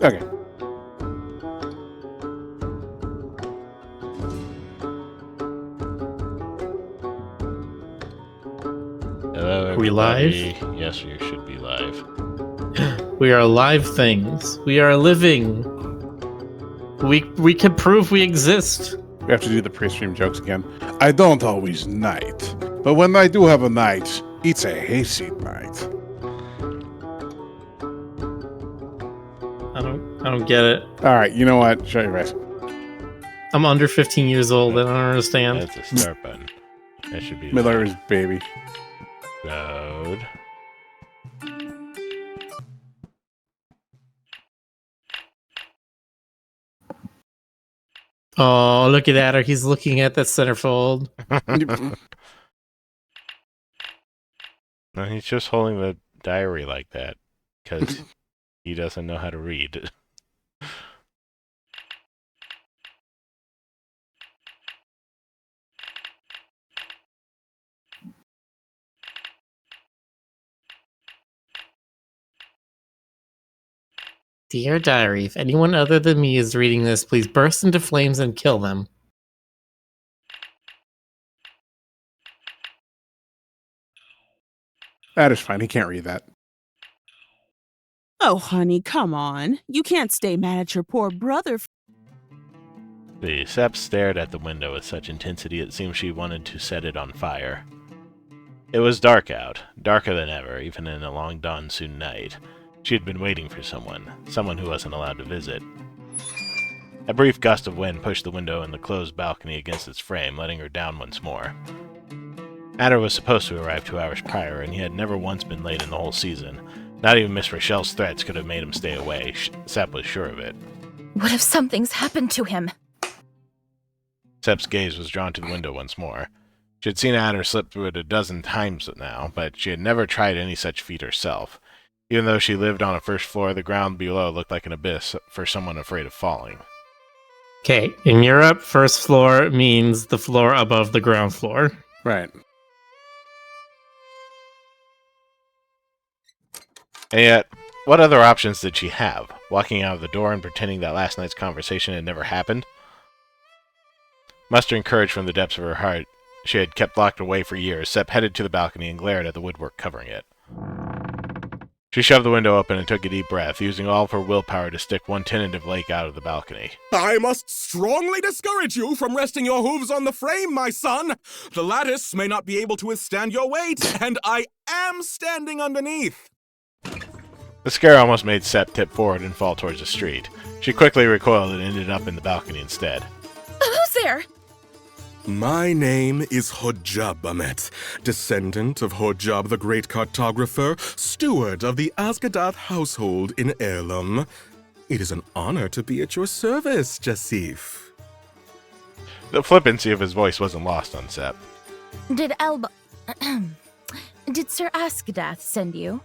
Okay. Hello, everybody. Are we live? Yes, you should be live. We are live things. We are living. We can prove we exist. We have to do the pre-stream jokes again. I don't always night, but when I do have a night, it's a hayseed night. I don't get it. All right, you know what? Show your face. I'm under 15 years old. I don't understand. That's a start button. That should be Miller's baby. load. Oh, look at that. He's looking at that centerfold. No, he's just holding the diary like that because he doesn't know how to read. Dear Diary, if anyone other than me is reading this, please burst into flames and kill them. That is fine. He can't read that. Oh, honey, come on. You can't stay mad at your poor brother. The Sepp stared at the window with such intensity it seemed she wanted to set it on fire. It was dark out, darker than ever, even in a long dawn-soon night. She had been waiting for someone who wasn't allowed to visit. A brief gust of wind pushed the window and the closed balcony against its frame, letting her down once more. Adder was supposed to arrive 2 hours prior, and he had never once been late in the whole season. Not even Miss Rochelle's threats could have made him stay away. Sepp was sure of it. What if something's happened to him? Sepp's gaze was drawn to the window once more. She had seen Adder slip through it a dozen times now, but she had never tried any such feat herself. Even though she lived on a first floor, the ground below looked like an abyss for someone afraid of falling. Okay, in Europe, first floor means the floor above the ground floor. Right. And yet, what other options did she have? Walking out of the door and pretending that last night's conversation had never happened? Mustering courage from the depths of her heart she had kept locked away for years, Sepp headed to the balcony and glared at the woodwork covering it. She shoved the window open and took a deep breath, using all of her willpower to stick one tentative leg out of the balcony. I must strongly discourage you from resting your hooves on the frame, my son. The lattice may not be able to withstand your weight, and I am standing underneath. The scare almost made Sepp tip forward and fall towards the street. She quickly recoiled and ended up in the balcony instead. Who's there? My name is Hojab, descendant of Hojab the Great Cartographer, steward of the Asgadath household in Erlum. It is an honor to be at your service, Jasif. The flippancy of his voice wasn't lost on Sepp. Did Sir Asgadath send you?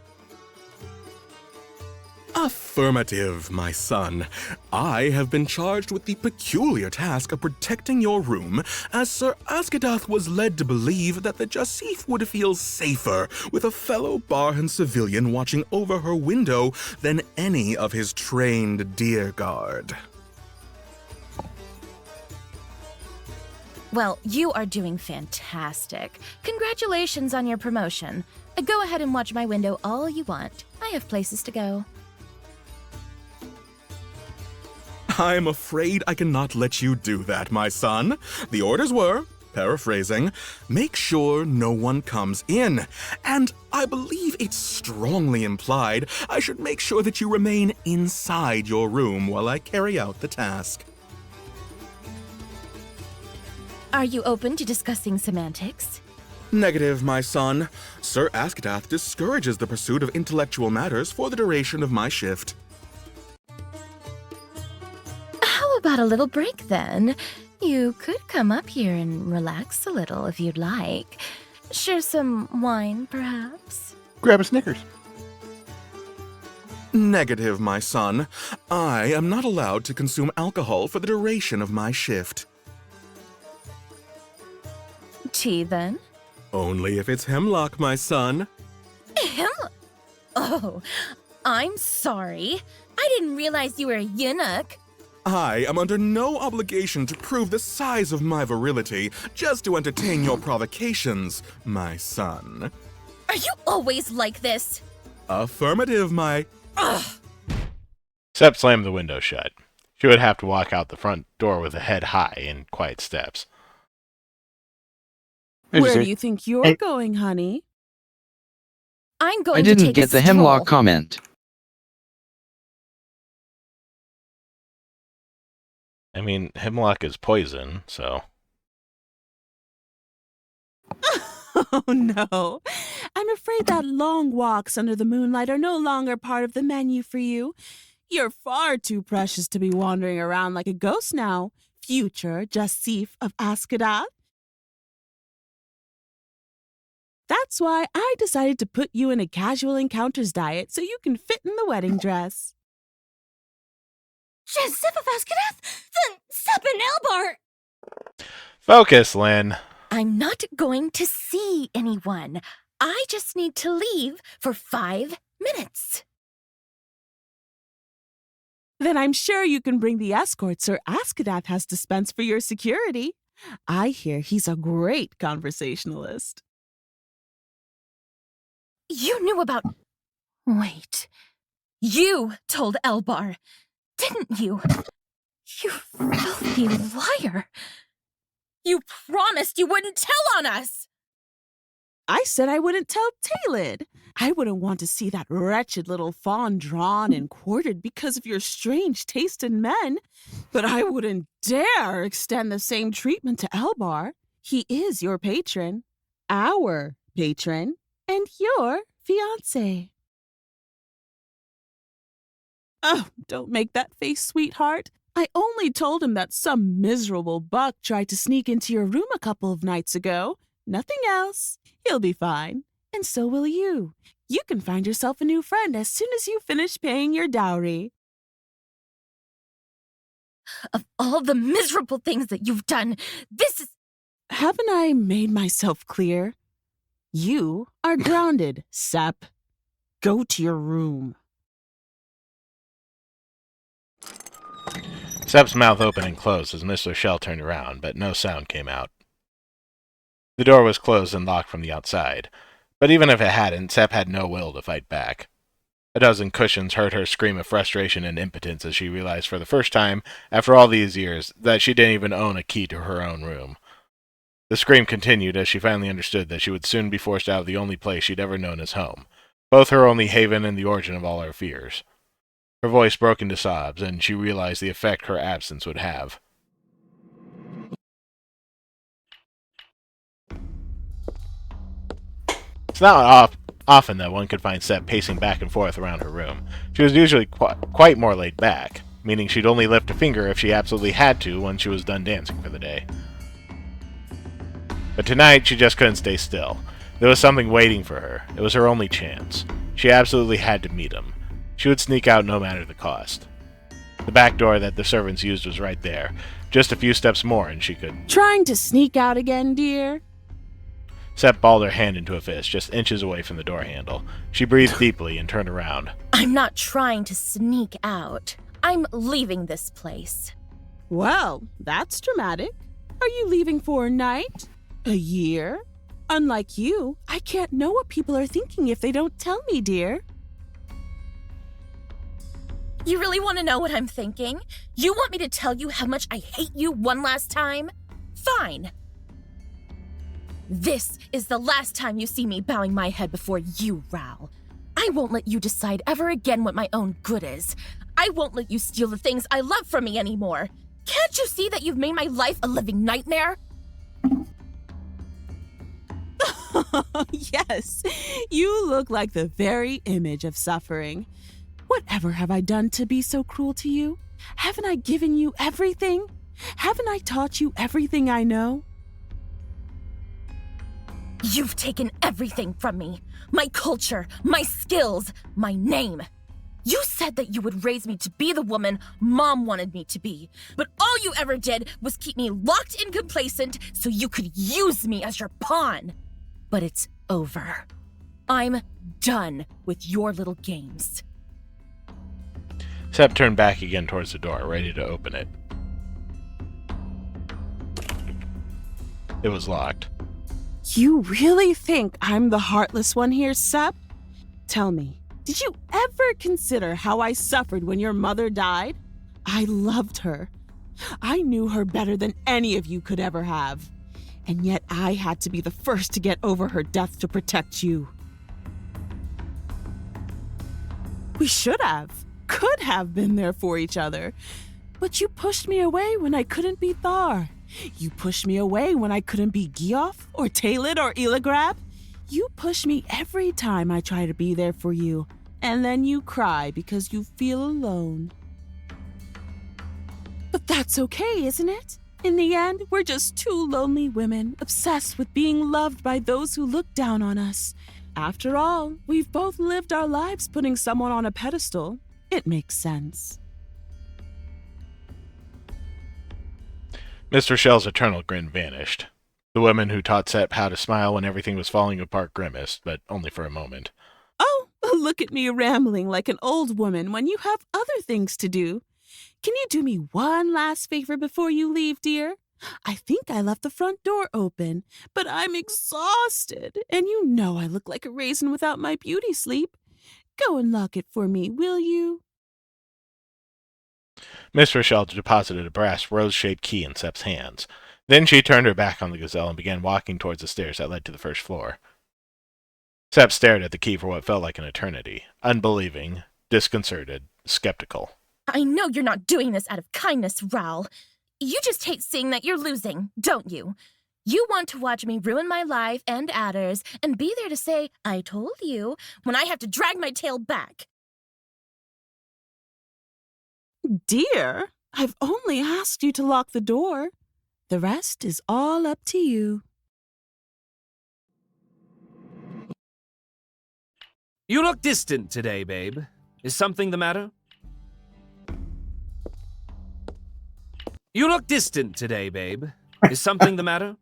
Affirmative, my son. I have been charged with the peculiar task of protecting your room, as Sir Asgadath was led to believe that the Jasif would feel safer with a fellow Barhan civilian watching over her window than any of his trained deer guard. Well, you are doing fantastic. Congratulations on your promotion. Go ahead and watch my window all you want. I have places to go. I'm afraid I cannot let you do that, my son. The orders were, paraphrasing, make sure no one comes in. And I believe it's strongly implied I should make sure that you remain inside your room while I carry out the task. Are you open to discussing semantics? Negative, my son. Sir Asgadath discourages the pursuit of intellectual matters for the duration of my shift. How about a little break then? You could come up here and relax a little if you'd like. Share some wine, perhaps? Grab a Snickers. Negative, my son. I am not allowed to consume alcohol for the duration of my shift. Tea, then? Only if it's hemlock, my son. Oh, I'm sorry. I didn't realize you were a eunuch. I am under no obligation to prove the size of my virility just to entertain your provocations, my son. Are you always like this? Affirmative, my... Ugh. Sep slammed the window shut. She would have to walk out the front door with a head high in quiet steps. Where do you think you're going, honey? I'm going I to didn't take get a the hemlock stroll. comment. I mean, hemlock is poison, so... Oh, no. I'm afraid that long walks under the moonlight are no longer part of the menu for you. You're far too precious to be wandering around like a ghost now, future Jasif of Askadat. That's why I decided to put you in a casual encounters diet so you can fit in the wedding dress. Jasif of Askadat? Then Sep and Elbar! Focus, Lynn. I'm not going to see anyone. I just need to leave for 5 minutes. Then I'm sure you can bring the escort Sir Askadat has dispensed for your security. I hear he's a great conversationalist. You knew about... Wait. You told Elbar, didn't you? You filthy liar. You promised you wouldn't tell on us! I said I wouldn't tell Talid. I wouldn't want to see that wretched little fawn drawn and quartered because of your strange taste in men. But I wouldn't dare extend the same treatment to Elbar. He is your patron, our patron, and your fiancé. Oh, don't make that face, sweetheart. I only told him that some miserable buck tried to sneak into your room a couple of nights ago. Nothing else. He'll be fine. And so will you. You can find yourself a new friend as soon as you finish paying your dowry. Of all the miserable things that you've done, this is... Haven't I made myself clear? You are grounded, Sep. Go to your room. Sep's mouth opened and closed as Mr. Shell turned around, but no sound came out. The door was closed and locked from the outside, but even if it hadn't, Sep had no will to fight back. A dozen cushions heard her scream of frustration and impotence as she realized for the first time, after all these years, that she didn't even own a key to her own room. The scream continued as she finally understood that she would soon be forced out of the only place she'd ever known as home, both her only haven and the origin of all her fears. Her voice broke into sobs, and she realized the effect her absence would have. It's not often that one could find Sep pacing back and forth around her room. She was usually quite more laid back, meaning she'd only lift a finger if she absolutely had to when she was done dancing for the day. But tonight, she just couldn't stay still. There was something waiting for her. It was her only chance. She absolutely had to meet him. She would sneak out no matter the cost. The back door that the servants used was right there. Just a few steps more and she could... Trying to sneak out again, dear? Sep balled her hand into a fist, just inches away from the door handle. She breathed deeply and turned around. I'm not trying to sneak out. I'm leaving this place. Well, that's dramatic. Are you leaving for a night? A year? Unlike you, I can't know what people are thinking if they don't tell me, dear. You really want to know what I'm thinking? You want me to tell you how much I hate you one last time? Fine. This is the last time you see me bowing my head before you, Ral. I won't let you decide ever again what my own good is. I won't let you steal the things I love from me anymore. Can't you see that you've made my life a living nightmare? Yes, you look like the very image of suffering. Whatever have I done to be so cruel to you? Haven't I given you everything? Haven't I taught you everything I know? You've taken everything from me. My culture, my skills, my name. You said that you would raise me to be the woman Mom wanted me to be, but all you ever did was keep me locked and complacent so you could use me as your pawn. But it's over. I'm done with your little games. Sepp turned back again towards the door, ready to open it. It was locked. You really think I'm the heartless one here, Sepp? Tell me, did you ever consider how I suffered when your mother died? I loved her. I knew her better than any of you could ever have. And yet I had to be the first to get over her death to protect you. We should have, could have been there for each other. But you pushed me away when I couldn't be Thar. You pushed me away when I couldn't be Geoff or Talid or Ilagrab. You push me every time I try to be there for you. And then you cry because you feel alone. But that's okay, isn't it? In the end, we're just two lonely women obsessed with being loved by those who look down on us. After all, we've both lived our lives putting someone on a pedestal. It makes sense. Miss Rochelle's eternal grin vanished. The woman who taught Sepp how to smile when everything was falling apart grimaced, but only for a moment. Oh, look at me rambling like an old woman when you have other things to do. Can you do me one last favor before you leave, dear? I think I left the front door open, but I'm exhausted, and you know I look like a raisin without my beauty sleep. Go and lock it for me, will you? Miss Rochelle deposited a brass rose-shaped key in Sepp's hands. Then she turned her back on the gazelle and began walking towards the stairs that led to the first floor. Sepp stared at the key for what felt like an eternity, unbelieving, disconcerted, skeptical. I know you're not doing this out of kindness, Raoul. You just hate seeing that you're losing, don't you? You want to watch me ruin my life and Adder's and be there to say, I told you, when I have to drag my tail back. Dear, I've only asked you to lock the door. The rest is all up to you. You look distant today, babe. Is something the matter? You look distant today, babe. Is something the matter?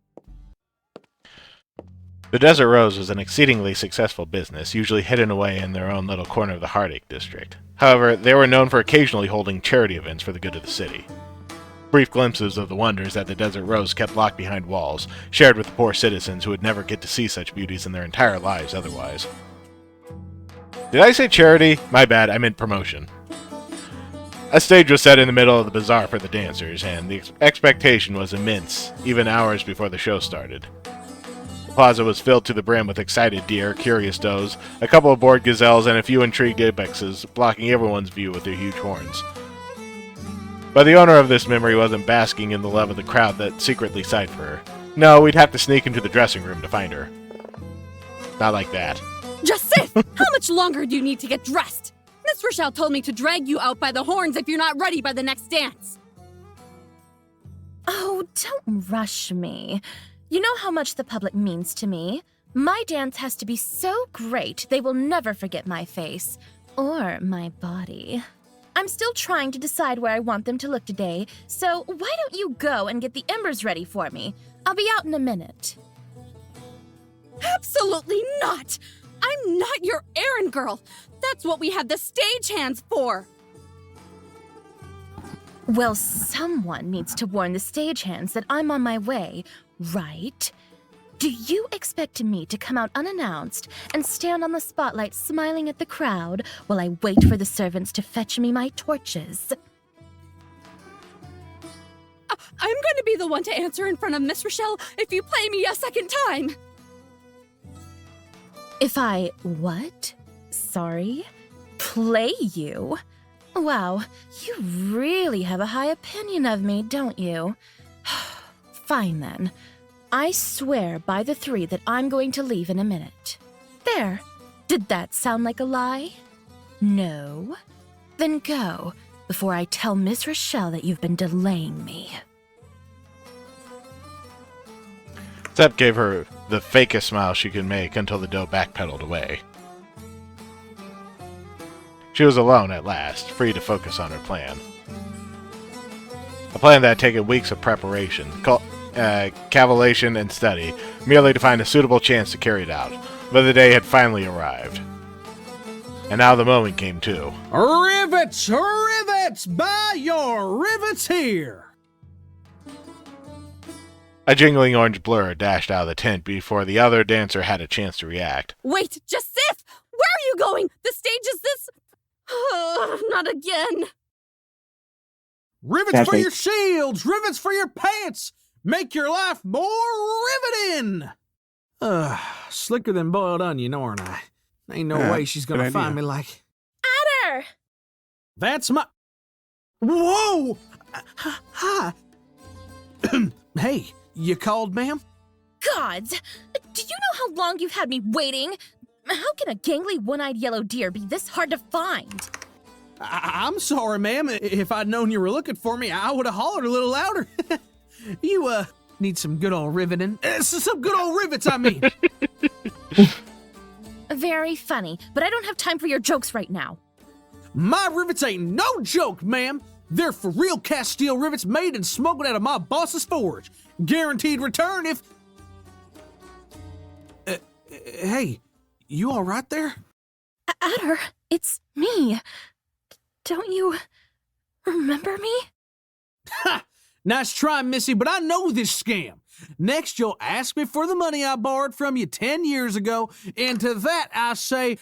The Desert Rose was an exceedingly successful business, usually hidden away in their own little corner of the Heartache District. However, they were known for occasionally holding charity events for the good of the city. Brief glimpses of the wonders that the Desert Rose kept locked behind walls, shared with the poor citizens who would never get to see such beauties in their entire lives otherwise. Did I say charity? My bad, I meant promotion. A stage was set in the middle of the bazaar for the dancers, and the expectation was immense, even hours before the show started. The plaza was filled to the brim with excited deer, curious does, a couple of bored gazelles, and a few intrigued ibexes, blocking everyone's view with their huge horns. But the owner of this memory wasn't basking in the love of the crowd that secretly sighed for her. No, we'd have to sneak into the dressing room to find her. Not like that. Joseph, how much longer do you need to get dressed? Miss Rochelle told me to drag you out by the horns if you're not ready by the next dance. Oh, don't rush me. You know how much the public means to me. My dance has to be so great they will never forget my face. Or my body. I'm still trying to decide where I want them to look today, so why don't you go and get the embers ready for me? I'll be out in a minute. Absolutely not! I'm not your errand girl. That's what we have the stagehands for. Well, someone needs to warn the stagehands that I'm on my way, right? Do you expect me to come out unannounced and stand on the spotlight smiling at the crowd while I wait for the servants to fetch me my torches? I'm going to be the one to answer in front of Miss Rochelle if you play me a second time. If I, what? Sorry? Play you? Wow, you really have a high opinion of me, don't you? Fine then. I swear by the three that I'm going to leave in a minute. There. Did that sound like a lie? No? Then go, before I tell Miss Rochelle that you've been delaying me. Sepp gave her the fakest smile she could make until the doe backpedaled away. She was alone at last, free to focus on her plan. A plan that had taken weeks of preparation, cavillation, and study, merely to find a suitable chance to carry it out, but the day had finally arrived. And now the moment came too. Rivets! Rivets! Buy your rivets here! A jingling orange blur dashed out of the tent before the other dancer had a chance to react. Wait, Joseph! Where are you going? The stage is this... not again. Rivets for your shields! Rivets for your pants! Make your life more riveting! Slicker than boiled onion, aren't I? Ain't no way she's gonna find me like... Adder! That's my... Whoa! Hi. Hey, you called, ma'am? Gods! Do you know how long you've had me waiting? How can a gangly, one-eyed yellow deer be this hard to find? I'm sorry, ma'am. If I'd known you were looking for me, I would have hollered a little louder. You, need some good old riveting. Some good old rivets, I mean. Very funny, but I don't have time for your jokes right now. My rivets ain't no joke, ma'am. They're for real cast steel rivets made and smuggled out of my boss's forge. Guaranteed return if... hey, you all right there? Adder, it's me. Don't you remember me? Ha! Nice try, Missy, but I know this scam. Next, you'll ask me for the money I borrowed from you 10 years ago, and to that I say,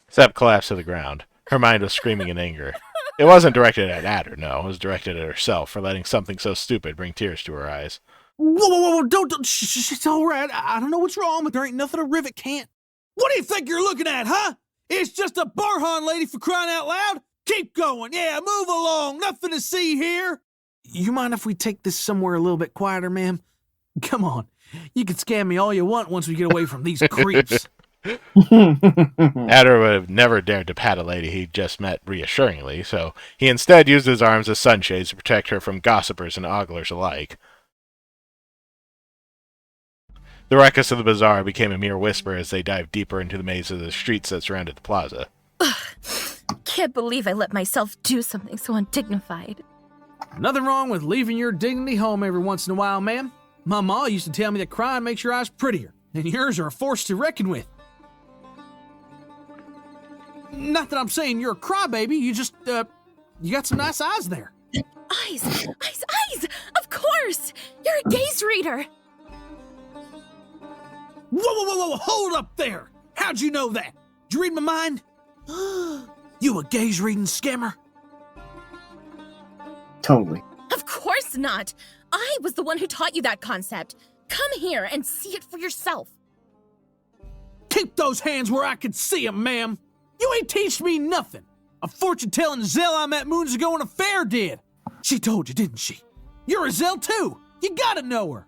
Sepp collapsed to the ground. Her mind was screaming in anger. It wasn't directed at Adder, no. It was directed at herself for letting something so stupid bring tears to her eyes. Whoa, don't, it's all right. I don't know what's wrong, but there ain't nothing a rivet can't. What do you think you're looking at, huh? It's just a barhorn lady for crying out loud. Keep going. Yeah, move along. Nothing to see here. You mind if we take this somewhere a little bit quieter, ma'am? Come on. You can scam me all you want once we get away from these creeps. Adder would have never dared to pat a lady he just met reassuringly, so he instead used his arms as sunshades to protect her from gossipers and oglers alike. The ruckus of the bazaar became a mere whisper as they dived deeper into the maze of the streets that surrounded the plaza. Can't believe I let myself do something so undignified. Nothing wrong with leaving your dignity home every once in a while, ma'am. My ma used to tell me that crying makes your eyes prettier, and yours are a force to reckon with. Not that I'm saying you're a crybaby, you just, you got some nice eyes there. Eyes! Of course! You're a gaze reader! Whoa, hold up there! How'd you know that? Did you read my mind? You a gaze-reading scammer? Totally. Of course not! I was the one who taught you that concept. Come here and see it for yourself. Keep those hands where I can see them, ma'am. You ain't teach me nothing. A fortune-telling Zell I met moons ago in a fair did. She told you, didn't she? You're a Zell too. You gotta know her.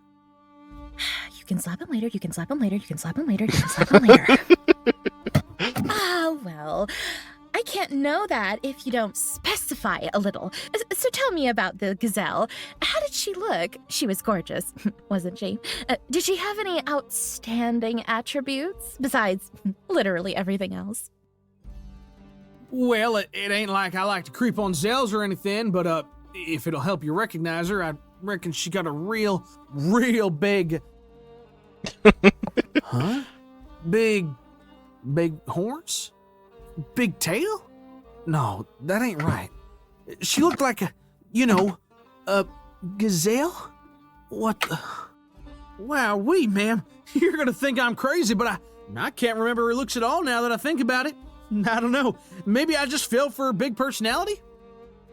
You can slap him later, you can slap him later, you can slap him later, you can slap him later. Well, I can't know that if you don't specify a little. So tell me about the gazelle. How did she look? She was gorgeous, wasn't she? Did she have any outstanding attributes besides literally everything else? Well, it ain't like I like to creep on Zells or anything, but if it'll help you recognize her, I reckon she got a real big... Huh? Big horns? Big tail? No, that ain't right. She looked like a gazelle? What the... Wowee, ma'am. You're gonna think I'm crazy, but I can't remember her looks at all now that I think about it. I don't know. Maybe I just fell for a big personality?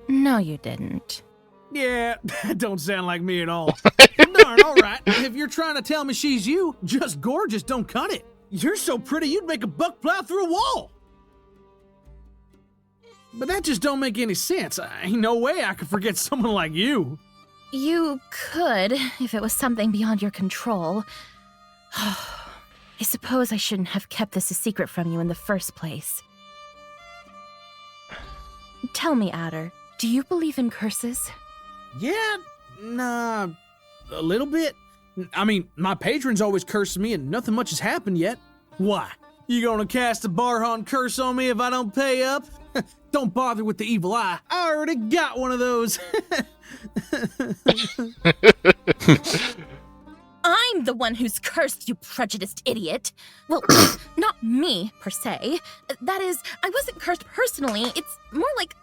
No, you didn't. Yeah, that don't sound like me at all. Darn, all right. If you're trying to tell me she's you, just gorgeous don't cut it. You're so pretty you'd make a buck plow through a wall. But that just don't make any sense. Ain't no way I could forget someone like you. You could, if it was something beyond your control. I suppose I shouldn't have kept this a secret from you in the first place. Tell me, Adder, do you believe in curses? Yeah, nah, a little bit. I mean, my patrons always curse me and nothing much has happened yet. Why? You gonna cast a Barhon curse on me if I don't pay up? Don't bother with the evil eye. I already got one of those. I'm the one who's cursed, you prejudiced idiot. Well, not me, per se. That is, I wasn't cursed personally. It's more like...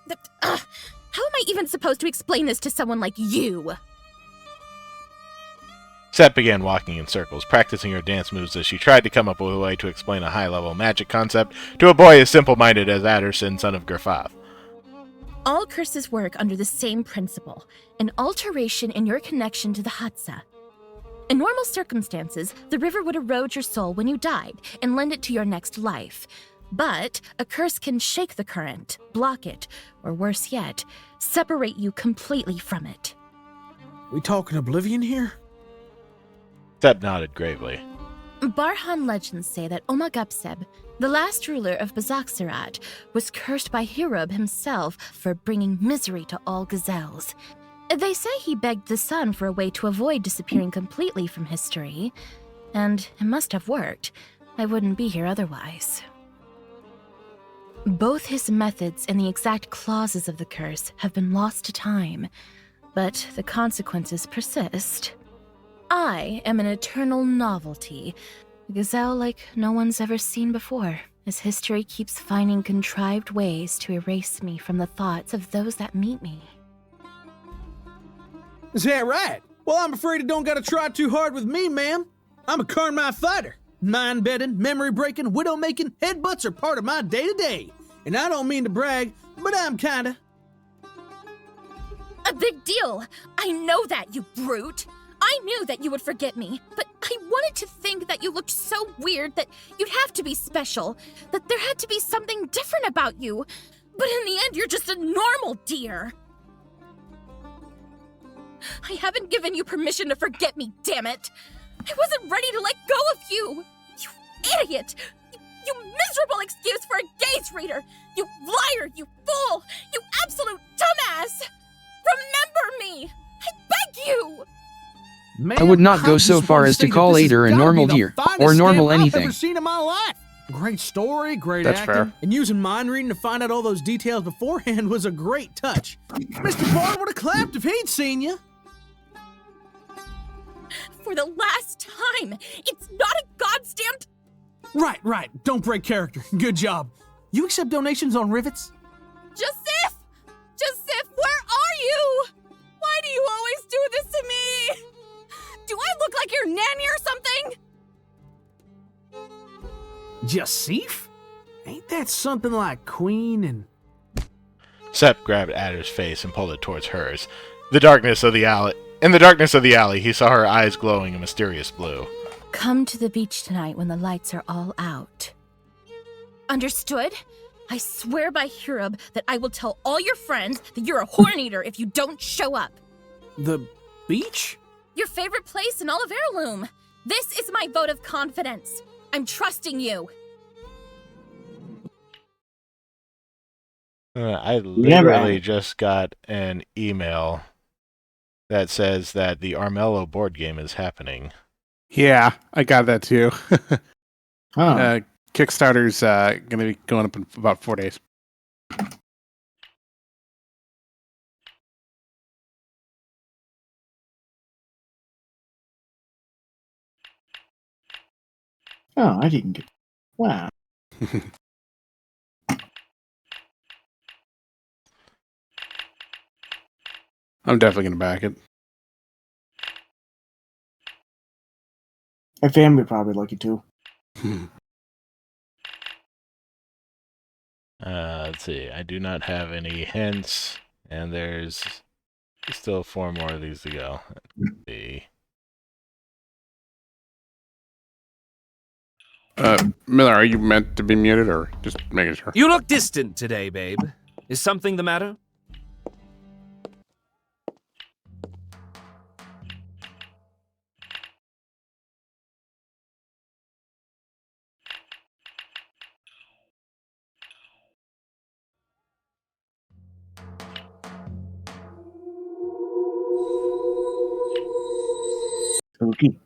how am I even supposed to explain this to someone like you? Sep began walking in circles, practicing her dance moves as she tried to come up with a way to explain a high-level magic concept to a boy as simple-minded as Adderson, son of Griffath. All curses work under the same principle, an alteration in your connection to the Hatsa. In normal circumstances, the river would erode your soul when you died and lend it to your next life. But a curse can shake the current, block it, or worse yet, separate you completely from it. We talking oblivion here? Sep nodded gravely. Barhan legends say that Omagupseb, the last ruler of Bazaxarat, was cursed by Hirub himself for bringing misery to all gazelles. They say he begged the sun for a way to avoid disappearing completely from history, and it must have worked. I wouldn't be here otherwise. Both his methods and the exact clauses of the curse have been lost to time, but the consequences persist. I am an eternal novelty, a gazelle like no one's ever seen before, as history keeps finding contrived ways to erase me from the thoughts of those that meet me. Is that right? Well, I'm afraid it don't gotta try too hard with me, ma'am. I'm a Karnmai fighter. Mind-bending, memory-breaking, widow-making, headbutts are part of my day-to-day. And I don't mean to brag, but I'm kinda... A big deal! I know that, you brute! I knew that you would forget me, but I wanted to think that you looked so weird that you'd have to be special, that there had to be something different about you. But in the end, you're just a normal deer. I haven't given you permission to forget me, damn it! I wasn't ready to let go of you! You idiot! You miserable excuse for a gaze reader! You liar! You fool! You absolute dumbass! Remember me! I beg you! Man, I would not go I'm so just far gonna as to say that call this has Ader a gotta normal be the deer, finest or normal stamp anything. I've ever seen in my life. Great story, great That's acting, fair. and using mind reading to find out all those details beforehand was a great touch. Mr. Bard would have clapped if he'd seen you. For the last time, it's not a god-stamped... Right. Don't break character. Good job. You accept donations on rivets? Joseph! Joseph, where are you? Why do you always do this to me? Do I look like your nanny or something? Joseph? Ain't that something like Queen and... Sep grabbed Adder's face and pulled it towards hers. In the darkness of the alley, he saw her eyes glowing a mysterious blue. Come to the beach tonight when the lights are all out. Understood? I swear by Hirub that I will tell all your friends that you're a horn eater if you don't show up. the beach? Your favorite place in all of Heirloom. This is my vote of confidence. I'm trusting you. I literally just got an email that says that the Armello board game is happening. Yeah, I got that too. Huh. Kickstarter's going to be going up in about 4 days. Oh, I didn't get... Wow. I'm definitely going to back it. My family would probably like it too. Let's see. I do not have any hints, and there's still 4 more of these to go. Let's see. Miller, are you meant to be muted or just making sure? You look distant today, babe. Is something the matter? Okay.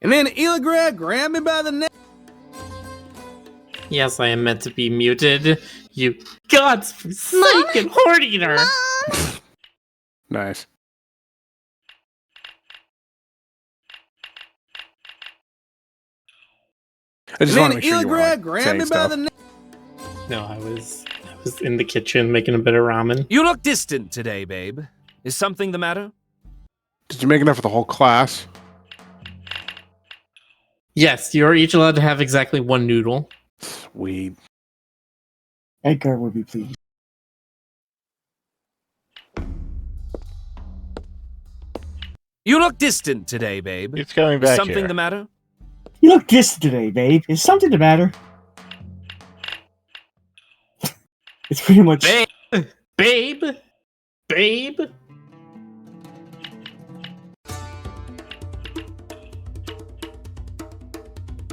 And then Illigrad grabbed me by the neck. Yes, I am meant to be muted. You gods forsaken horn eater. Nice. I just want to make sure you weren't like, saying stuff. No, I was in the kitchen making a bit of ramen. You look distant today, babe. Is something the matter? Did you make enough for the whole class? Yes, you're each allowed to have exactly one noodle. Sweet. Edgar would be pleased. You look distant today, babe. It's coming Is back something here. the matter? You look distant today, babe. Is something the matter? It's pretty much... Babe?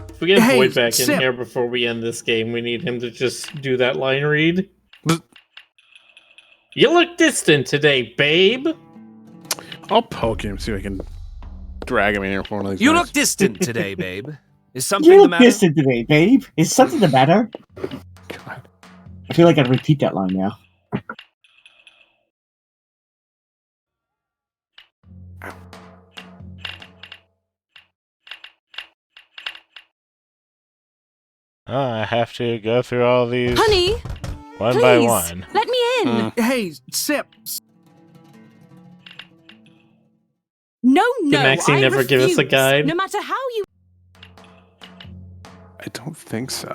If we get Void back in here before we end this game, we need him to just do that line read. You look distant today, babe. I'll poke him, see if I can drag him in here for one of these You minutes. look distant today, babe. Is something You the look matter? distant today, babe. Is something the matter? God. I feel like I'd repeat that line now. Oh, I have to go through all these Honey, one please, by one. let me in. Hey, Sip. No, Did no, Maxine I never give us a refuse. guide? No matter how you... I don't think so.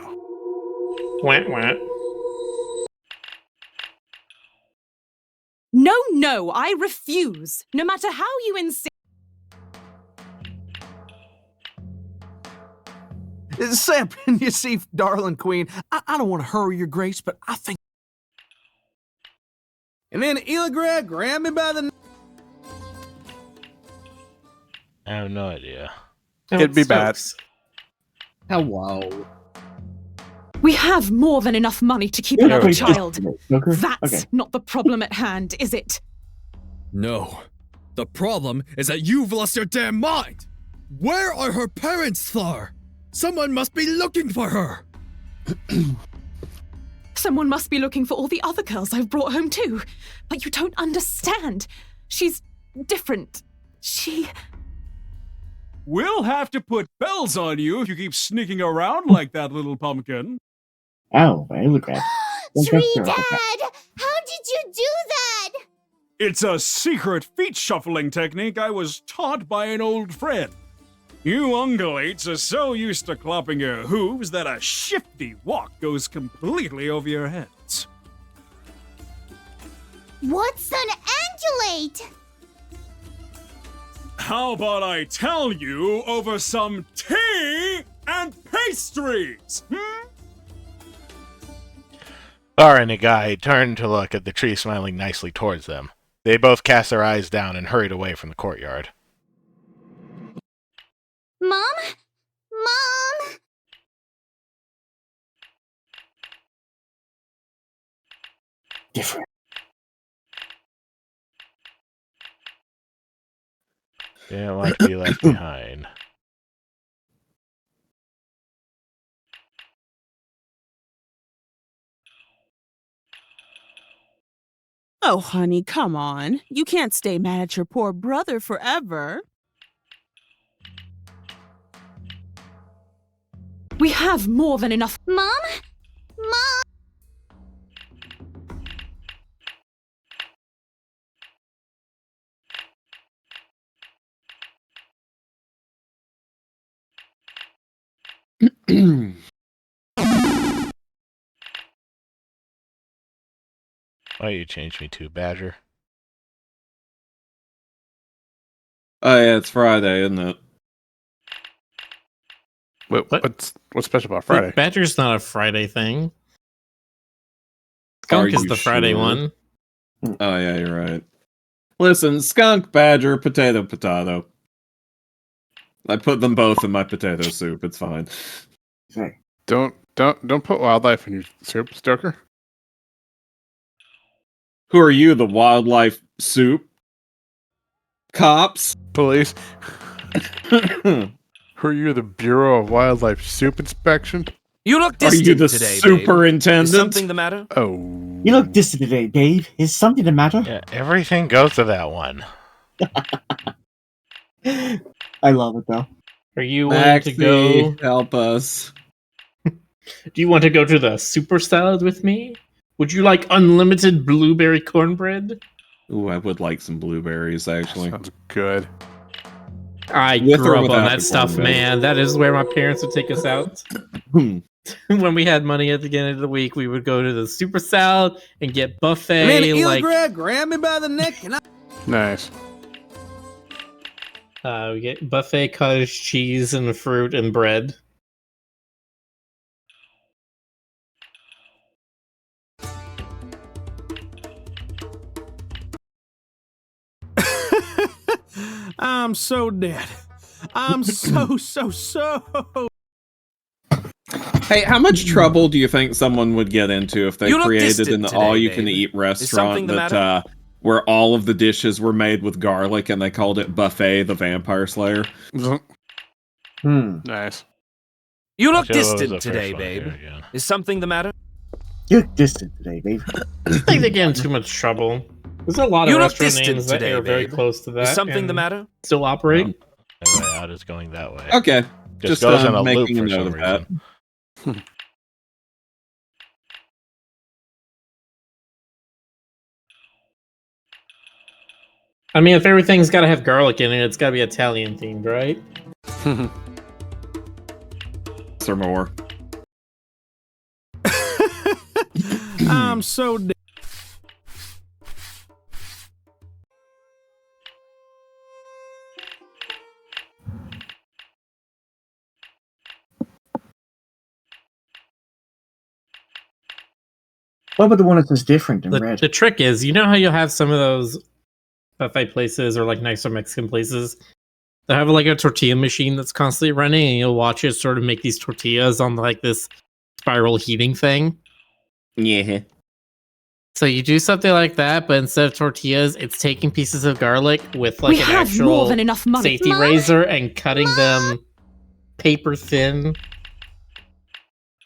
Wah, wah. No, no, I refuse. No matter how you insist. Sip, you see, darling queen, I don't want to hurry your grace, but I think... And then Illigrad grabbed me by the... I have no idea. It'd be bad. Hello. We have more than enough money to keep You're another pretty child. distant today, Joker. That's Okay. not the problem at hand, is it? No. The problem is that you've lost your damn mind! Where are her parents, Thar? Someone must be looking for her! Someone must be looking for all the other girls I've brought home too. But you don't understand. She's different. She... We'll have to put bells on you if you keep sneaking around like that, little pumpkin. Oh, Illigrad. Tree Dad! How did you do that? It's a secret feet shuffling technique I was taught by an old friend. You ungulates are so used to clopping your hooves that a shifty walk goes completely over your heads. What's an angulate? How about I tell you over some tea and pastries? Thar and Nagai turned to look at the tree smiling nicely towards them. They both cast their eyes down and hurried away from the courtyard. Mom? Mom? Different. They don't like to be left behind. Oh, honey, come on. You can't stay mad at your poor brother forever. We have more than enough. Mom? Mom? Why you changed me to Badger? Oh yeah, it's Friday, isn't it? Wait, what's special about Friday? Badger's not a Friday thing. Skunk is the Friday one. Oh yeah, you're right. Listen, skunk, badger, potato, potato. I put them both in my potato soup. It's fine. Don't put wildlife in your soup, Stoker. Who are you, the wildlife soup? Cops? Police? Are you the Bureau of Wildlife Soup Inspection? You look Are distant you the today, superintendent? Babe. Is something the matter? Oh. You look distant today, babe. Is something the matter? Yeah, everything goes to that one. I love it though. Are you willing to go? Help us. Do you want to go to the super salad with me? Would you like unlimited blueberry cornbread? Ooh, I would like some blueberries, actually. Sounds good. I With or grew up on without that the stuff, cornbread? man. That is where my parents would take us out. When we had money at the beginning of the week, we would go to the super salad and get buffet. Man, like, grab me by the neck and Nice. we get buffet cottage cheese and fruit and bread. I'm so dead. I'm so. Hey, how much trouble do you think someone would get into if they You look created distant an today, all-you-can-eat something restaurant the that matter? where all of the dishes were made with garlic and they called it Buffet the Vampire Slayer? Nice. You look Actually, what was the distant first today, one babe. here again? Is something the matter? You look distant today, babe. I think they get in too much trouble. There's a lot of You look restaurant distant names that today, are very babe. close to that. Is something the and matter? Still operate. The way out is going that way. Okay, Just just goes in a loop making a for note some of that. reason. I mean, if everything's got to have garlic in it, it's got to be Italian themed, right? Or more. I'm so dead. What about the one that's just different and red? The trick is, you know how you'll have some of those buffet places or like nicer Mexican places that have like a tortilla machine that's constantly running, and you'll watch it sort of make these tortillas on like this spiral heating thing. Yeah. So you do something like that, but instead of tortillas, it's taking pieces of garlic with like We an have actual more than enough money. safety Mom? razor and cutting them paper thin.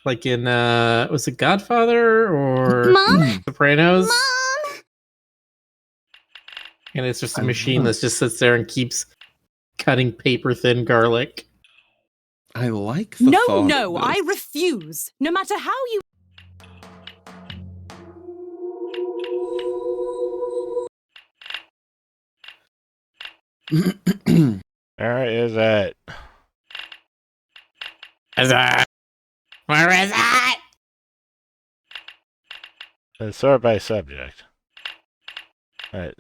Like in was it Godfather or Mom? Sopranos? Mom? And it's just a machine that just sits there and keeps cutting paper thin garlic. I like the thought of No, this. I refuse. No matter how you. Where is it? Where is it? Let's sort by subject. Alright.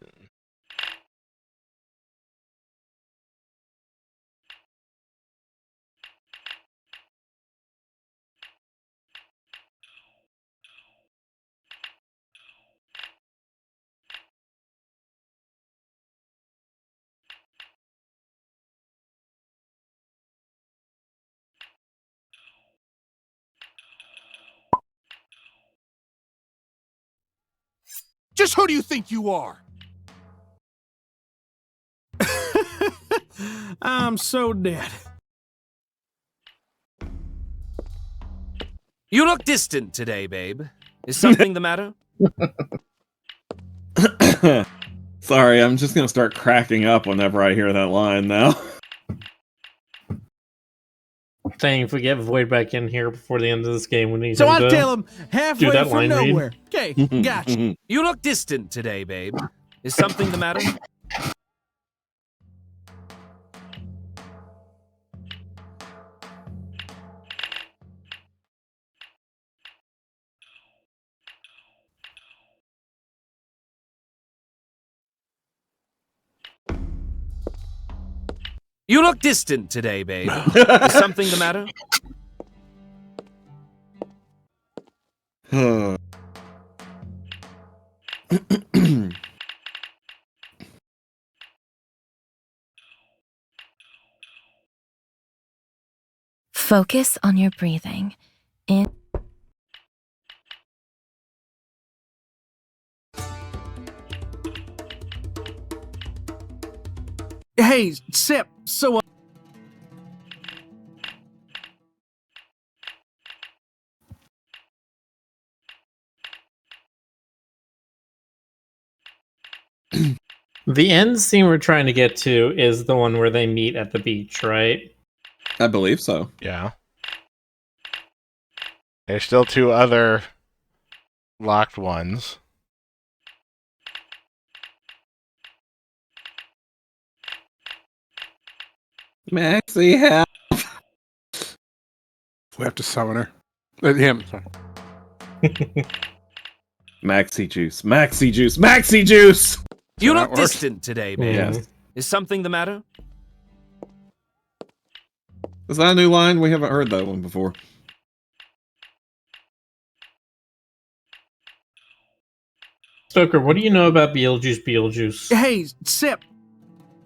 Just who do you think you are? I'm so dead. You look distant today, babe. Is something the matter? Sorry, I'm just gonna start cracking up whenever I hear that line now. Saying if we get Void back in here before the end of this game, we need So him I to tell him do halfway that from line read. nowhere. Okay, gotcha. You look distant today, babe. Is something the matter? You look distant today, babe. Is something the matter? Focus on your breathing. In. Hey, Sip, so The end scene we're trying to get to is the one where they meet at the beach, right? I believe so. Yeah. There's still 2 other locked ones. Maxie, help! We have to summon her. Him. Sorry. Maxie juice, Maxie juice, Maxie juice! You that look works. distant today, babe. Yes. Is something the matter? Is that a new line? We haven't heard that one before. Stoker, what do you know about Beetlejuice? Hey, Sip.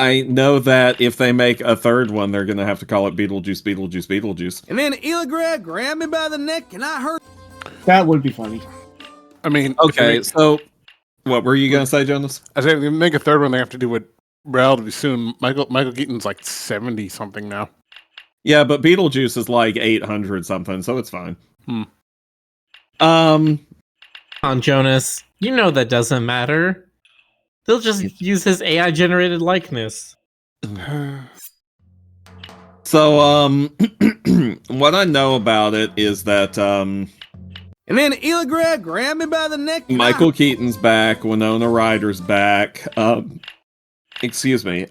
I know that if they make a third one, they're gonna have to call it Beetlejuice, Beetlejuice, Beetlejuice. And then Illigrad grabbed me by the neck and I heard. That would be funny. I mean, Okay, so what were you gonna say, Jonas? I say if they make a third one, they have to do it relatively soon. Michael Keaton's like 70 something now. Yeah, but Beetlejuice is like 800 something, so it's fine. On Jonas, you know that doesn't matter. They'll just use his AI generated likeness. So, what I know about it is that, And then Illigrad grabbed me by the neck. And Michael Keaton's back, Winona Ryder's back, excuse me,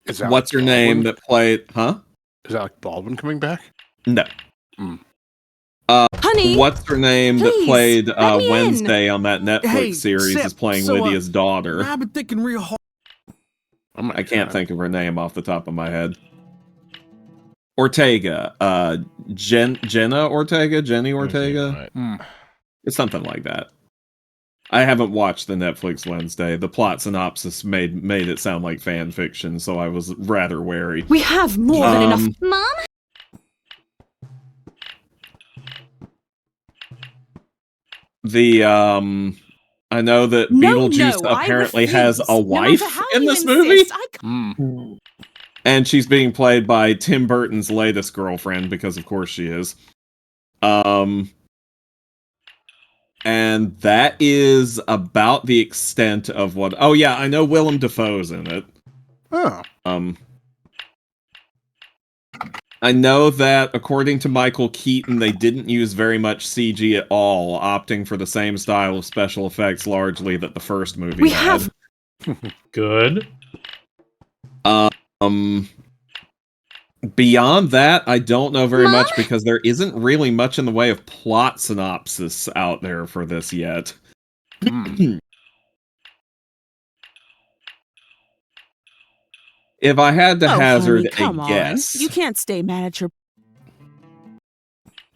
Is what's her name that played, huh? Is Alec Baldwin coming back? No. Honey, what's her name that please, played let me in. Wednesday on that Netflix Hey, series Sip, is playing so, Lydia's daughter. I've been thinking real hard. I can't think of her name off the top of my head. Ortega. Jenny Ortega? It's something like that. I haven't watched the Netflix Wednesday. The plot synopsis made it sound like fan fiction, so I was rather wary. We have more than enough. Mom? I know that Beetlejuice apparently has a wife in this movie. And she's being played by Tim Burton's latest girlfriend, because of course she is. And that is about the extent of what... Oh yeah, I know Willem Dafoe's in it. Oh. I know that, according to Michael Keaton, they didn't use very much CG at all, opting for the same style of special effects largely that the first movie had. Good. Beyond that, I don't know very much because there isn't really much in the way of plot synopsis out there for this yet. If I had to hazard honey, a guess, you can't stay mad at your.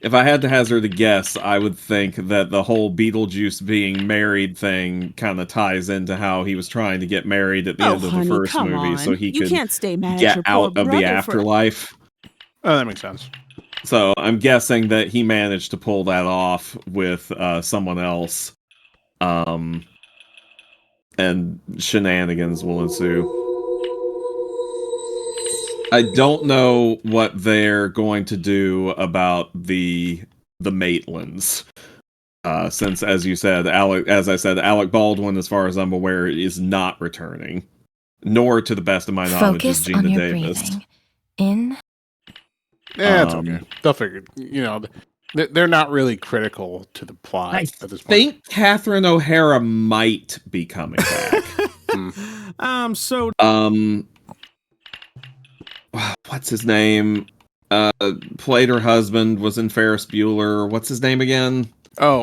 if I had to hazard a guess, I would think that the whole Beetlejuice being married thing kind of ties into how he was trying to get married at the end of the first movie, so he you could can't stay mad at get your out poor of the brother afterlife. Oh, that makes sense. So I'm guessing that he managed to pull that off with someone else, and shenanigans will ensue. I don't know what they're going to do about the Maitlands, since, as you said, Alec Baldwin, as far as I'm aware, is not returning, nor, to the best of my knowledge, is Gina Davis. Breathing. In. Yeah, it's okay. They'll figure. You know, they're not really critical to the plot I at this point. think Catherine O'Hara might be coming back. What's his name? Played her husband, was in Ferris Bueller. What's his name again? Oh,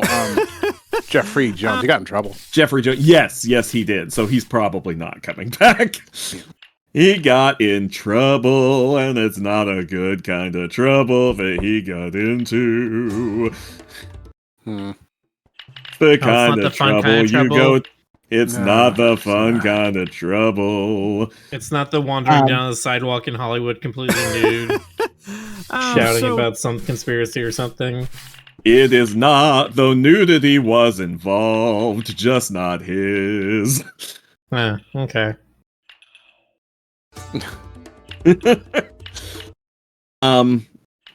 Jeffrey Jones. He got in trouble. Jeffrey Jones. Yes, he did. So he's probably not coming back. He got in trouble, and it's not a good kind of trouble that he got into. The kind of trouble you go... It's not the fun kind of trouble. It's not the wandering down the sidewalk in Hollywood completely nude, shouting about some conspiracy or something. It is not, though nudity was involved, just not his. Okay.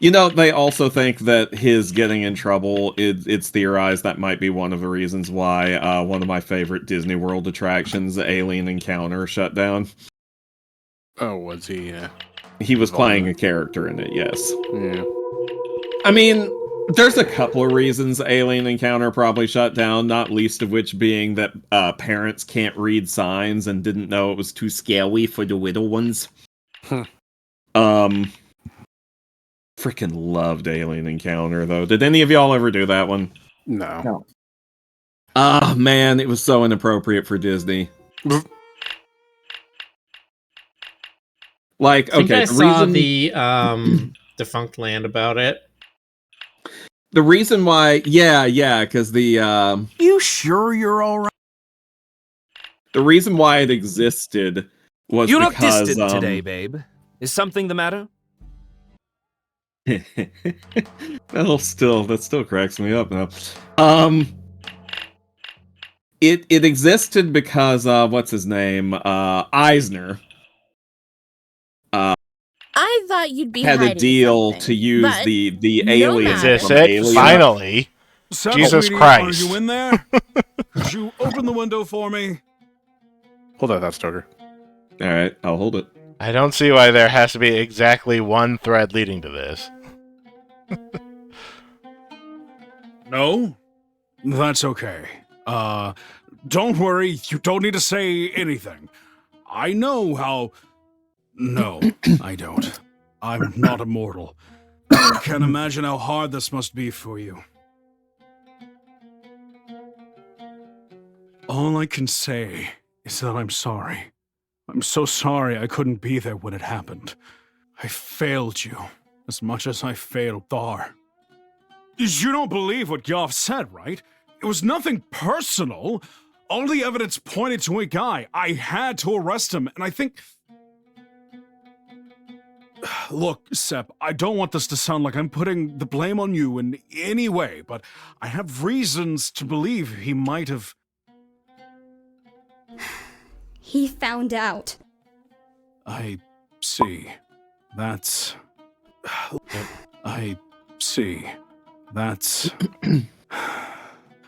You know, they also think that his getting in trouble, it's theorized that might be one of the reasons why one of my favorite Disney World attractions, Alien Encounter, shut down. Oh, was he? He was playing a character in it, yes. Yeah. I mean, there's a couple of reasons Alien Encounter probably shut down, not least of which being that parents can't read signs and didn't know it was too scary for the little ones. Freaking loved Alien Encounter, though. Did any of y'all ever do that one? No. Ah, man, it was so inappropriate for Disney. Like, I think okay, I saw the Defunct Land about it. The reason why, because the You sure you're all right? The reason why it existed was You look because, distant today, babe. Is something the matter? that still cracks me up now. It existed because what's his name? Eisner. I thought you'd be Had a hiding deal something, to use but the no aliens. matter. Is this it? Finally. Jesus Sweetie, Christ. Are you in there? Could you open the window for me? Hold on, that's Stoker. Alright, I'll hold it. I don't see why there has to be exactly one thread leading to this. No? That's okay. Don't worry, you don't need to say anything. I know how... No, I don't. I'm not immortal. I can't imagine how hard this must be for you. All I can say is that I'm sorry. I'm so sorry I couldn't be there when it happened. I failed you as much as I failed Thar. You don't believe what Yoff said, right? It was nothing personal. All the evidence pointed to a guy. I had to arrest him, and I think... Look, Sep, I don't want this to sound like I'm putting the blame on you in any way, but I have reasons to believe he might have... He found out. I see. That's... I see. That's...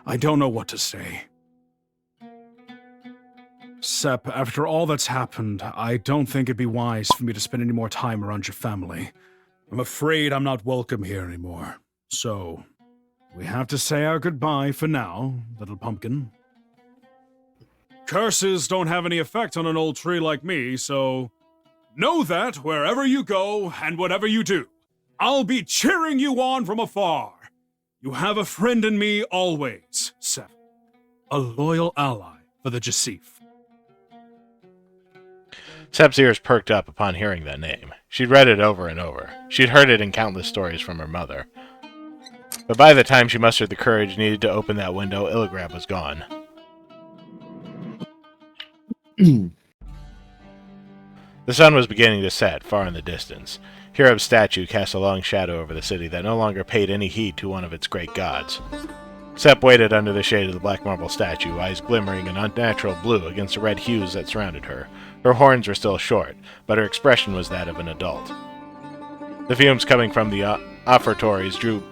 I don't know what to say. Sep, after all that's happened, I don't think it'd be wise for me to spend any more time around your family. I'm afraid I'm not welcome here anymore. So, we have to say our goodbye for now, little pumpkin. Curses don't have any effect on an old tree like me, so know that wherever you go and whatever you do, I'll be cheering you on from afar. You have a friend in me always, Sep. A loyal ally for the Jasif. Sep's ears perked up upon hearing that name. She'd read it over and over. She'd heard it in countless stories from her mother. But by the time she mustered the courage needed to open that window, Illigrab was gone. The sun was beginning to set, far in the distance. Hirab's statue cast a long shadow over the city that no longer paid any heed to one of its great gods. Sep waited under the shade of the black marble statue, eyes glimmering an unnatural blue against the red hues that surrounded her. Her horns were still short, but her expression was that of an adult. The fumes coming from the offertories drew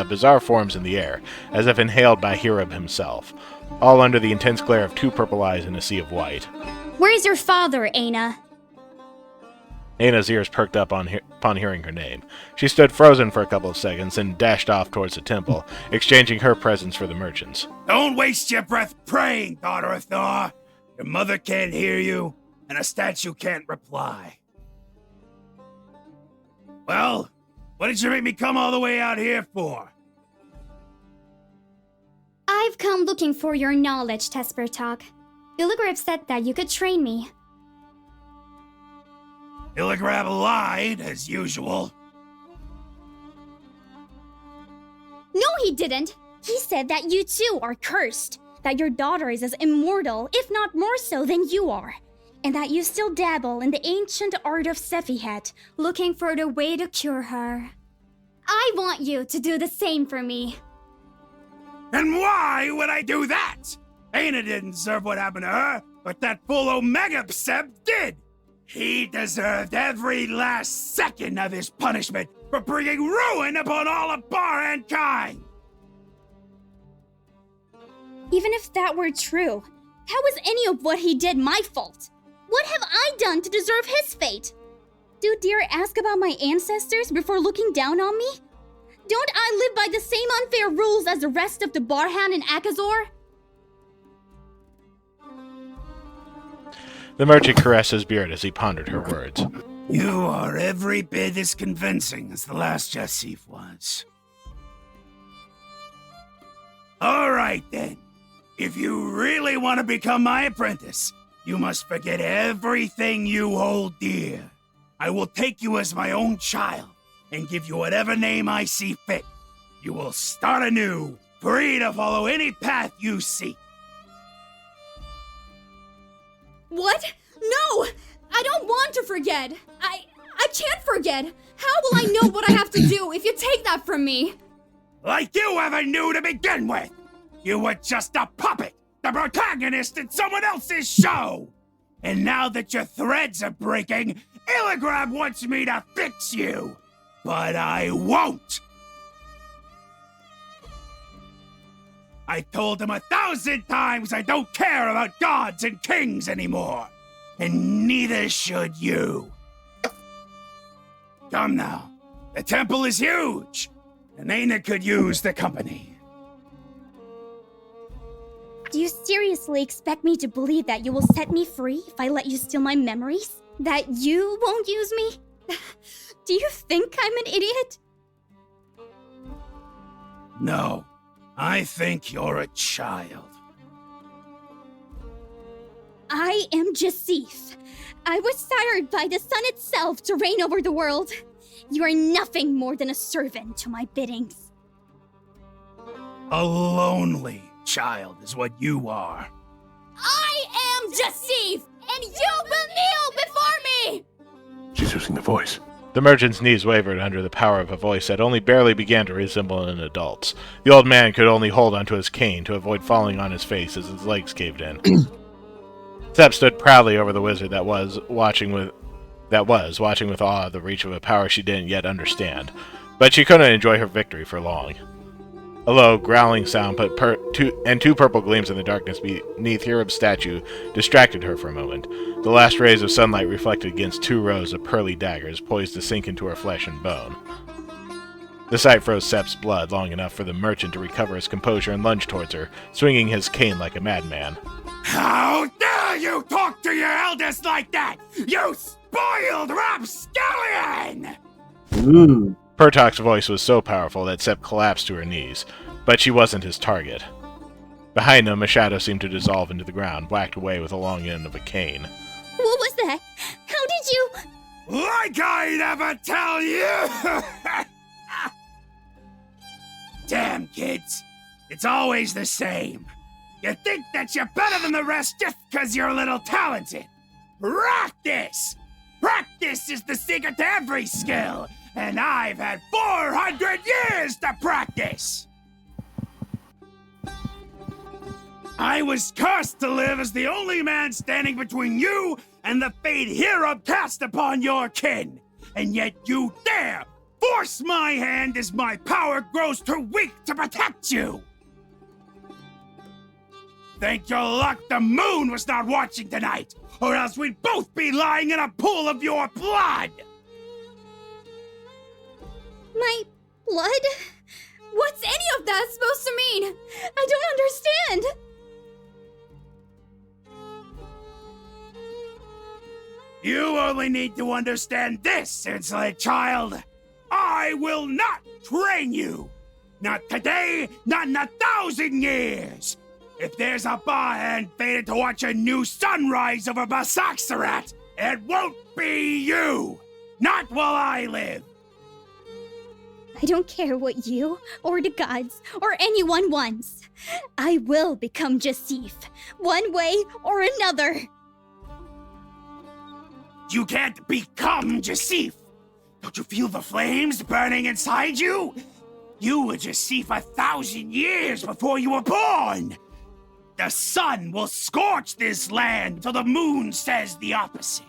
bizarre forms in the air, as if inhaled by Hirab himself, all under the intense glare of two purple eyes in a sea of white. Where's your father, Aina? Aina's ears perked up upon hearing her name. She stood frozen for a couple of seconds and dashed off towards the temple, exchanging her presents for the merchants. Don't waste your breath praying, daughter of Thor. Your mother can't hear you, and a statue can't reply. Well, what did you make me come all the way out here for? I've come looking for your knowledge, Tespertalk. Illigrave said that you could train me. Illigrave lied, as usual. No, he didn't! He said that you too are cursed. That your daughter is as immortal, if not more so, than you are. And that you still dabble in the ancient art of Sephihet, looking for the way to cure her. I want you to do the same for me. And why would I do that? Aina didn't deserve what happened to her, but that full Omega Seb did. He deserved every last second of his punishment for bringing ruin upon all of Barhankind! Even if that were true, how was any of what he did my fault? What have I done to deserve his fate? Do deer ask about my ancestors before looking down on me? Don't I live by the same unfair rules as the rest of the Barhan and Akazor? The merchant caressed his beard as he pondered her words. You are every bit as convincing as the last Jasif was. All right, then. If you really want to become my apprentice, you must forget everything you hold dear. I will take you as my own child and give you whatever name I see fit. You will start anew, free to follow any path you seek. What? No! I don't want to forget! I can't forget! How will I know what I have to do if you take that from me? Like you ever knew to begin with! You were just a puppet, the protagonist in someone else's show! And now that your threads are breaking, Illigrab wants me to fix you! But I won't! I told him 1,000 times I don't care about gods and kings anymore! And neither should you. Come now. The temple is huge, and Aina could use the company. Do you seriously expect me to believe that you will set me free if I let you steal my memories? That you won't use me? Do you think I'm an idiot? No, I think you're a child. I am Jasif. I was sired by the sun itself to reign over the world. You are nothing more than a servant to my biddings. A lonely child is what you are. I am Jasif, and you will kneel before me! She's using the voice. The merchant's knees wavered under the power of a voice that only barely began to resemble an adult's. The old man could only hold onto his cane to avoid falling on his face as his legs caved in. Sepp stood proudly over the wizard that was watching with awe the reach of a power she didn't yet understand, but she couldn't enjoy her victory for long. A low, growling sound two purple gleams in the darkness beneath Hirab's statue distracted her for a moment. The last rays of sunlight reflected against 2 rows of pearly daggers poised to sink into her flesh and bone. The sight froze Sepp's blood long enough for the merchant to recover his composure and lunge towards her, swinging his cane like a madman. How dare you talk to your eldest like that, you spoiled rapscallion! Ooh. Pertok's voice was so powerful that Sepp collapsed to her knees, but she wasn't his target. Behind him, a shadow seemed to dissolve into the ground, whacked away with the long end of a cane. What was that? How did you... Like I never tell you! Damn, kids. It's always the same. You think that you're better than the rest just because you're a little talented. Practice! Practice is the secret to every skill, and I've had 400 years to practice! I was cursed to live as the only man standing between you and the fate Hirab cast upon your kin, and yet you dare force my hand as my power grows too weak to protect you! Thank your luck the moon was not watching tonight, or else we'd both be lying in a pool of your blood! My blood? What's any of that supposed to mean? I don't understand! You only need to understand this, insolent child! I will not train you! Not today, not in 1,000 years! If there's a Barhan fated to watch a new sunrise over Basaxarat, it won't be you! Not while I live! I don't care what you, or the gods, or anyone wants. I will become Jasif, one way or another. You can't become Jasif! Don't you feel the flames burning inside you? You were Jasif 1,000 years before you were born! The sun will scorch this land till the moon says the opposite.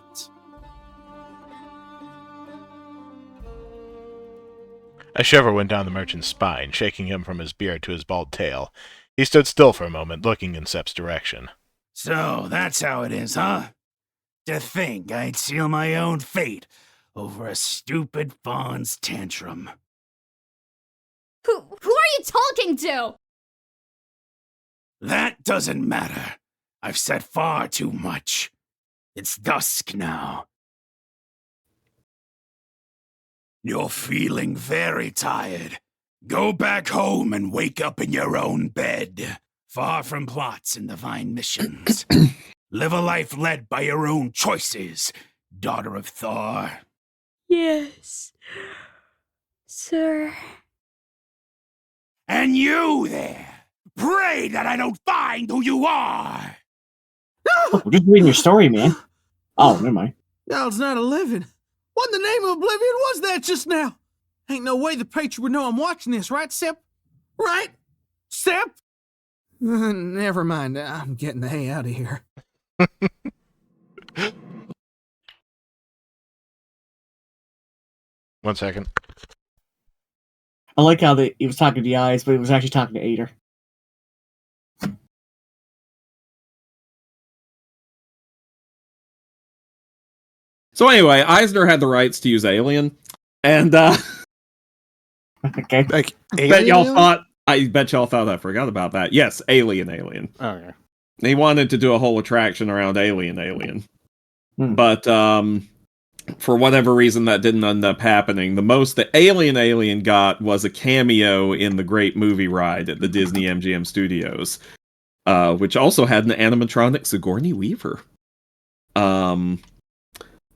A shiver went down the merchant's spine, shaking him from his beard to his bald tail. He stood still for a moment, looking in Sep's direction. So that's how it is, huh? To think I'd seal my own fate over a stupid fawn's tantrum. Who are you talking to? That doesn't matter. I've said far too much. It's dusk now. You're feeling very tired. Go back home and wake up in your own bed, far from plots and divine missions. Live a life led by your own choices, daughter of Thor. Yes, sir. And you there, pray that I don't find who you are. Oh, we're just reading your story, man. Oh, never mind. No, it's not 11. What in the name of oblivion was that just now? Ain't no way the patron would know I'm watching this, right, Sep? Right? Sep? Never mind. I'm getting the hay out of here. 1 second. I like how he was talking to the eyes, but he was actually talking to Ader. So anyway, Eisner had the rights to use Alien, and okay. Like, I bet y'all thought I forgot about that. Yes, Alien. Okay. He wanted to do a whole attraction around Alien. But for whatever reason that didn't end up happening. The most that Alien got was a cameo in the Great Movie Ride at the Disney MGM Studios, which also had an animatronic Sigourney Weaver.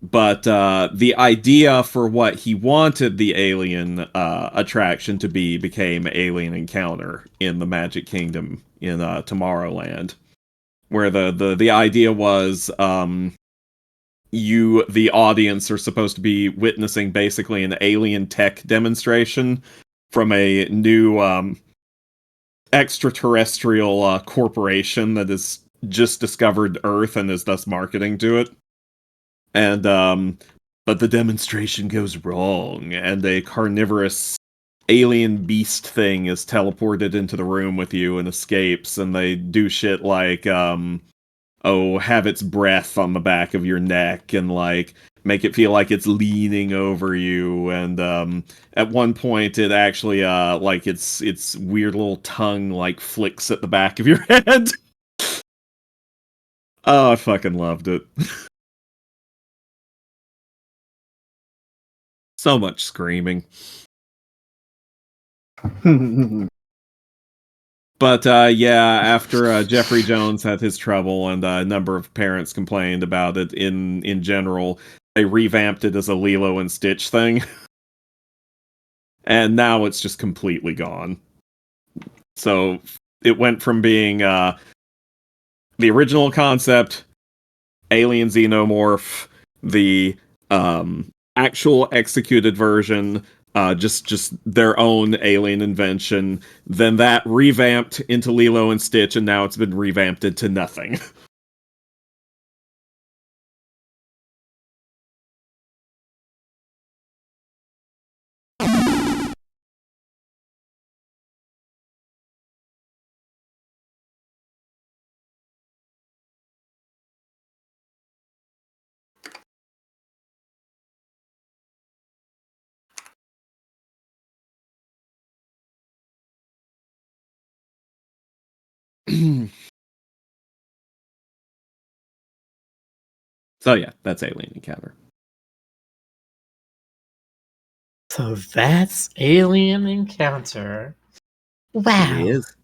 But the idea for what he wanted the Alien attraction to be became Alien Encounter in the Magic Kingdom in Tomorrowland, where the idea was you, the audience, are supposed to be witnessing basically an alien tech demonstration from a new extraterrestrial corporation that has just discovered Earth and is thus marketing to it. And, but the demonstration goes wrong, and a carnivorous alien beast thing is teleported into the room with you and escapes, and they do shit like, have its breath on the back of your neck, and, like, make it feel like it's leaning over you, and, at one point it actually, like, its weird little tongue, like, flicks at the back of your head. Oh, I fucking loved it. So much screaming. But yeah, after Jeffrey Jones had his trouble and a number of parents complained about it in general, they revamped it as a Lilo and Stitch thing. And now it's just completely gone. So it went from being the original concept, Alien Xenomorph, the actual executed version, just their own alien invention, then that revamped into Lilo and Stitch, and now it's been revamped into nothing. So yeah, that's Alien Encounter. So that's Alien Encounter. Wow. It is.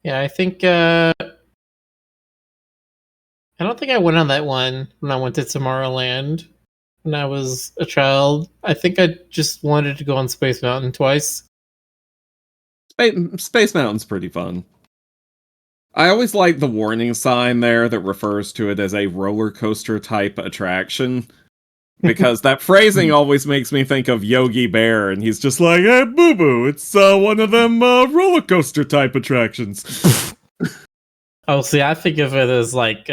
Yeah, I think I don't think I went on that one when I went to Tomorrowland when I was a child. I think I just wanted to go on Space Mountain twice. Space Mountain's pretty fun. I always like the warning sign there that refers to it as a roller coaster type attraction. Because that phrasing always makes me think of Yogi Bear, and he's just like, hey, boo-boo, it's one of them roller coaster type attractions. Oh, see, I think of it as like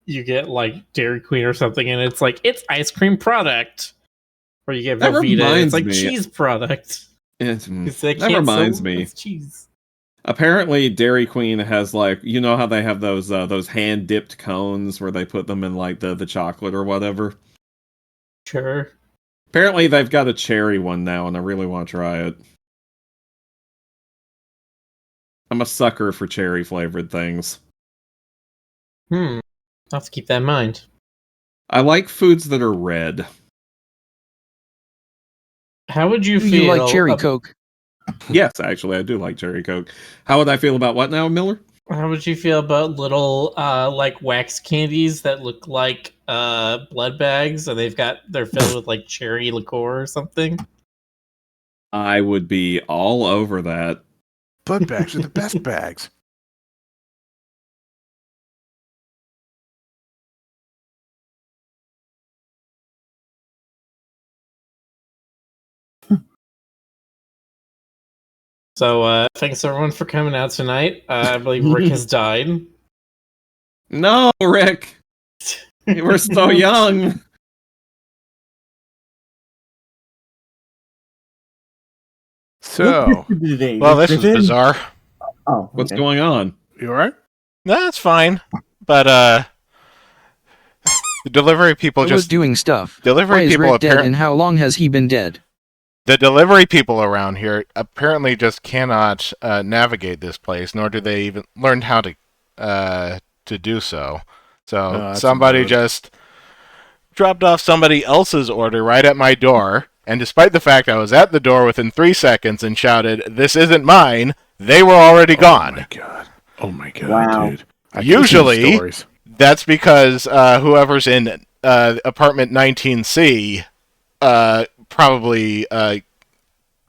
you get like Dairy Queen or something, and it's like it's ice cream product. Or you get That Velveeta, and it's reminds like me- cheese product. That reminds me. It's cheese. Apparently, Dairy Queen has like, you know how they have those hand dipped cones where they put them in like the chocolate or whatever. Sure. Apparently, they've got a cherry one now, and I really want to try it. I'm a sucker for cherry flavored things. I'll have to keep that in mind. I like foods that are red. How would you Do feel? you like cherry Coke? Yes, actually, I do like cherry Coke. How would I feel about what now, Miller? How would you feel about little like wax candies that look like blood bags, and they're filled with like cherry liqueur or something? I would be all over that. Blood bags are the best bags. So thanks everyone for coming out tonight. I believe Rick has died. No, Rick! We're so young! So, well, this is bizarre. Oh, what's going on? You alright? That's fine, but the delivery people Who just was doing stuff? Delivery Why is people Rick dead, and how long has he been dead? The delivery people around here apparently just cannot navigate this place, nor do they even learn how to do so. So somebody just dropped off somebody else's order right at my door, and despite the fact I was at the door within 3 seconds and shouted, "This isn't mine," they were already gone. Oh my god, Wow. dude. I can see the Usually, stories. that's because whoever's in apartment 19C probably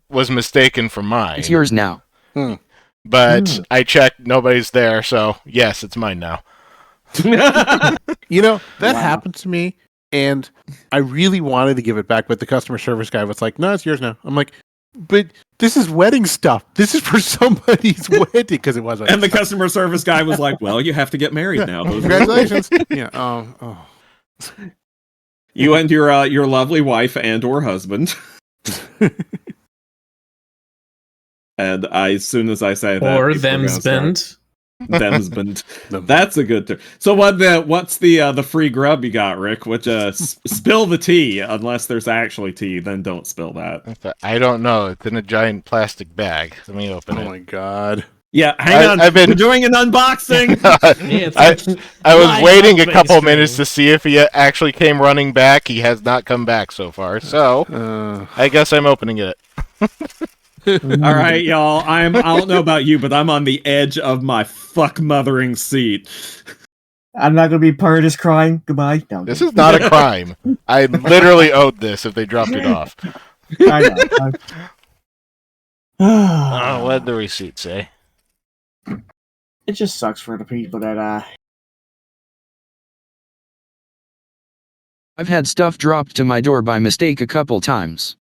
was mistaken for mine. It's yours now. But I checked, nobody's there, so yes, it's mine now. You know, that happened to me, and I really wanted to give it back, but the customer service guy was like, "No, it's yours now." I'm like, "But this is wedding stuff. This is for somebody's wedding," because it was. And the customer service guy was like, "Well, you have to get married now." Congratulations. Yeah. Oh. You and your lovely wife and or husband. And as soon as I say that, Or people are gonna them's bend. start- Them's bend. That's a good term. So what's the free grub you got, Rick? Which spill the tea, unless there's actually tea, then don't spill that. I don't know. It's in a giant plastic bag. Let me open it. Oh my god. Yeah, hang on. We're doing an unboxing. I was waiting a couple minutes to see if he actually came running back. He has not come back so far, so I guess I'm opening it. All right, y'all. I don't know about you, but I'm on the edge of my fuck mothering seat. I'm not gonna be part of this crime. Goodbye. No, This is not a crime. I literally owed this if they dropped it off. I know. What did the receipt say? It just sucks for the people that I've had stuff dropped to my door by mistake a couple times.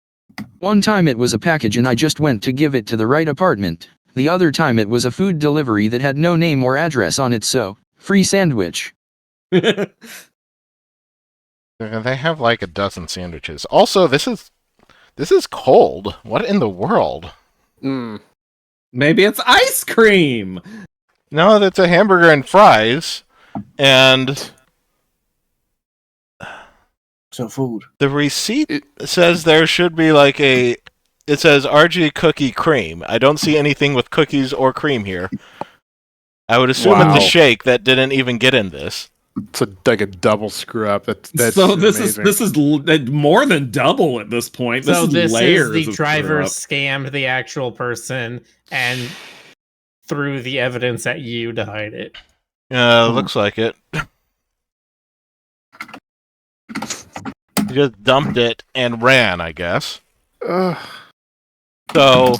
One time it was a package and I just went to give it to the right apartment. The other time it was a food delivery that had no name or address on it, so free sandwich. They have like a dozen sandwiches. Also, this is cold. What in the world? Maybe it's ice cream. No, that's a hamburger and fries, and so food. The receipt says there should be like it says RG cookie cream. I don't see anything with cookies or cream here. I would assume it's a shake that didn't even get in this. It's like a double screw up. That's so this amazing. is more than double at this point. So This this is layers. is the of driver screw-up. scammed the actual person and threw the evidence at you to hide it. Looks like it. He just dumped it and ran, I guess. So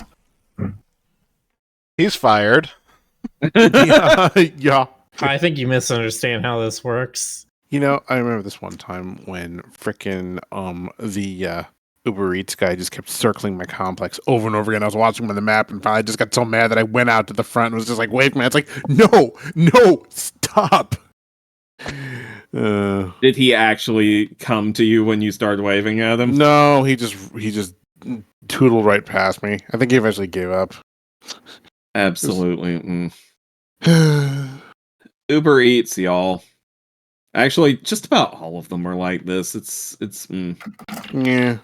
he's fired. Yeah. I think you misunderstand how this works. You know, I remember this one time when frickin' the Uber Eats guy just kept circling my complex over and over again. I was watching him on the map and finally just got so mad that I went out to the front and was just like, wait, man. It's like, no, stop. Did he actually come to you when you started waving at him? No, he just tootled right past me. I think he eventually gave up. Absolutely. Uber Eats, y'all. Actually, just about all of them are like this. Yeah.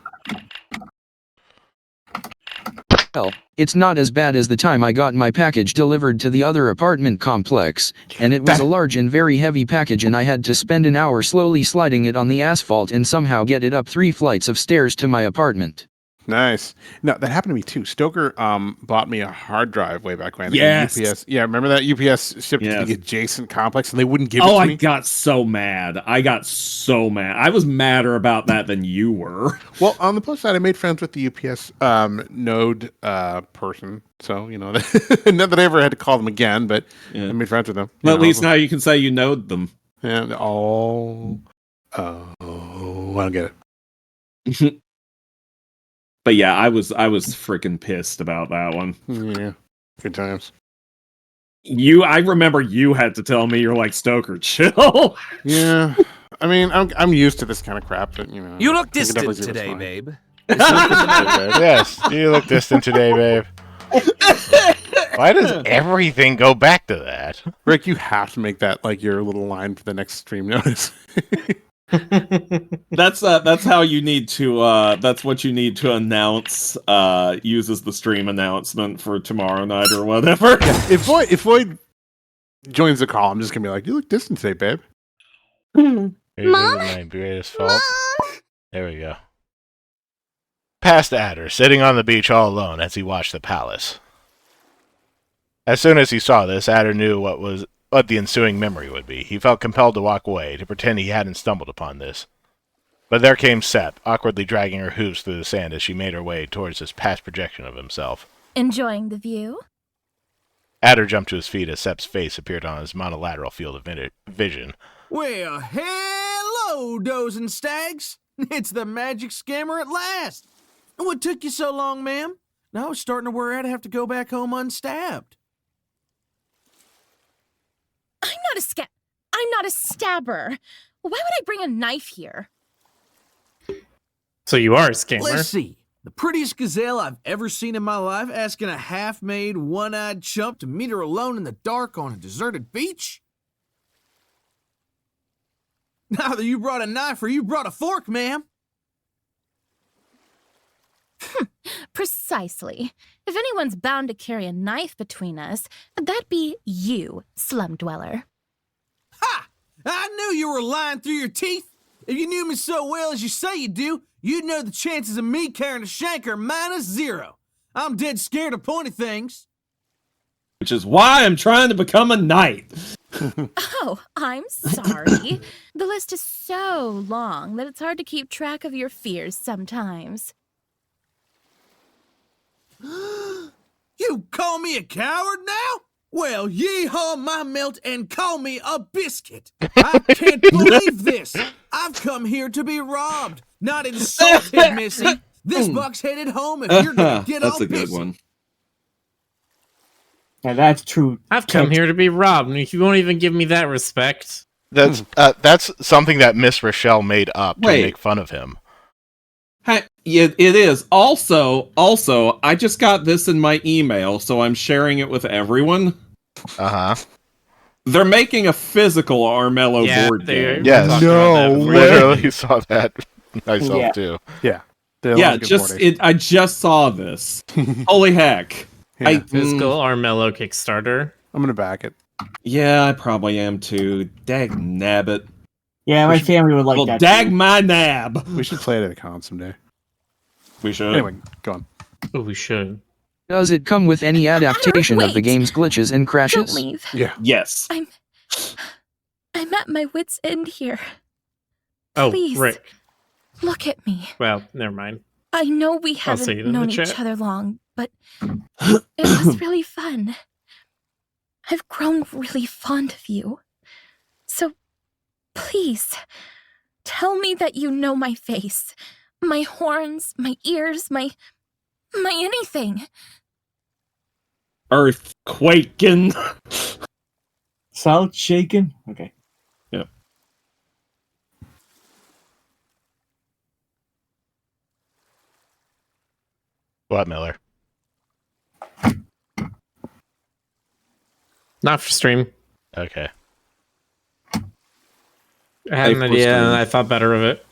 Well, it's not as bad as the time I got my package delivered to the other apartment complex, and it was a large and very heavy package, and I had to spend an hour slowly sliding it on the asphalt and somehow get it up 3 flights of stairs to my apartment. Nice. No, that happened to me too. Stoker bought me a hard drive way back when. Yes. UPS. Yeah, remember that UPS shipped to the adjacent complex and they wouldn't give it to me? I got so mad. I was madder about that than you were. Well, on the plus side, I made friends with the UPS node person. So, not that I ever had to call them again, but I made friends with them. Well, at least now you can say you knowed them. And I don't get it. But yeah, I was freaking pissed about that one. Yeah, good times. I remember you had to tell me, you're like, Stoker, chill. Yeah, I mean, I'm used to this kind of crap, but You look distant today, babe. Yes, you look distant today, babe. Why does everything go back to that? Rick, you have to make that like your little line for the next stream notice. That's how you need to that's what you need to announce uses the stream announcement for tomorrow night or whatever. Yeah, if Void joins the call, I'm just gonna be like, you look distant today, babe. Mom? My greatest fault. There we go. Past Adder, sitting on the beach all alone as he watched the palace. As soon as he saw this, Adder knew what the ensuing memory would be. He felt compelled to walk away, to pretend he hadn't stumbled upon this. But there came Sep, awkwardly dragging her hooves through the sand as she made her way towards this past projection of himself. Enjoying the view? Adder jumped to his feet as Sep's face appeared on his monolateral field of vision. Well, hello, does and stags. It's the magic scammer at last. What took you so long, ma'am? Now I was starting to worry I'd have to go back home unstabbed. I'm not a stabber. Why would I bring a knife here? So you are a scammer. Let's see. The prettiest gazelle I've ever seen in my life asking a half-made, one-eyed chump to meet her alone in the dark on a deserted beach? Neither you brought a knife or you brought a fork, ma'am. Precisely. If anyone's bound to carry a knife between us, that'd be you, slum dweller. Ha! I knew you were lying through your teeth. If you knew me so well as you say you do, you'd know the chances of me carrying a shank are -0. I'm dead scared of pointy things. Which is why I'm trying to become a knight. Oh, I'm sorry. The list is so long that it's hard to keep track of your fears sometimes. You call me a coward now? Well, yeehaw my melt and call me a biscuit. I can't believe this. I've come here to be robbed, not insulted, Missy. This buck's headed home if you're gonna get That's all a good pissy. one. Yeah, that's true. I've come here to be robbed, and you won't even give me that respect. That's something that Miss Rochelle made up to make fun of him. Hey, yeah, it is. Also, I just got this in my email, so I'm sharing it with everyone. Uh-huh. They're making a physical Armello board game. Yes. No way. Literally saw that myself too. Yeah. Yeah, I just saw this. Holy heck. Yeah. Physical Armello Kickstarter. I'm gonna back it. Yeah, I probably am too. Dag nabbit. Yeah, my family would like that. Dag too. my nab. We should play it at a con someday. We should. Anyway, go on. Oh, we should. Does it come with any adaptation of the game's glitches and crashes? Don't leave. Yeah. Yes. I'm at my wit's end here. Oh, Please. Rick. Look at me. Well, never mind. I know we I'll see haven't it in the known each chat. other long, but it was really fun. I've grown really fond of you. So, please, tell me that you know my face, my horns, my ears, my anything. Earthquaking. Salt shaken? Okay. Yep. What, Miller? Not for stream. Okay. I had an idea and I thought better of it.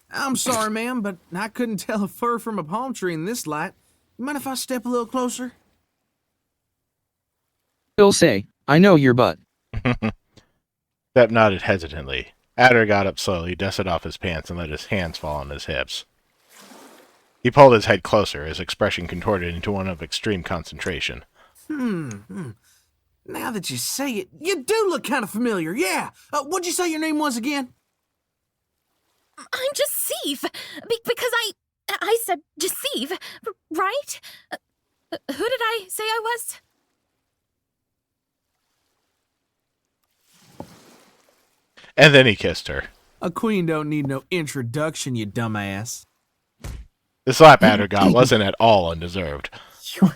I'm sorry, ma'am, but I couldn't tell a fir from a palm tree in this light. You mind if I step a little closer? He'll say, I know your butt. Step nodded hesitantly. Adder got up slowly, dusted off his pants, and let his hands fall on his hips. He pulled his head closer, his expression contorted into one of extreme concentration. Now that you say it, you do look kind of familiar, yeah. What'd you say your name was again? I'm Jaceve, because I said Jaceve, right? Who did I say I was? And then he kissed her. A queen don't need no introduction, you dumbass. The slap Adder got wasn't at all undeserved. You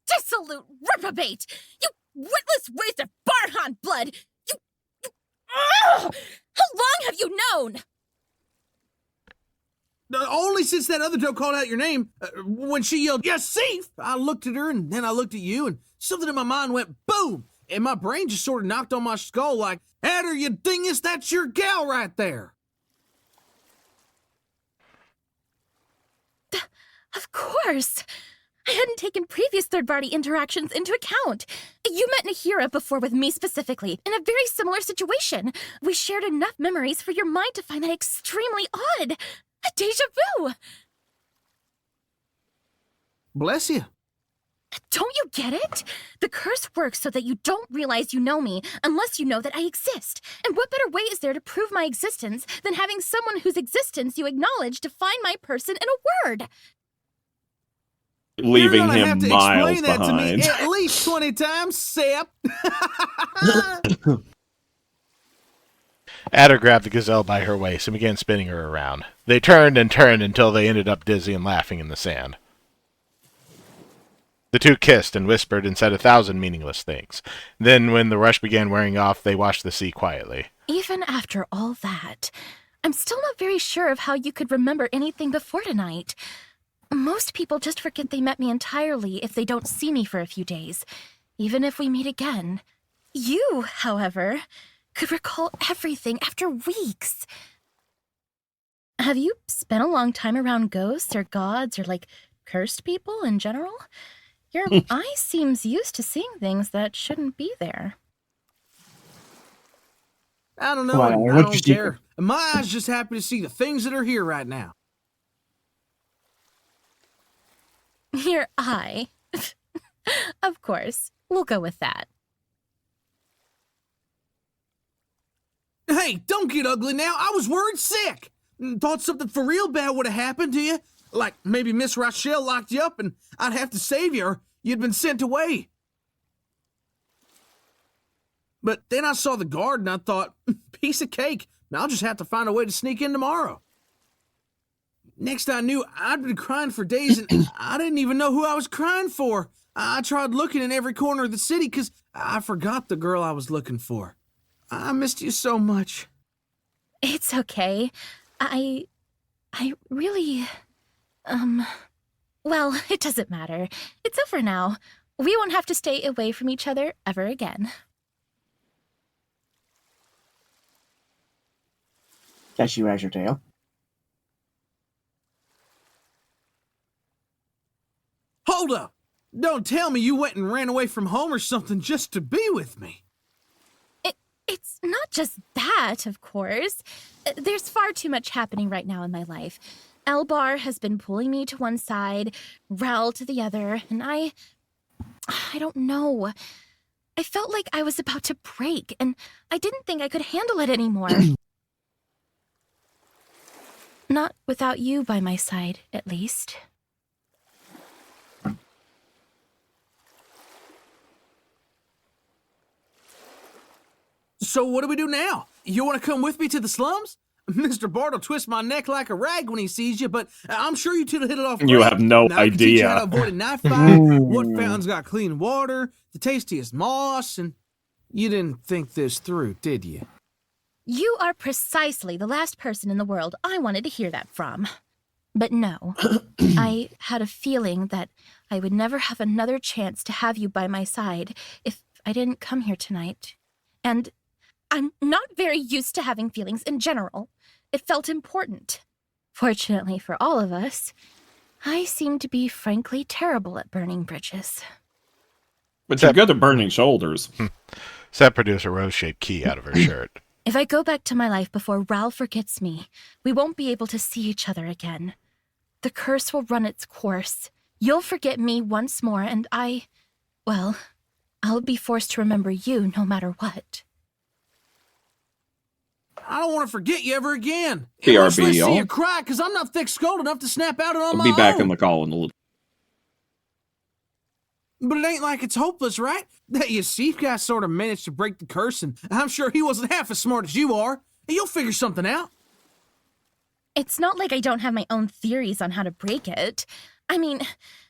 dissolute reprobate! You witless waste of Barhan blood! How long have you known? Only since that other doe called out your name. When she yelled, Jaceve! I looked at her, and then I looked at you, and something in my mind went boom! And my brain just sort of knocked on my skull like, Adder, you dingus, that's your gal right there! Of course. I hadn't taken previous third-party interactions into account. You met Nahira before with me specifically, in a very similar situation. We shared enough memories for your mind to find that extremely odd. A deja vu. Bless you. Don't you get it? The curse works so that you don't realize you know me unless you know that I exist. And what better way is there to prove my existence than having someone whose existence you acknowledge define my person in a word? Leaving You're gonna him have to miles explain that behind. to me at least 20 times, Sep. Adder grabbed the gazelle by her waist and began spinning her around. They turned and turned until they ended up dizzy and laughing in the sand. The two kissed and whispered and said 1,000 meaningless things. Then, when the rush began wearing off, they watched the sea quietly. Even after all that, I'm still not very sure of how you could remember anything before tonight. Most people just forget they met me entirely if they don't see me for a few days, even if we meet again. You, however, could recall everything after weeks. Have you spent a long time around ghosts or gods or, cursed people in general? Your eye seems used to seeing things that shouldn't be there. I don't know. Why, I what's don't your care. secret? My eyes just happy to see the things that are here right now. Your eye. Of course. We'll go with that. Hey, don't get ugly now. I was worried sick. Thought something for real bad would have happened to you. Like maybe Miss Rochelle locked you up and I'd have to save you or you'd been sent away. But then I saw the guard and I thought, piece of cake. I'll just have to find a way to sneak in tomorrow. Next I knew, I'd been crying for days and I didn't even know who I was crying for. I tried looking in every corner of the city because I forgot the girl I was looking for. I missed you so much. It's okay. I really... Well, it doesn't matter. It's over now. We won't have to stay away from each other ever again. Guess you wags your tail. Hold up! Don't tell me you went and ran away from home or something just to be with me. It's not just that, of course. There's far too much happening right now in my life. Elbar has been pulling me to one side, Rel to the other, and I don't know. I felt like I was about to break, and I didn't think I could handle it anymore. Not without you by my side, at least. So what do we do now? You want to come with me to the slums? Mr. Bart will twist my neck like a rag when he sees you, but I'm sure you two will hit it off. You great. have no Now I can teach you how to idea. avoid a knife fight, what fountains got clean water, the tastiest moss, and you didn't think this through, did you? You are precisely the last person in the world I wanted to hear that from. But no, I had a feeling that I would never have another chance to have you by my side if I didn't come here tonight. And I'm not very used to having feelings in general. It felt important. Fortunately for all of us, I seem to be frankly terrible at burning bridges. But you're good at burning shoulders. Set produced a rose-shaped key out of her shirt. If I go back to my life before Ral forgets me, we won't be able to see each other again. The curse will run its course. You'll forget me once more, and well, I'll be forced to remember you no matter what. I don't want to forget you ever again. BRB, Unless I see y'all. you cry, because I'm not thick-skulled enough to snap out on I'll my be back own. in the call in a little. But it ain't like it's hopeless, right? That Yasif guy sort of managed to break the curse, and I'm sure he wasn't half as smart as you are. And you'll figure something out. It's not like I don't have my own theories on how to break it. I mean,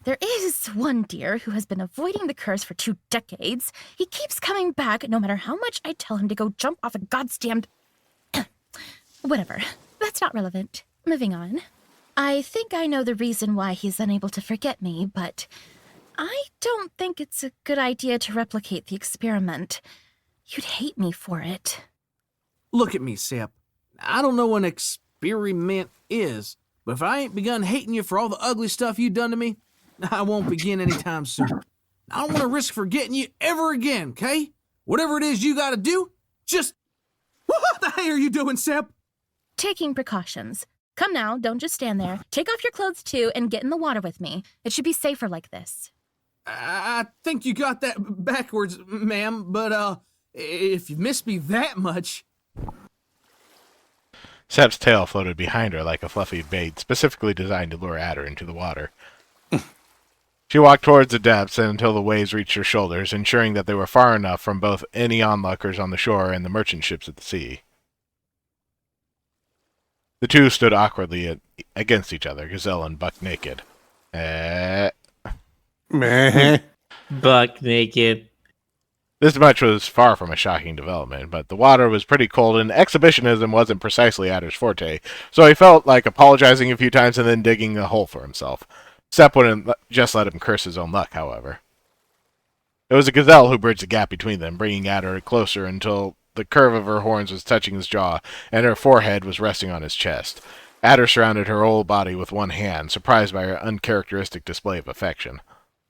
there is one deer who has been avoiding the curse for 2 decades. He keeps coming back no matter how much I tell him to go jump off a goddamned... Whatever. That's not relevant. Moving on. I think I know the reason why he's unable to forget me, but I don't think it's a good idea to replicate the experiment. You'd hate me for it. Look at me, Sep. I don't know what an experiment is, but if I ain't begun hating you for all the ugly stuff you done to me, I won't begin anytime soon. I don't want to risk forgetting you ever again, okay? Whatever it is you gotta do, just... What the hell are you doing, Sep? Taking precautions. Come now, don't just stand there. Take off your clothes too and get in the water with me. It should be safer like this. I think you got that backwards, ma'am, but, if you miss me that much... Sep's tail floated behind her like a fluffy bait, specifically designed to lure Adder into the water. She walked towards the depths until the waves reached her shoulders, ensuring that they were far enough from both any onlookers on the shore and the merchant ships at the sea. The two stood awkwardly against each other, Gazelle and Buck naked. Buck naked. This much was far from a shocking development, but the water was pretty cold and exhibitionism wasn't precisely Adder's forte, so he felt like apologizing a few times and then digging a hole for himself. Sep wouldn't just let him curse his own luck, however. It was a Gazelle who bridged the gap between them, bringing Adder closer until the curve of her horns was touching his jaw and her forehead was resting on his chest. Adder surrounded her whole body with one hand, surprised by her uncharacteristic display of affection.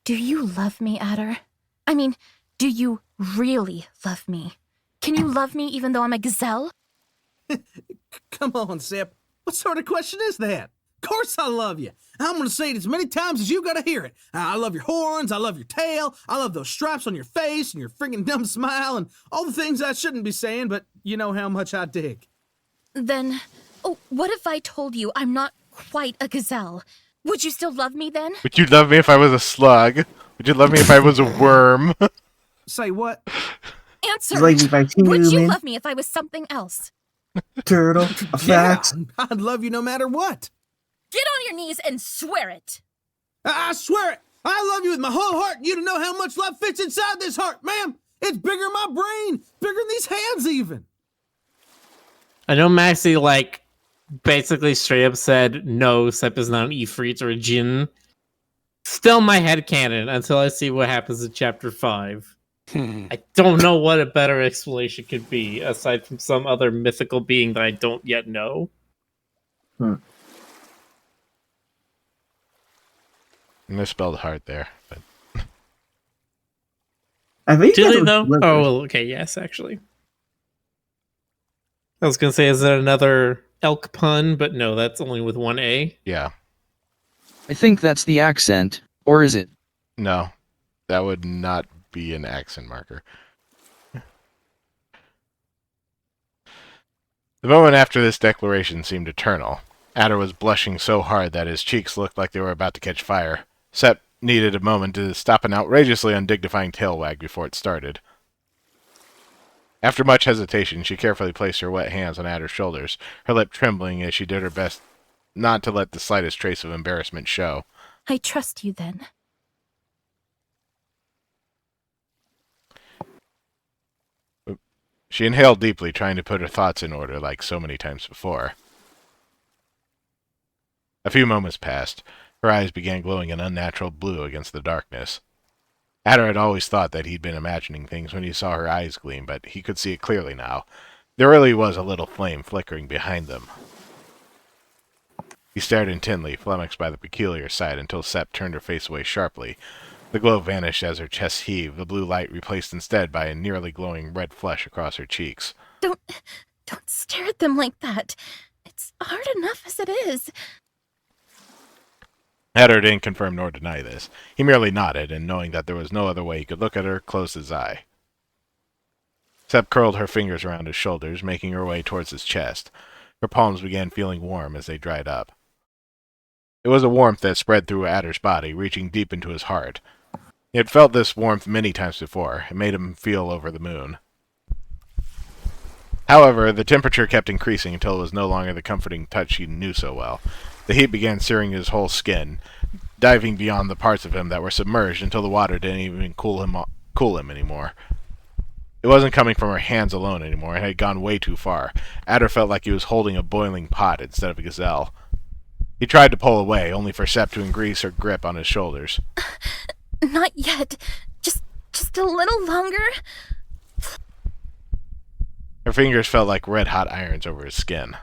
Do you love me, Adder? I mean, do you really love me? Can you love me even though I'm a gazelle? Come on, Sep. What sort of question is that? Of course I love you. I'm going to say it as many times as you got to hear it. I love your horns. I love your tail. I love those stripes on your face and your friggin' dumb smile and all the things I shouldn't be saying, but you know how much I dig. Then, what if I told you I'm not quite a gazelle? Would you still love me then? Would you love me if I was a slug? Would you love me if I was a worm? Say what? Answer! Like if I see Would you man. love me if I was something else? Turtle, a Yeah, fox. I'd love you no matter what. Get on your knees and swear it! I swear it. I love you with my whole heart. You don't know how much love fits inside this heart, ma'am. It's bigger than my brain. Bigger than these hands even. I know Maxie, basically straight up said, no, Sep is not an Ifrit or a Jinn. Still my headcanon until I see what happens in Chapter 5. I don't know what a better explanation could be, aside from some other mythical being that I don't yet know. Misspelled heart there. But I think Did that's they what though? Blizzard- Oh, okay, yes, actually. I was gonna say, is that another elk pun? But no, that's only with one A. yeah, I think that's the accent, or is it? no, that would not be an accent marker. The moment after this declaration seemed eternal. Adder was blushing so hard that his cheeks looked like they were about to catch fire. Sep needed a moment to stop an outrageously undignifying tail wag before it started. After much hesitation, she carefully placed her wet hands on Adder's shoulders, her lip trembling as she did her best not to let the slightest trace of embarrassment show. I trust you then. She inhaled deeply, trying to put her thoughts in order like so many times before. A few moments passed. Her eyes began glowing an unnatural blue against the darkness. Adder had always thought that he'd been imagining things when he saw her eyes gleam, but he could see it clearly now. There really was a little flame flickering behind them. He stared intently, flummoxed by the peculiar sight, until Sepp turned her face away sharply. The glow vanished as her chest heaved, the blue light replaced instead by a nearly glowing red flush across her cheeks. Don't stare at them like that. It's hard enough as it is. Adder didn't confirm nor deny this. He merely nodded, and knowing that there was no other way he could look at her, closed his eye. Sepp curled her fingers around his shoulders, making her way towards his chest. Her palms began feeling warm as they dried up. It was a warmth that spread through Adder's body, reaching deep into his heart. He had felt this warmth many times before. It made him feel over the moon. However, the temperature kept increasing until it was no longer the comforting touch he knew so well. The heat began searing his whole skin, diving beyond the parts of him that were submerged until the water didn't even cool him anymore. It wasn't coming from her hands alone anymore. It had gone way too far. Adder felt like he was holding a boiling pot instead of a gazelle. He tried to pull away, only for Sepp to increase her grip on his shoulders. Not yet. Just a little longer. Her fingers felt like red-hot irons over his skin.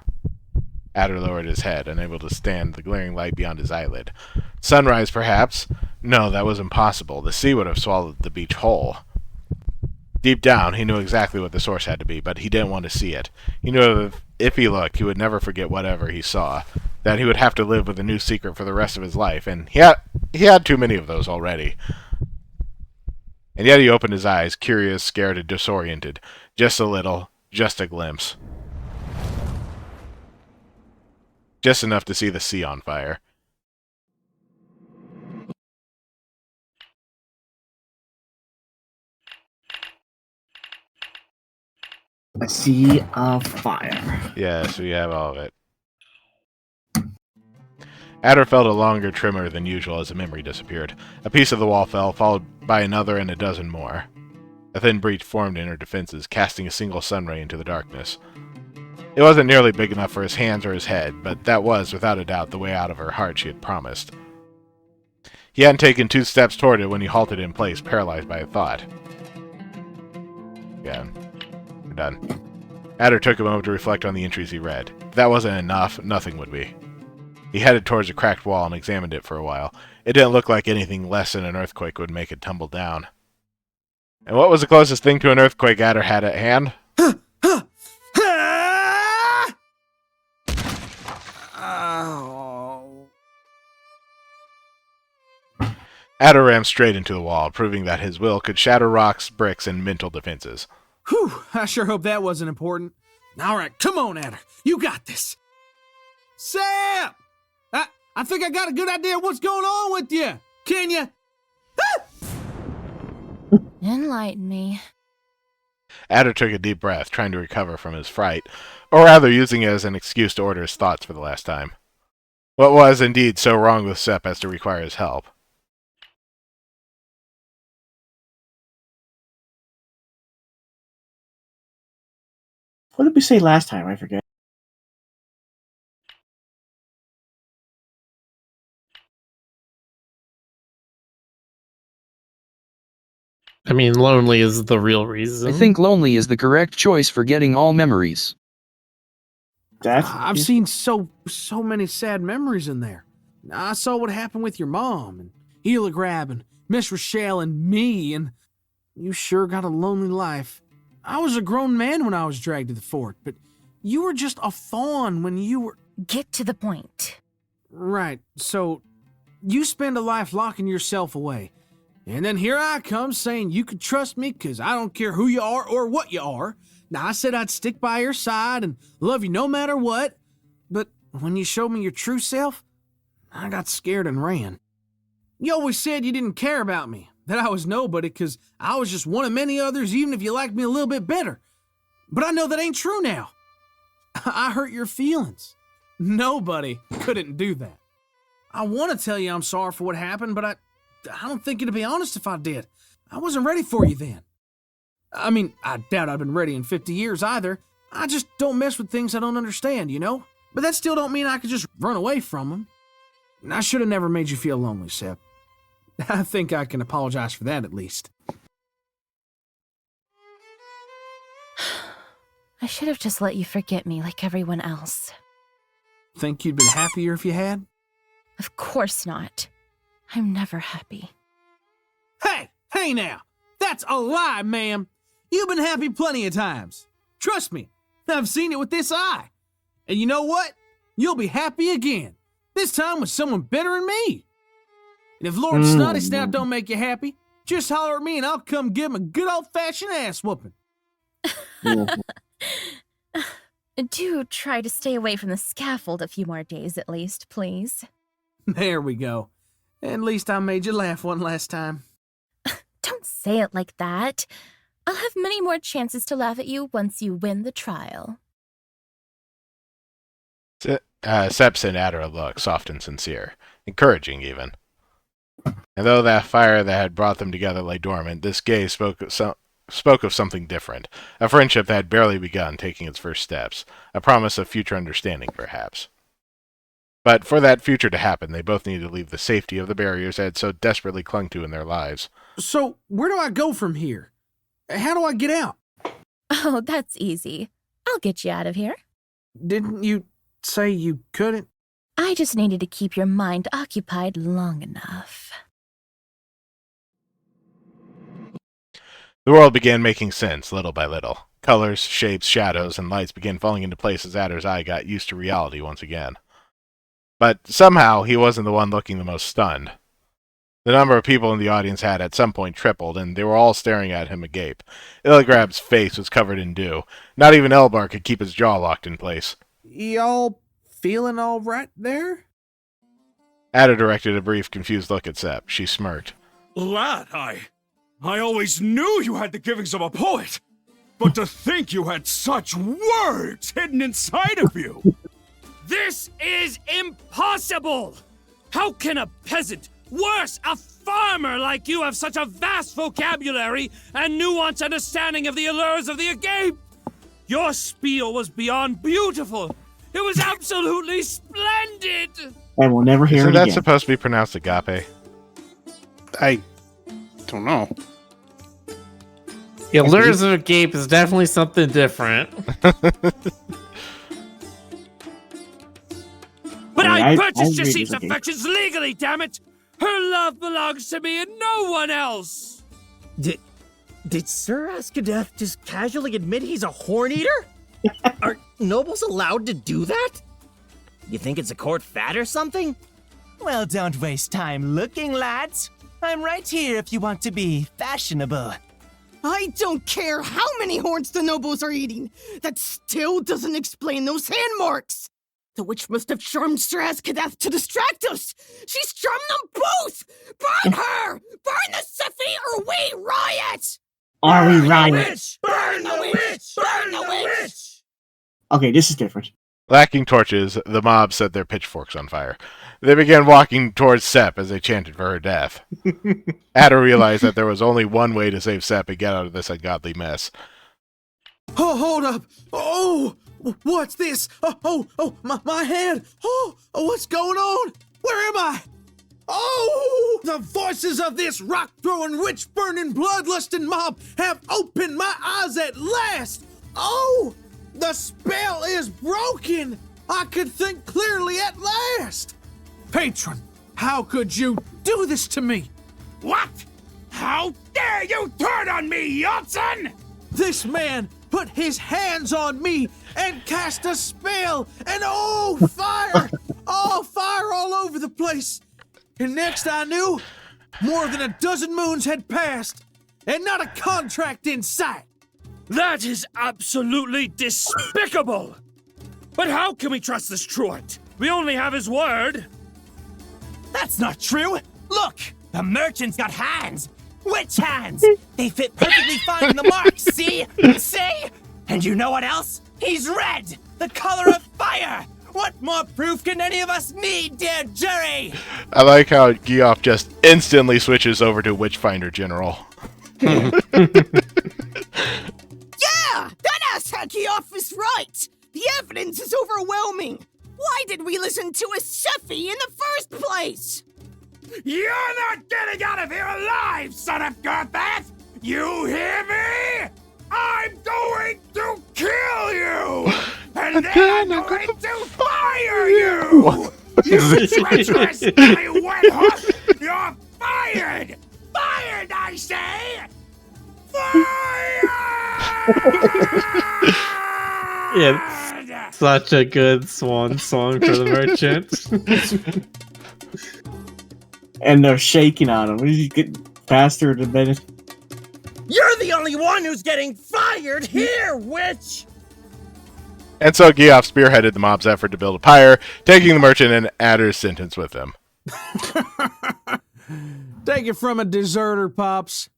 Adder lowered his head, unable to stand the glaring light beyond his eyelid. Sunrise, perhaps? No, that was impossible. The sea would have swallowed the beach whole. Deep down, he knew exactly what the source had to be, but he didn't want to see it. He knew that if he looked, he would never forget whatever he saw, that he would have to live with a new secret for the rest of his life, and he had too many of those already. And yet he opened his eyes, curious, scared, and disoriented. Just a little, just a glimpse. Just enough to see the sea on fire. A sea of fire. Yes, we have all of it. Adder felt a longer tremor than usual as the memory disappeared. A piece of the wall fell, followed by another and a dozen more. A thin breach formed in her defenses, casting a single sunray into the darkness. It wasn't nearly big enough for his hands or his head, but that was, without a doubt, the way out of her heart she had promised. He hadn't taken 2 steps toward it when he halted in place, paralyzed by a thought. Yeah, we're done. Adder took a moment to reflect on the entries he read. If that wasn't enough, nothing would be. He headed towards a cracked wall and examined it for a while. It didn't look like anything less than an earthquake would make it tumble down. And what was the closest thing to an earthquake Adder had at hand? Adder rammed straight into the wall, proving that his will could shatter rocks, bricks, and mental defenses. Whew, I sure hope that wasn't important. All right, come on, Adder. You got this. Sam! I think I got a good idea of what's going on with you. Can you? Enlighten me. Adder took a deep breath, trying to recover from his fright, or rather using it as an excuse to order his thoughts for the last time. What was indeed so wrong with Sepp as to require his help? What did we say last time? I forget. I mean, lonely is the real reason. I think lonely is the correct choice for getting all memories. I've seen so many sad memories in there. I saw what happened with your mom, and Heligrab, and Miss Rochelle, and me, and you sure got a lonely life. I was a grown man when I was dragged to the fort, but you were just a fawn when you were... Get to the point. Right, so you spend a life locking yourself away. And then here I come saying you could trust me because I don't care who you are or what you are. Now, I said I'd stick by your side and love you no matter what. But when you showed me your true self, I got scared and ran. You always said you didn't care about me, that I was nobody because I was just one of many others even if you liked me a little bit better. But I know that ain't true now. I hurt your feelings. Nobody couldn't do that. I want to tell you I'm sorry for what happened, but I don't think it'd be honest if I did. I wasn't ready for you then. I mean, I doubt I've been ready in 50 years either. I just don't mess with things I don't understand, you know? But that still don't mean I could just run away from them. I should have never made you feel lonely, Sep. I think I can apologize for that at least. I should have just let you forget me like everyone else. Think you'd been happier if you had? Of course not. I'm never happy. Hey now! That's a lie, ma'am! You've been happy plenty of times. Trust me, I've seen it with this eye. And you know what? You'll be happy again. This time with someone better than me. And if Lord Snotty Snout don't make you happy, just holler at me and I'll come give him a good old-fashioned ass whooping. Do try to stay away from the scaffold a few more days at least, please. There we go. At least I made you laugh one last time. Don't say it like that. I'll have many more chances to laugh at you once you win the trial. Sep sent Adder a look, soft and sincere, encouraging even. And though that fire that had brought them together lay dormant, this gaze spoke of something different, a friendship that had barely begun, taking its first steps, a promise of future understanding, perhaps. But for that future to happen, they both needed to leave the safety of the barriers they had so desperately clung to in their lives. So, where do I go from here? How do I get out? Oh, that's easy. I'll get you out of here. Didn't you say you couldn't? I just needed to keep your mind occupied long enough. The world began making sense, little by little. Colors, shapes, shadows, and lights began falling into place as Adder's eye got used to reality once again. But somehow, he wasn't the one looking the most stunned. The number of people in the audience had at some point tripled, and they were all staring at him agape. Illigrab's face was covered in dew. Not even Elbar could keep his jaw locked in place. Y'all feeling all right there? Adder directed a brief, confused look at Sep. She smirked. Lad, I always knew you had the givings of a poet, but to think you had such words hidden inside of you! This is impossible! How can a peasant, worse, a farmer like you have such a vast vocabulary and nuanced understanding of the allures of the agape? Your spiel was beyond beautiful. It was absolutely splendid! And we'll never hear Isn't it that again. supposed to be pronounced agape? I don't know. The allures of a gape is definitely something different. But I purchased I Jacif's affections legally, damn it! Her love belongs to me and no one else! Did Sir Askadath just casually admit he's a horn eater? Are nobles allowed to do that? You think it's a court fad or something? Well, don't waste time looking, lads. I'm right here if you want to be fashionable. I don't care how many horns the nobles are eating. That still doesn't explain those hand marks. The witch must have charmed Sir Askadath to distract us. She's charmed them both. Burn her! Burn the Siphi or we riot! Are we riot? Burn the witch! Burn the witch! Okay, this is different. Lacking torches, the mob set their pitchforks on fire. They began walking towards Sep as they chanted for her death. Adder realized that there was only one way to save Sep and get out of this ungodly mess. Oh, hold up! Oh, what's this? My head! Oh, what's going on? Where am I? Oh, the voices of this rock-throwing, witch-burning, bloodlusting mob have opened my eyes at last! Oh, the spell is broken! I could think clearly at last! Patron, how could you do this to me? What? How dare you turn on me, Yotson? This man put his hands on me and cast a spell, and oh, fire! Fire all over the place! And next I knew, more than a dozen moons had passed, and not a contract in sight! That is absolutely despicable! But how can we trust this truant? We only have his word. That's not true! Look! The merchant's got hands! Witch hands! They fit perfectly fine in the marks, see? See? And you know what else? He's red! The color of fire! What more proof can any of us need, dear jury? I like how Geoff just instantly switches over to Witchfinder General. Yeah! That asshat Geoff is right! The evidence is overwhelming! Why did we listen to a Seffy in the first place? You're not getting out of here alive, son of Garbath! You hear me? I'm going to kill you! And then I'm going to fire you! You treacherous silly wet hook! You're fired! Fired, I say! Yeah, such a good swan song for the merchant. And they're shaking on him. He's getting faster in a minute. You're the only one who's getting fired here, witch! And so Geoff spearheaded the mob's effort to build a pyre, taking the merchant and Adder's sentence with him. Take it from a deserter, Pops.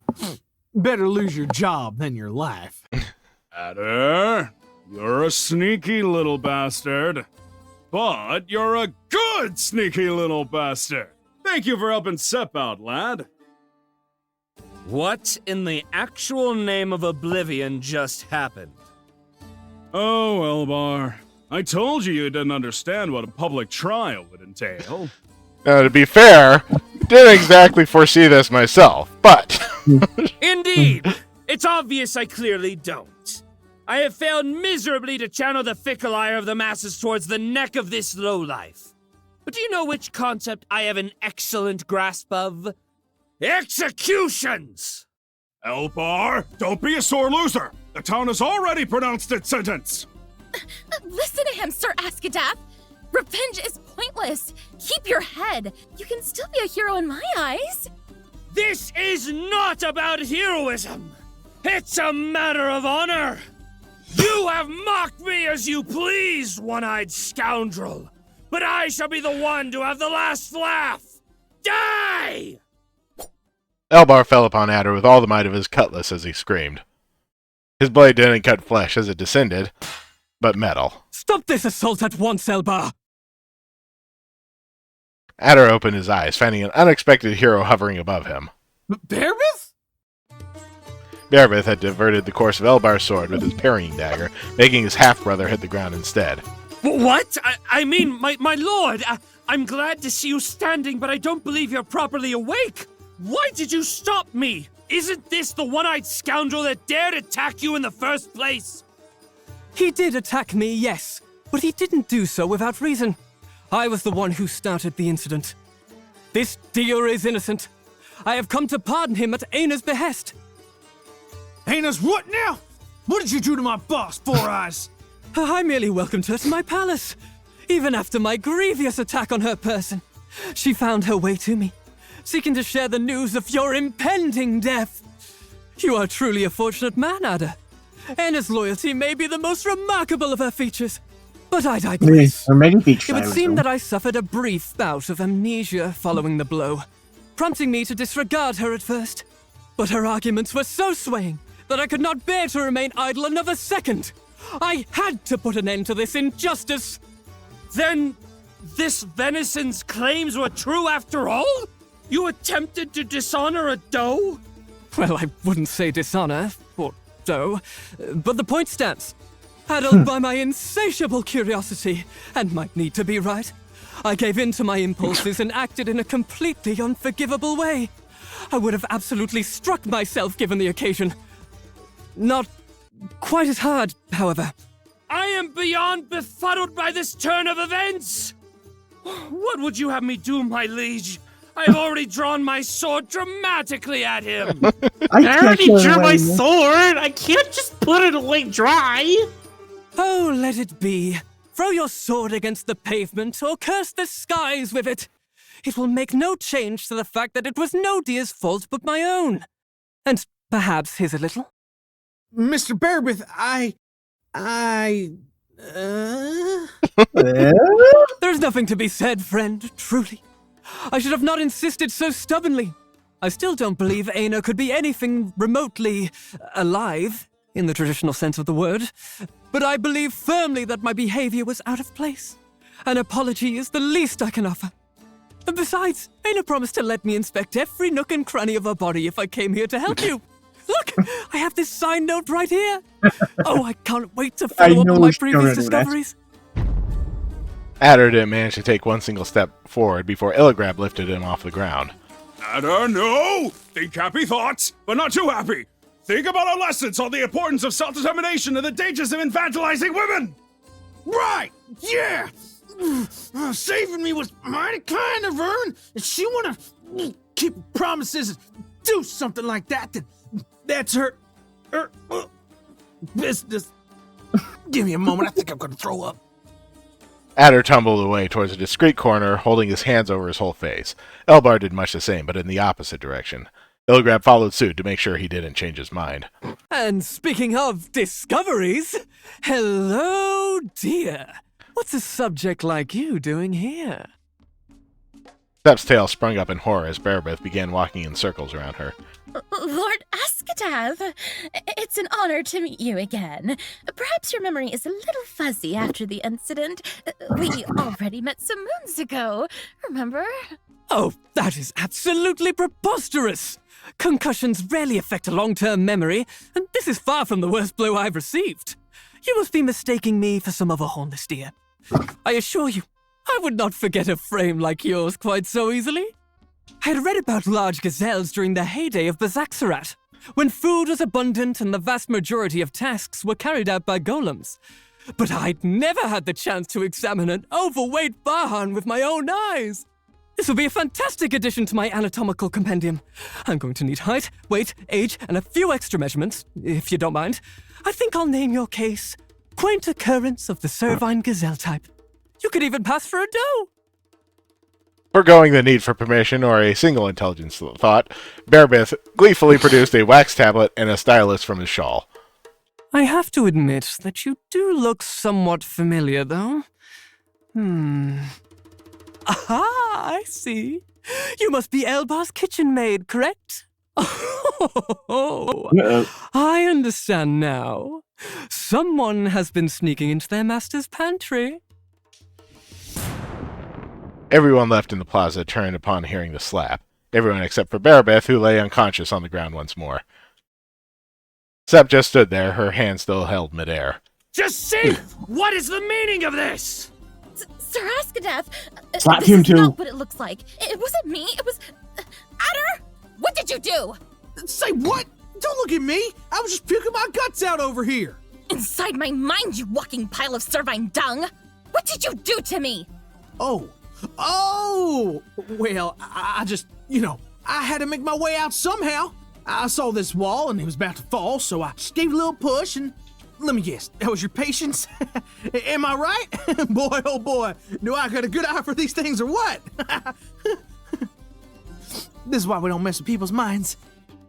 Better lose your job than your life. Adder, you're a sneaky little bastard. But you're a good sneaky little bastard. Thank you for helping Sepp out, lad. What in the actual name of Oblivion just happened? Oh, Elbar. I told you you didn't understand what a public trial would entail. Now, to be fair, didn't exactly foresee this myself, but... Indeed! It's obvious I clearly don't. I have failed miserably to channel the fickle ire of the masses towards the neck of this lowlife. But do you know which concept I have an excellent grasp of? Executions! Elbar, don't be a sore loser. The town has already pronounced its sentence. Listen to him, Sir Askadath. Revenge is pointless. Keep your head. You can still be a hero in my eyes. This is not about heroism. It's a matter of honor. You have mocked me as you please, one-eyed scoundrel. But I shall be the one to have the last laugh. Die! Elbar fell upon Adder with all the might of his cutlass as he screamed. His blade didn't cut flesh as it descended, but metal. Stop this assault at once, Elbar! Adder opened his eyes, finding an unexpected hero hovering above him. Bearbith? Bearbith had diverted the course of Elbar's sword with his parrying dagger, making his half-brother hit the ground instead. What? I mean, my lord, I'm glad to see you standing, but I don't believe you're properly awake. Why did you stop me? Isn't this the one-eyed scoundrel that dared attack you in the first place? He did attack me, yes, but he didn't do so without reason. I was the one who started the incident. This deer is innocent. I have come to pardon him at Aina's behest. Aina's what now? What did you do to my boss, Four Eyes? I merely welcomed her to my palace, even after my grievous attack on her person. She found her way to me, seeking to share the news of your impending death. You are truly a fortunate man, Adder. Aina's loyalty may be the most remarkable of her features. But I digress. It would seem that I suffered a brief bout of amnesia following the blow, prompting me to disregard her at first. But her arguments were so swaying that I could not bear to remain idle another second. I had to put an end to this injustice. Then this venison's claims were true after all? You attempted to dishonor a doe? Well, I wouldn't say dishonor, or doe, but the point stands. Addled by my insatiable curiosity, and my need to be right, I gave in to my impulses and acted in a completely unforgivable way. I would have absolutely struck myself given the occasion. Not quite as hard, however. I am beyond befuddled by this turn of events! What would you have me do, my liege? I have already drawn my sword dramatically at him! I already drew my sword! I can't just put it away dry! Oh, let it be. Throw your sword against the pavement or curse the skies with it. It will make no change to the fact that it was no deer's fault but my own. And perhaps his a little. Mr. Bearbith, There's nothing to be said, friend, truly. I should have not insisted so stubbornly. I still don't believe Aina could be anything remotely alive, in the traditional sense of the word, but I believe firmly that my behavior was out of place. An apology is the least I can offer. And besides, Aina promised to let me inspect every nook and cranny of her body if I came here to help you. Look, I have this signed note right here. Oh, I can't wait to follow up on my previous discoveries. Adder didn't manage to take one single step forward before Illigrab lifted him off the ground. Adder, no! Think happy thoughts, but not too happy. Think about our lessons on the importance of self-determination and the dangers of infantilizing women! Right! Yeah! Saving me was mighty kind of her, and if she wanna keep promises and do something like that, then that's her business. Give me a moment, I think I'm gonna throw up. Adder tumbled away towards a discreet corner, holding his hands over his whole face. Elbar did much the same, but in the opposite direction. Illigrab followed suit to make sure he didn't change his mind. And speaking of discoveries, hello, dear. What's a subject like you doing here? Sep's tail sprung up in horror as Bearbeth began walking in circles around her. Lord Askadav, it's an honor to meet you again. Perhaps your memory is a little fuzzy after the incident. We already met some moons ago, remember? Oh, that is absolutely preposterous! Concussions rarely affect a long-term memory, and this is far from the worst blow I've received. You must be mistaking me for some other Hornless deer. I assure you, I would not forget a frame like yours quite so easily. I had read about large gazelles during the heyday of Bazaxarat, when food was abundant and the vast majority of tasks were carried out by golems. But I'd never had the chance to examine an overweight Bahan with my own eyes. This will be a fantastic addition to my anatomical compendium. I'm going to need height, weight, age, and a few extra measurements, if you don't mind. I think I'll name your case Quaint Occurrence of the Cervine Gazelle Type. You could even pass for a doe. Foregoing the need for permission or a single intelligence thought, Bearbeth gleefully produced a wax tablet and a stylus from his shawl. I have to admit that you do look somewhat familiar, though. Aha, I see. You must be Elbar's kitchen maid, correct? Oh, I understand now. Someone has been sneaking into their master's pantry. Everyone left in the plaza turned upon hearing the slap. Everyone except for Bearbeth, who lay unconscious on the ground once more. Sep just stood there, her hand still held midair. Jasif! What is the meaning of this? Sir Askadav, Slap this him is too. not what it looks like. It wasn't me, it was... Adder? What did you do? Say what? Don't look at me! I was just puking my guts out over here! Inside my mind, you walking pile of cervine dung! What did you do to me? Oh, well, I just, I had to make my way out somehow. I saw this wall and it was about to fall, so I just gave a little push and let me guess, that was your patience? Am I right? Boy, oh boy, do I got a good eye for these things or what? This is why we don't mess with people's minds.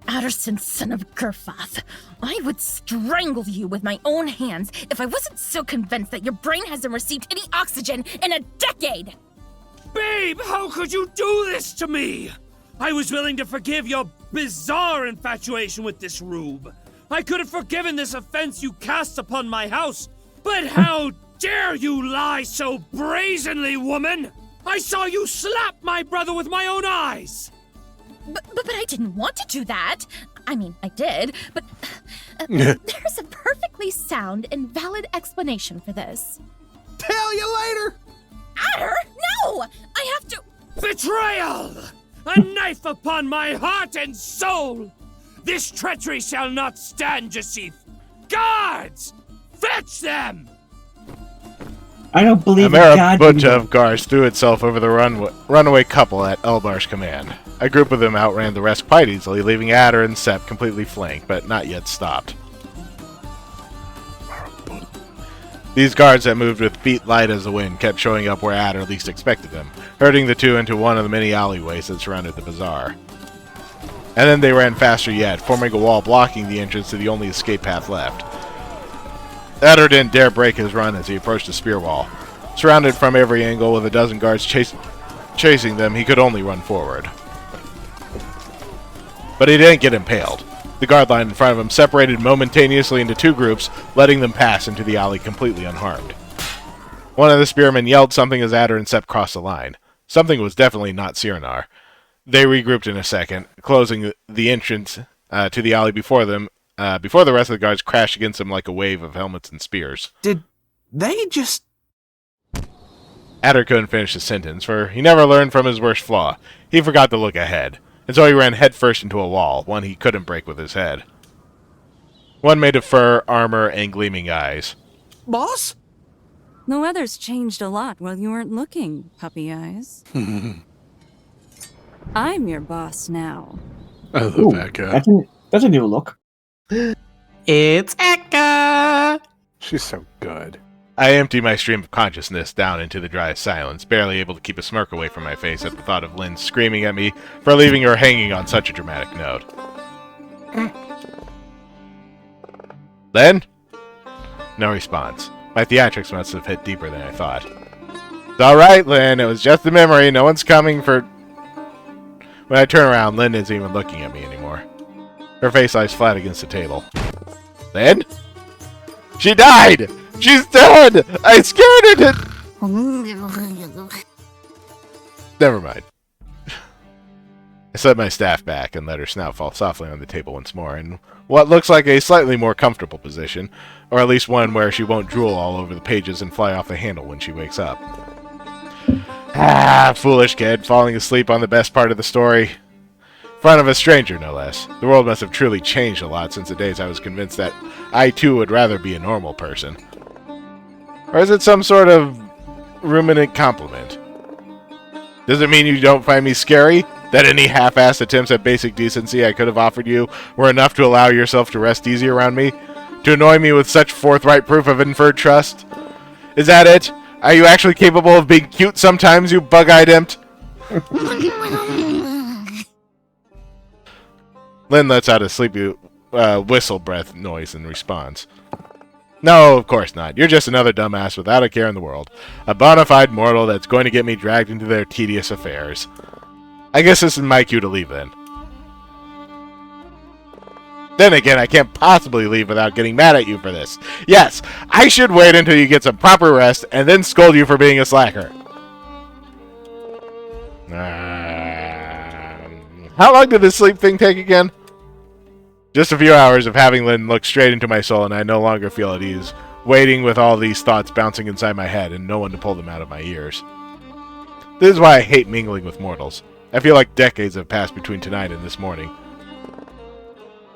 Adderson, son of Gurfath, I would strangle you with my own hands if I wasn't so convinced that your brain hasn't received any oxygen in a decade! Babe, how could you do this to me? I was willing to forgive your bizarre infatuation with this rube. I could have forgiven this offense you cast upon my house. But how dare you lie so brazenly, woman? I saw you slap my brother with my own eyes. But I didn't want to do that. I mean, I did, but there's a perfectly sound and valid explanation for this. Tell you later! Adder, no! I have to... Betrayal! A knife upon my heart and soul! This treachery shall not stand, Jasif! Guards! Fetch them! I don't believe A God. marabunta of guards threw itself over the runaway couple at Elbar's command. A group of them outran the rest quite easily, leaving Adder and Sep completely flanked, but not yet stopped. These guards that moved with feet light as the wind kept showing up where Adder least expected them, herding the two into one of the many alleyways that surrounded the bazaar. And then they ran faster yet, forming a wall blocking the entrance to the only escape path left. Adder didn't dare break his run as he approached the spear wall. Surrounded from every angle with a dozen guards chasing them, he could only run forward. But he didn't get impaled. The guard line in front of him separated momentaneously into two groups, letting them pass into the alley completely unharmed. One of the spearmen yelled something as Adder and Sep crossed the line. Something was definitely not Cyrnar. They regrouped in a second, closing the entrance to the alley before them, before the rest of the guards crashed against them like a wave of helmets and spears. Did they just... Adder couldn't finish the sentence, for he never learned from his worst flaw. He forgot to look ahead, and so he ran headfirst into a wall, one he couldn't break with his head. One made of fur, armor, and gleaming eyes. Boss? The weather's changed a lot while you weren't looking, puppy eyes. I'm your boss now. I love that guy. That's a new look. It's Eka! She's so good. I empty my stream of consciousness down into the dry silence, barely able to keep a smirk away from my face at the thought of Lynn screaming at me for leaving her hanging on such a dramatic note. Lynn? No response. My theatrics must have hit deeper than I thought. It's alright, Lynn. It was just a memory. No one's coming for... When I turn around, Lynn isn't even looking at me anymore. Her face lies flat against the table. Lynn? She died! She's dead! I scared her to... Never mind. I set my staff back and let her snout fall softly on the table once more, in what looks like a slightly more comfortable position, or at least one where she won't drool all over the pages and fly off the handle when she wakes up. Ah, foolish kid, falling asleep on the best part of the story. In front of a stranger, no less. The world must have truly changed a lot since the days I was convinced that I too would rather be a normal person. Or is it some sort of ruminant compliment? Does it mean you don't find me scary? That any half-assed attempts at basic decency I could have offered you were enough to allow yourself to rest easy around me? To annoy me with such forthright proof of inferred trust? Is that it? Are you actually capable of being cute sometimes, you bug-eyed imp? Lynn lets out a sleepy whistle breath noise in response. No, of course not. You're just another dumbass without a care in the world. A bona fide mortal that's going to get me dragged into their tedious affairs. I guess this is my cue to leave then. Then again, I can't possibly leave without getting mad at you for this. Yes, I should wait until you get some proper rest and then scold you for being a slacker. How long did this sleep thing take again? Just a few hours of having Lynn look straight into my soul, and I no longer feel at ease, waiting with all these thoughts bouncing inside my head and no one to pull them out of my ears. This is why I hate mingling with mortals. I feel like decades have passed between tonight and this morning.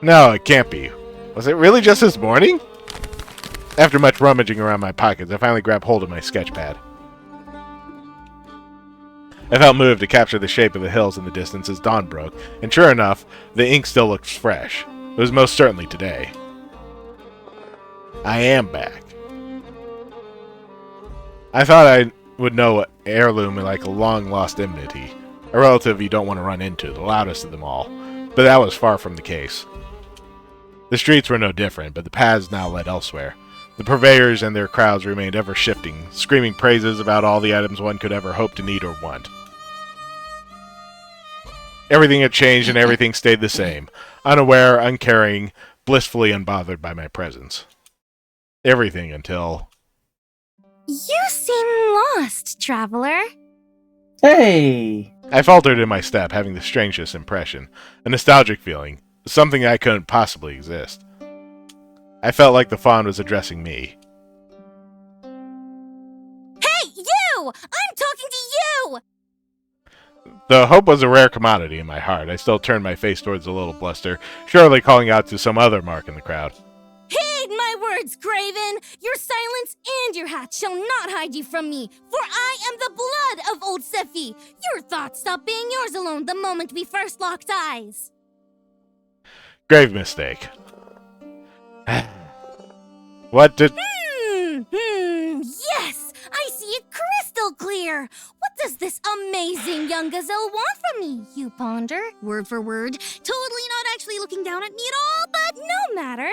No, it can't be. Was it really just this morning? After much rummaging around my pockets, I finally grabbed hold of my sketch pad. I felt moved to capture the shape of the hills in the distance as dawn broke, and sure enough, the ink still looked fresh. It was most certainly today. I am back. I thought I would know heirloom like a long-lost enmity, a relative you don't want to run into, the loudest of them all, but that was far from the case. The streets were no different, but the paths now led elsewhere. The purveyors and their crowds remained ever shifting, screaming praises about all the items one could ever hope to need or want. Everything had changed and everything stayed the same, unaware, uncaring, blissfully unbothered by my presence. Everything until... You seem lost, traveler. Hey! I faltered in my step, having the strangest impression, a nostalgic feeling, something that couldn't possibly exist. I felt like the fawn was addressing me. Hey, you! I'm talking to you! Though hope was a rare commodity in my heart, I still turned my face towards the little bluster, surely calling out to some other mark in the crowd. Heed my words, Graven! Your silence and your hat shall not hide you from me, for I am the blood of old Sephi! Your thoughts stopped being yours alone the moment we first locked eyes. Grave mistake. What did... Yes! I see it crystal clear! What does this amazing young gazelle want from me, you ponder? Word for word, totally not actually looking down at me at all, but no matter.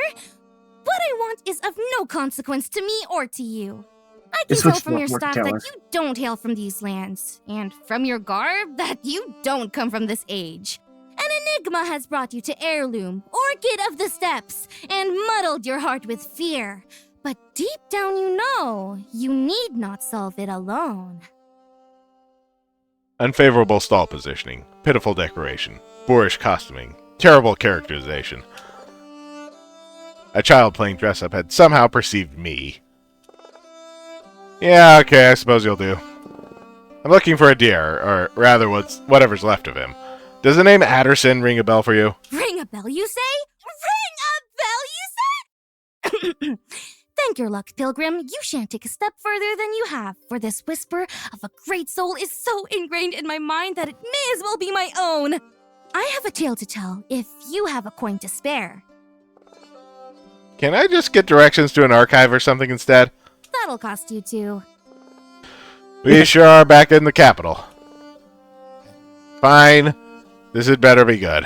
What I want is of no consequence to me or to you. I can tell from your staff that you don't hail from these lands, and from your garb that you don't come from this age. An enigma has brought you to Heirloom, Orchid of the Steppes, and muddled your heart with fear. But deep down you know, you need not solve it alone. Unfavorable stall positioning, pitiful decoration, boorish costuming, terrible characterization. A child playing dress-up had somehow perceived me. Yeah, okay, I suppose you'll do. I'm looking for a deer, or rather whatever's left of him. Does the name Adderson ring a bell for you? Ring a bell, you say? Ring a bell, you say? Thank your luck, Pilgrim. You shan't take a step further than you have, for this whisper of a great soul is so ingrained in my mind that it may as well be my own. I have a tale to tell, if you have a coin to spare. Can I just get directions to an archive or something instead? That'll cost you two. We sure are back in the capital. Fine. This had better be good.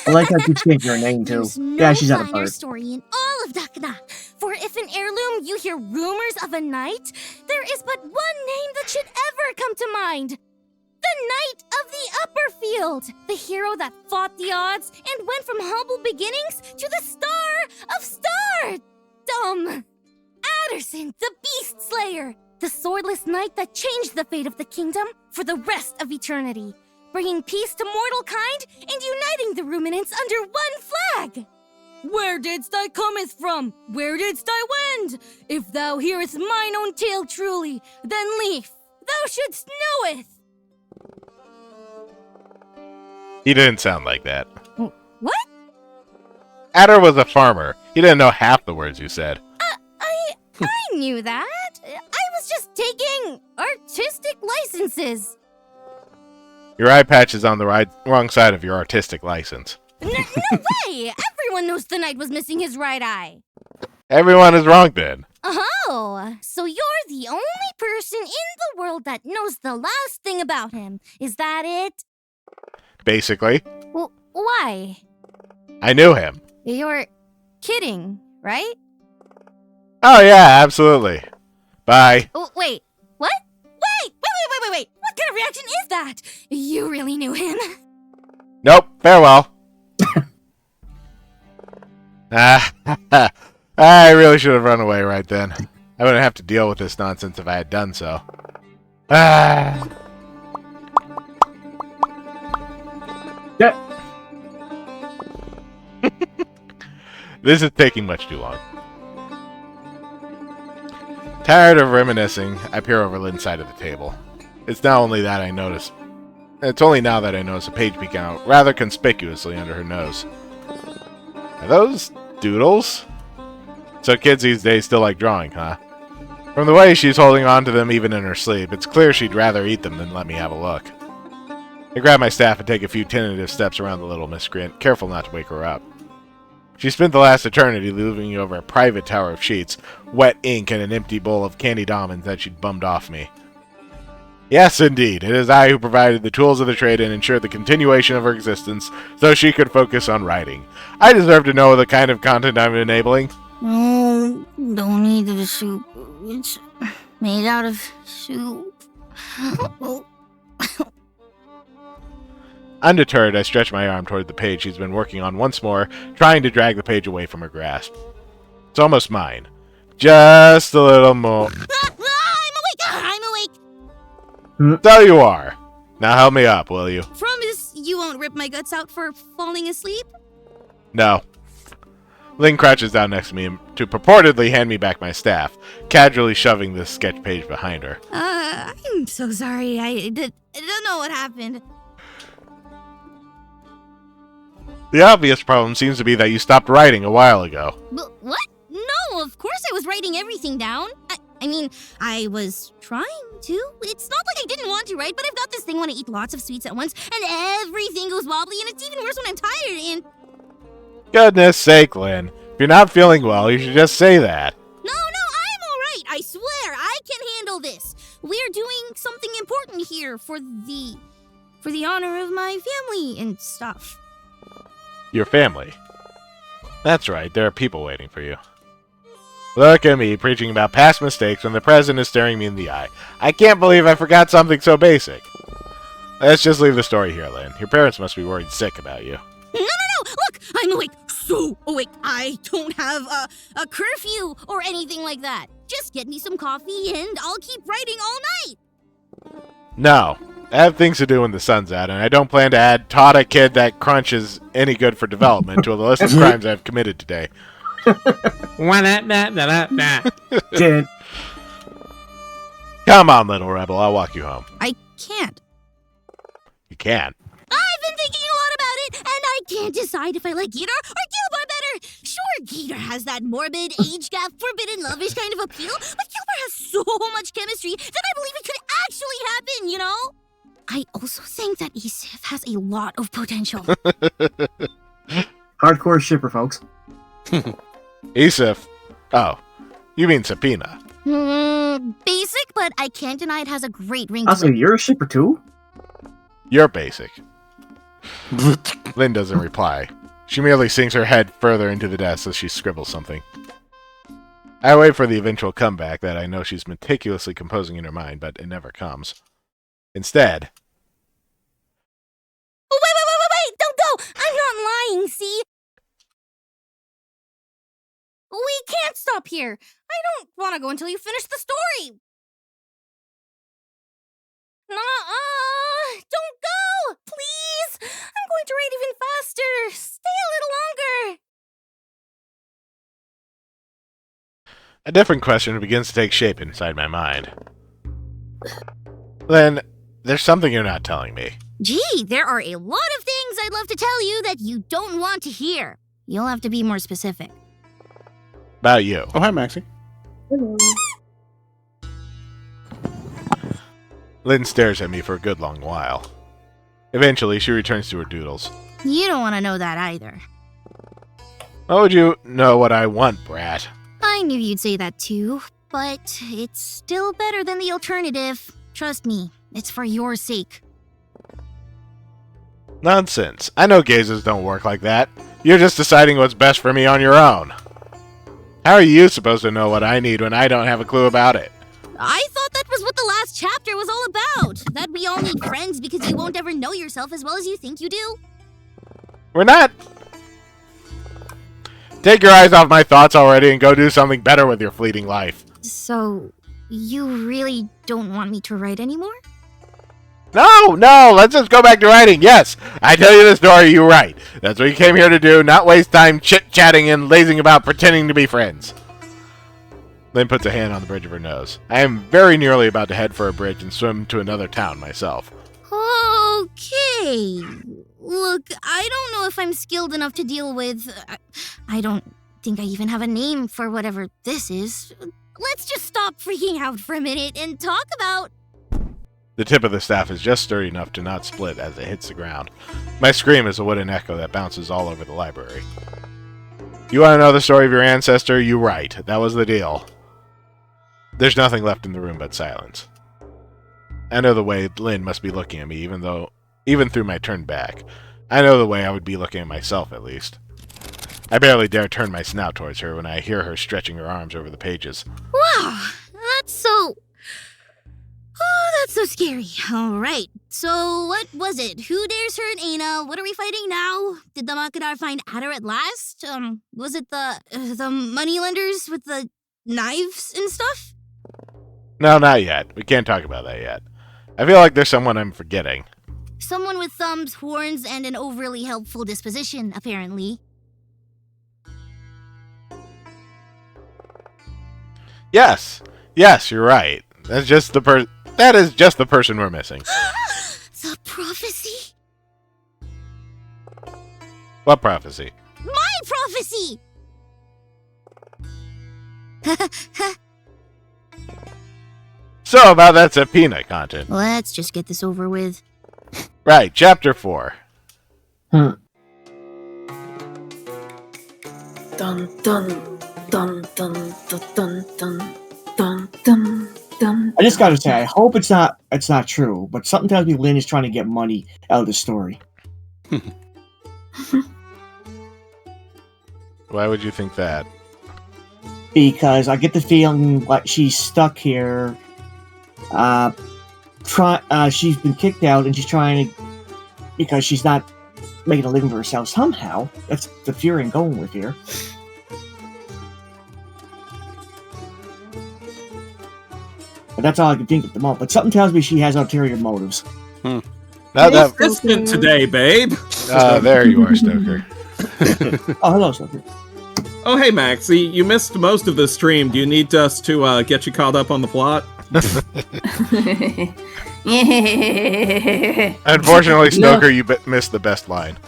I like how she changed her name too. There's no Yeah, she's out of finer part. story in all of Dakna. For if in heirloom you hear rumors of a knight, there is but one name that should ever come to mind. The Knight of the Upper Field, the hero that fought the odds and went from humble beginnings to the star of stardom. Adderson, the Beast Slayer, the swordless knight that changed the fate of the kingdom for the rest of eternity, bringing peace to mortal kind and uniting the ruminants under one flag. Where didst thou cometh from? Where didst thou wend? If thou hearest mine own tale truly, then leaf, thou shouldst knoweth. He didn't sound like that. What? Adder was a farmer. He didn't know half the words you said. I knew that. I was just taking artistic licenses. Your eye patch is on the wrong side of your artistic license. No way! Everyone knows the knight was missing his right eye. Everyone is wrong then. Oh, so you're the only person in the world that knows the last thing about him. Is that it? Basically. Why? I knew him. You're kidding, right? Oh yeah, absolutely. Bye. Oh, wait. What? Wait. What kind of reaction is that? You really knew him? Nope, farewell. I really should have run away right then. I wouldn't have to deal with this nonsense if I had done so. Yeah. This is taking much too long. Tired of reminiscing, I peer over Lynn's side of the table. It's only now that I notice a page peeking out rather conspicuously under her nose. Are those doodles? So kids these days still like drawing, huh? From the way she's holding on to them even in her sleep, it's clear she'd rather eat them than let me have a look. I grab my staff and take a few tentative steps around the little miscreant, careful not to wake her up. She spent the last eternity looming over a private tower of sheets, wet ink, and an empty bowl of candied almonds that she'd bummed off me. Yes, indeed, it is I who provided the tools of the trade and ensured the continuation of her existence so she could focus on writing. I deserve to know the kind of content I'm enabling. Oh, don't eat the soup. It's made out of soup. Oh. Undeterred, I stretch my arm toward the page she's been working on once more, trying to drag the page away from her grasp. It's almost mine. Just a little more. I'm awake. So you are. Now help me up, will you? Promise you won't rip my guts out for falling asleep? No. Lynn crouches down next to me to purportedly hand me back my staff, casually shoving the sketch page behind her. I'm so sorry. I don't know what happened. The obvious problem seems to be that you stopped writing a while ago. What? No, of course I was writing everything down. I mean, I was trying to. It's not like I didn't want to write, but I've got this thing when I eat lots of sweets at once, and everything goes wobbly, and it's even worse when I'm tired, and... Goodness sake, Lynn. If you're not feeling well, you should just say that. No, I'm alright. I swear, I can handle this. We're doing something important here for the honor of my family and stuff. Your family. That's right, there are people waiting for you. Look at me, preaching about past mistakes when the president is staring me in the eye. I can't believe I forgot something so basic. Let's just leave the story here, Lynn. Your parents must be worried sick about you. No! Look, I'm awake. So awake. I don't have a curfew or anything like that. Just get me some coffee and I'll keep writing all night. No. I have things to do when the sun's out, and I don't plan to add taught a kid that crunches any good for development to the list of crimes I've committed today. Come on, little rebel. I'll walk you home. I can't. You can't. I've been thinking a lot about it, and I can't decide if I like Gator or Gilbert better. Sure, Gator has that morbid, age gap, forbidden love-ish kind of appeal, but Gilbert has so much chemistry that I believe it could actually happen, you know? I also think that Isif has a lot of potential. Hardcore shipper, folks. Isif. Oh, you mean Subpoena. Basic, but I can't deny it has a great ring Also, to it. you're a shipper too? You're basic. Lynn doesn't reply. She merely sinks her head further into the desk as she scribbles something. I wait for the eventual comeback that I know she's meticulously composing in her mind, but it never comes. Instead... Oh, wait! Don't go! I'm not lying, see? We can't stop here. I don't want to go until you finish the story. Don't go! Please! I'm going to write even faster. Stay a little longer. A different question begins to take shape inside my mind. Lynn, there's something you're not telling me. Gee, there are a lot of things I'd love to tell you that you don't want to hear. You'll have to be more specific. About you. Oh, hi, Maxie. Hello. Lynn stares at me for a good long while. Eventually, she returns to her doodles. You don't want to know that either. How would you know what I want, brat? I knew you'd say that too, but it's still better than the alternative. Trust me, it's for your sake. Nonsense. I know gazes don't work like that. You're just deciding what's best for me on your own. How are you supposed to know what I need when I don't have a clue about it? I thought that was what the last chapter was all about. That we all need friends because you won't ever know yourself as well as you think you do. We're not... Take your eyes off my thoughts already and go do something better with your fleeting life. So, you really don't want me to write anymore? No, let's just go back to writing. Yes, I tell you the story, you write. That's what you came here to do, not waste time chit-chatting and lazing about pretending to be friends. Lynn puts a hand on the bridge of her nose. I am very nearly about to head for a bridge and swim to another town myself. Okay. Look, I don't know if I'm skilled enough to deal with... I don't think I even have a name for whatever this is. Let's just stop freaking out for a minute and talk about... The tip of the staff is just sturdy enough to not split as it hits the ground. My scream is a wooden echo that bounces all over the library. You want to know the story of your ancestor? You right. That was the deal. There's nothing left in the room but silence. I know the way Lynn must be looking at me, even through my turned back. I know the way I would be looking at myself, at least. I barely dare turn my snout towards her when I hear her stretching her arms over the pages. Wow, that's so... Oh, that's so scary. All right, so what was it? Who dares hurt Aina? What are we fighting now? Did the Makadar find Adder at last? Was it the moneylenders with the knives and stuff? No, not yet. We can't talk about that yet. I feel like there's someone I'm forgetting. Someone with thumbs, horns, and an overly helpful disposition, apparently. Yes, you're right. That is just the person we're missing. The prophecy? What prophecy? My prophecy! So, about that subpoena content. Let's just get this over with. Right, chapter 4. Dun dun dun dun dun dun dun dun dun dun. I just gotta say, I hope it's not true, but something tells me Lynn is trying to get money out of the story. Why would you think that? Because I get the feeling like she's stuck here. She's been kicked out, and she's trying to, because she's not making a living for herself somehow. That's the theory I'm going with here. But that's all I can think at the moment. But something tells me she has ulterior motives. Consistent today, babe. There you are, Stoker. Oh, hello, Stoker. Oh, hey, Maxie. You missed most of the stream. Do you need us to get you caught up on the plot? Unfortunately, Stoker, you missed the best line.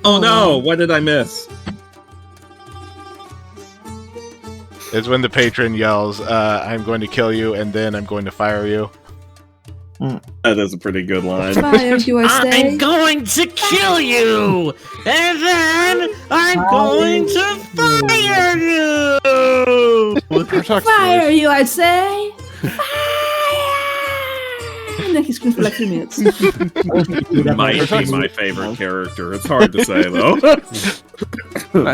Oh no! What did I miss? It's when the patron yells, I'm going to kill you, and then I'm going to fire you. That is a pretty good line. Fire you, I say. I'm going to kill you, and then I'm going to fire you. Fire you, I'd say. And then he screams for like 3 minutes. Might be my favorite character. It's hard to say though.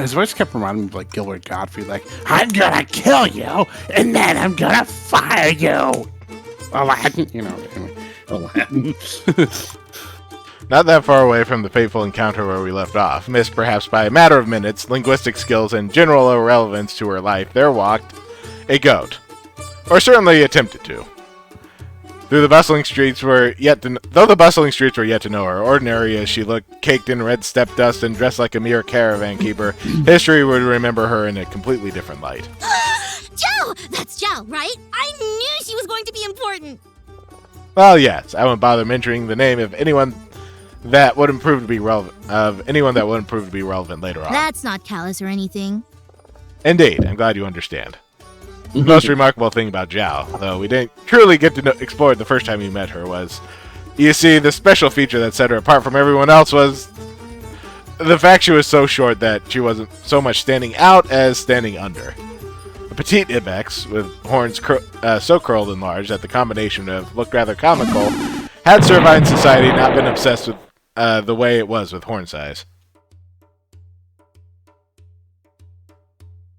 His voice kept reminding me of like Gilbert Gottfried, like, I'm gonna kill you, and then I'm gonna fire you. Aladdin, you know. Anyway. Aladdin. Not that far away from the fateful encounter where we left off, missed perhaps by a matter of minutes, linguistic skills, and general irrelevance to her life, there walked a goat. Or certainly attempted to. Though the bustling streets were yet to know her, ordinary as she looked, caked in red step dust and dressed like a mere caravan keeper, history would remember her in a completely different light. Joe! That's Joe, right? I knew she was going to be important. Well, yes, I wouldn't bother mentioning the name of anyone that wouldn't prove to be relevant. Later on. That's not callous or anything. Indeed, I'm glad you understand. The most remarkable thing about Zhao, though we didn't truly get to explore it the first time we met her, was, you see, the special feature that set her apart from everyone else was the fact she was so short that she wasn't so much standing out as standing under. A petite ibex, with horns so curled and large that the combination of looked rather comical, had survived society not been obsessed with the way it was with horn size.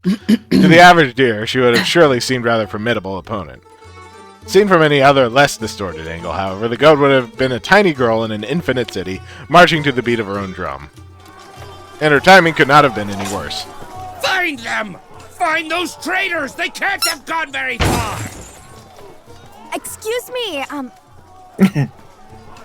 To the average deer, she would have surely seemed rather formidable opponent. Seen from any other, less distorted angle, however, the goat would have been a tiny girl in an infinite city, marching to the beat of her own drum. And her timing could not have been any worse. Find them! Find those traitors! They can't have gone very far! Excuse me,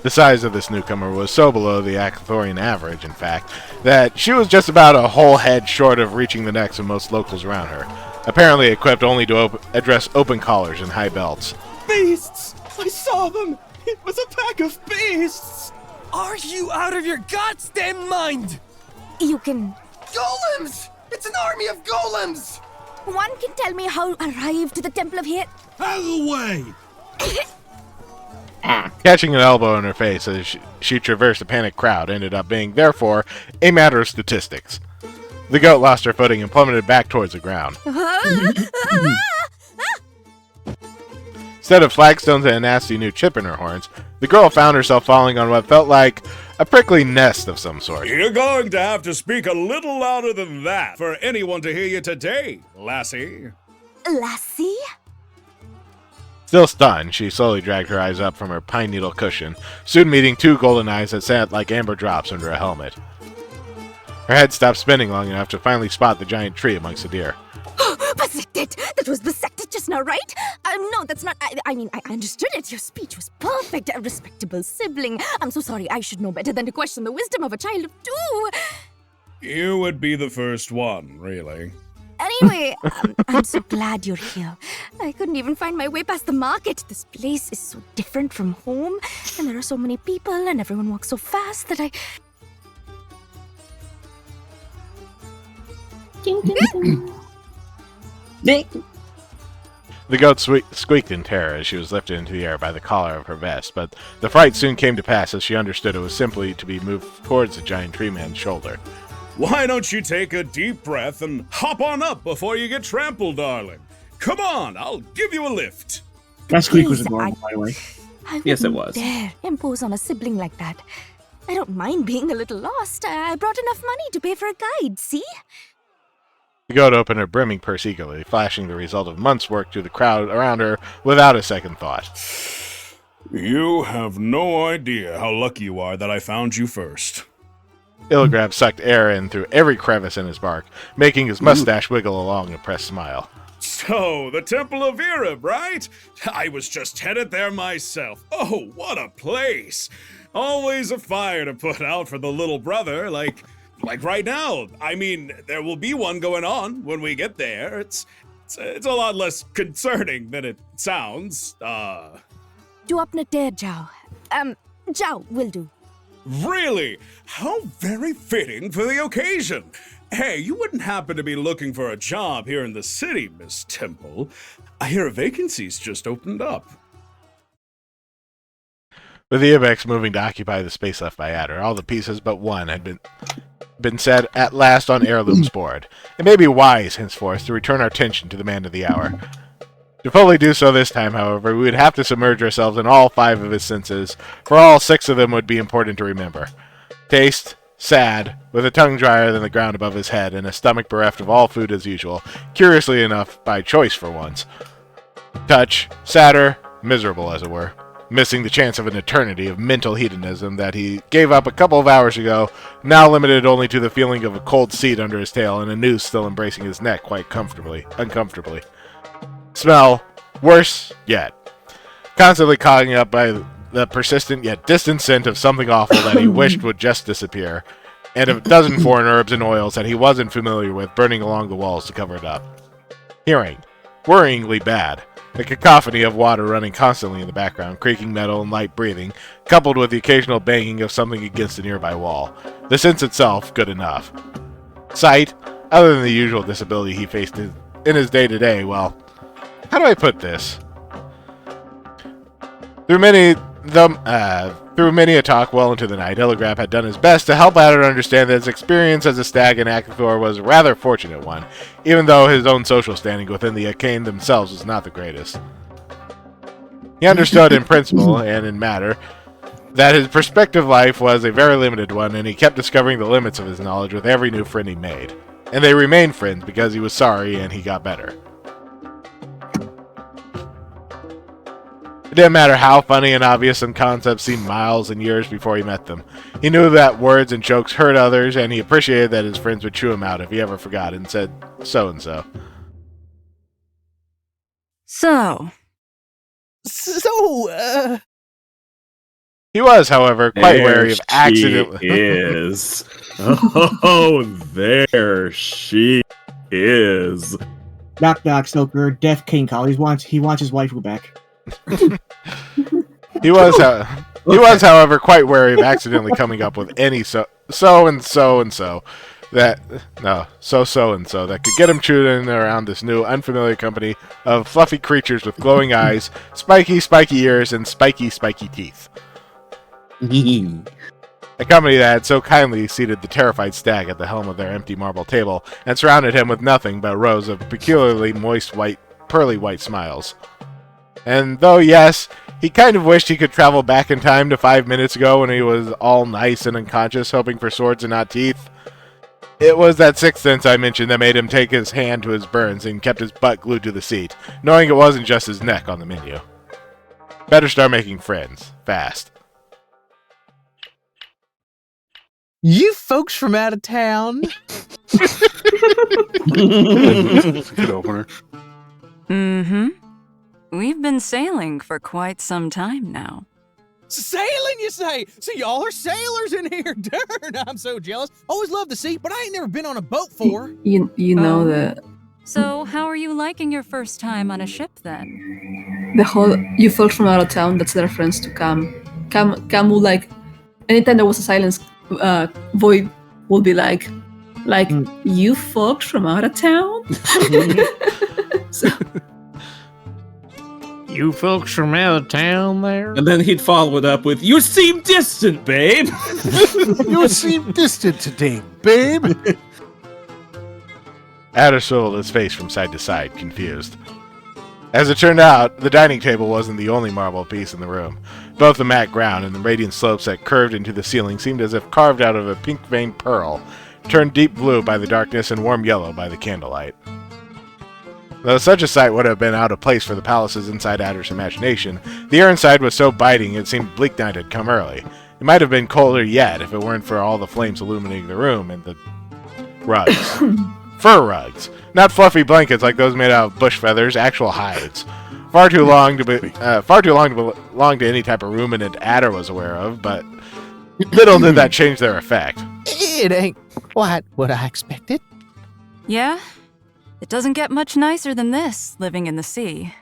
The size of this newcomer was so below the Acthorian average, in fact, that she was just about a whole head short of reaching the necks of most locals around her, apparently equipped only to address open collars and high belts. Beasts! I saw them! It was a pack of beasts! Are you out of your goddamn mind? You can... Golems! It's an army of golems! One can tell me how arrived to the Temple of Hate. Out of the way! Catching an elbow in her face as she traversed a panicked crowd ended up being, therefore, a matter of statistics. The goat lost her footing and plummeted back towards the ground. Instead of flagstones and a nasty new chip in her horns, the girl found herself falling on what felt like a prickly nest of some sort. You're going to have to speak a little louder than that for anyone to hear you today, lassie. Lassie? Still stunned, she slowly dragged her eyes up from her pine needle cushion, soon meeting two golden eyes that sat like amber drops under a helmet. Her head stopped spinning long enough to finally spot the giant tree amongst the deer. Basected! That was Basected just now, right? No, that's not... I mean, I understood it. Your speech was perfect. A respectable sibling. I'm so sorry. I should know better than to question the wisdom of a child of 2. You would be the first one, really. Anyway, I'm so glad you're here. I couldn't even find my way past the market. This place is so different from home, and there are so many people, and everyone walks so fast that I... The goat squeaked in terror as she was lifted into the air by the collar of her vest, but the fright soon came to pass as she understood it was simply to be moved towards the giant tree man's shoulder. Why don't you take a deep breath and hop on up before you get trampled, darling? Come on, I'll give you a lift. That squeak was adorable, by the way. Yes, it was. Dare impose on a sibling like that. I don't mind being a little lost. I brought enough money to pay for a guide, see? The goat opened her brimming purse eagerly, flashing the result of months' work to the crowd around her without a second thought. You have no idea how lucky you are that I found you first. Ilgrab sucked air in through every crevice in his bark, making his mustache wiggle along an oppressed smile. So, the Temple of Irib, right? I was just headed there myself. Oh, what a place! Always a fire to put out for the little brother, like right now. I mean, there will be one going on when we get there. It's It's a lot less concerning than it sounds. Du अपने डेढ़ जाओ. जाओ will do. Really? How very fitting for the occasion. Hey, you wouldn't happen to be looking for a job here in the city, Miss Temple. I hear a vacancy's just opened up. With the Ibex moving to occupy the space left by Adder, all the pieces but one had been set at last on Heirloom's board. It may be wise, henceforth, to return our attention to the man of the hour. To fully do so this time, however, we would have to submerge ourselves in all 5 of his senses, for all 6 of them would be important to remember. Taste, sad, with a tongue drier than the ground above his head, and a stomach bereft of all food as usual, curiously enough, by choice for once. Touch, sadder, miserable as it were, missing the chance of an eternity of mental hedonism that he gave up a couple of hours ago, now limited only to the feeling of a cold seat under his tail and a noose still embracing his neck quite uncomfortably. Smell, worse yet, constantly clogging up by the persistent yet distant scent of something awful that he wished would just disappear, and a dozen foreign herbs and oils that he wasn't familiar with burning along the walls to cover it up. Hearing, worryingly bad. A cacophony of water running constantly in the background, creaking metal and light breathing, coupled with the occasional banging of something against a nearby wall. The sense itself, good enough. Sight, other than the usual disability he faced in his day-to-day, well, how do I put this? Through many a talk well into the night, Illigrap had done his best to help Adder understand that his experience as a stag in Akathor was a rather fortunate one, even though his own social standing within the Arcane themselves was not the greatest. He understood in principle, and in matter, that his prospective life was a very limited one, and he kept discovering the limits of his knowledge with every new friend he made. And they remained friends because he was sorry and he got better. It didn't matter how funny and obvious some concepts seemed miles and years before he met them. He knew that words and jokes hurt others, and he appreciated that his friends would chew him out if he ever forgot and said so-and-so. He was, however, quite wary of accidentally... is. Oh, there she is. Knock knock, Stoker. Deaf King Call. He wants his waifu back. He was, however, quite wary of accidentally coming up with any so and so that could get him chewing around this new, unfamiliar company of fluffy creatures with glowing eyes, spiky ears, and spiky teeth. A company that had so kindly seated the terrified stag at the helm of their empty marble table and surrounded him with nothing but rows of peculiarly moist, pearly white smiles. And though, yes, he kind of wished he could travel back in time to 5 minutes ago when he was all nice and unconscious, hoping for swords and not teeth, it was that sixth sense I mentioned that made him take his hand to his burns and kept his butt glued to the seat, knowing it wasn't just his neck on the menu. Better start making friends, fast. You folks from out of town? Good opener. Mm-hmm. We've been sailing for quite some time now. Sailing, you say? So y'all are sailors in here. Darn, I'm so jealous. Always loved the sea, but I ain't never been on a boat before. You know that So, how are you liking your first time on a ship then? the whole you folks from out of town, that's their friends to Cam will like anytime there was a silence, Void will be like you folks from out of town. So, you folks from out of town there? And then he'd follow it up with, "You seem distant, babe." You seem distant today, babe. Adder swiveled his face from side to side, confused. As it turned out, the dining table wasn't the only marble piece in the room. Both the matte ground and the radiant slopes that curved into the ceiling seemed as if carved out of a pink-veined pearl, turned deep blue by the darkness and warm yellow by the candlelight. Though such a sight would have been out of place for the palaces inside Adder's imagination, the air inside was so biting it seemed bleak night had come early. It might have been colder yet if it weren't for all the flames illuminating the room and the rugs. Fur rugs, not fluffy blankets like those made out of bush feathers, actual hides. Far too long to belong to any type of ruminant Adder was aware of, but little did that change their effect. It ain't quite what I expected. Yeah? It doesn't get much nicer than this, living in the sea.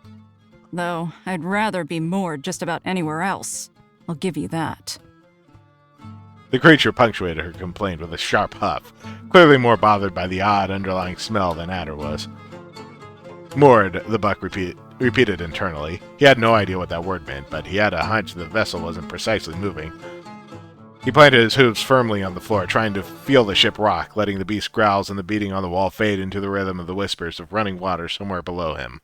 Though, I'd rather be moored just about anywhere else. I'll give you that. The creature punctuated her complaint with a sharp huff, clearly more bothered by the odd underlying smell than Adder was. Moored, the buck repeated internally. He had no idea what that word meant, but he had a hunch the vessel wasn't precisely moving. He planted his hooves firmly on the floor, trying to feel the ship rock, letting the beast's growls and the beating on the wall fade into the rhythm of the whispers of running water somewhere below him.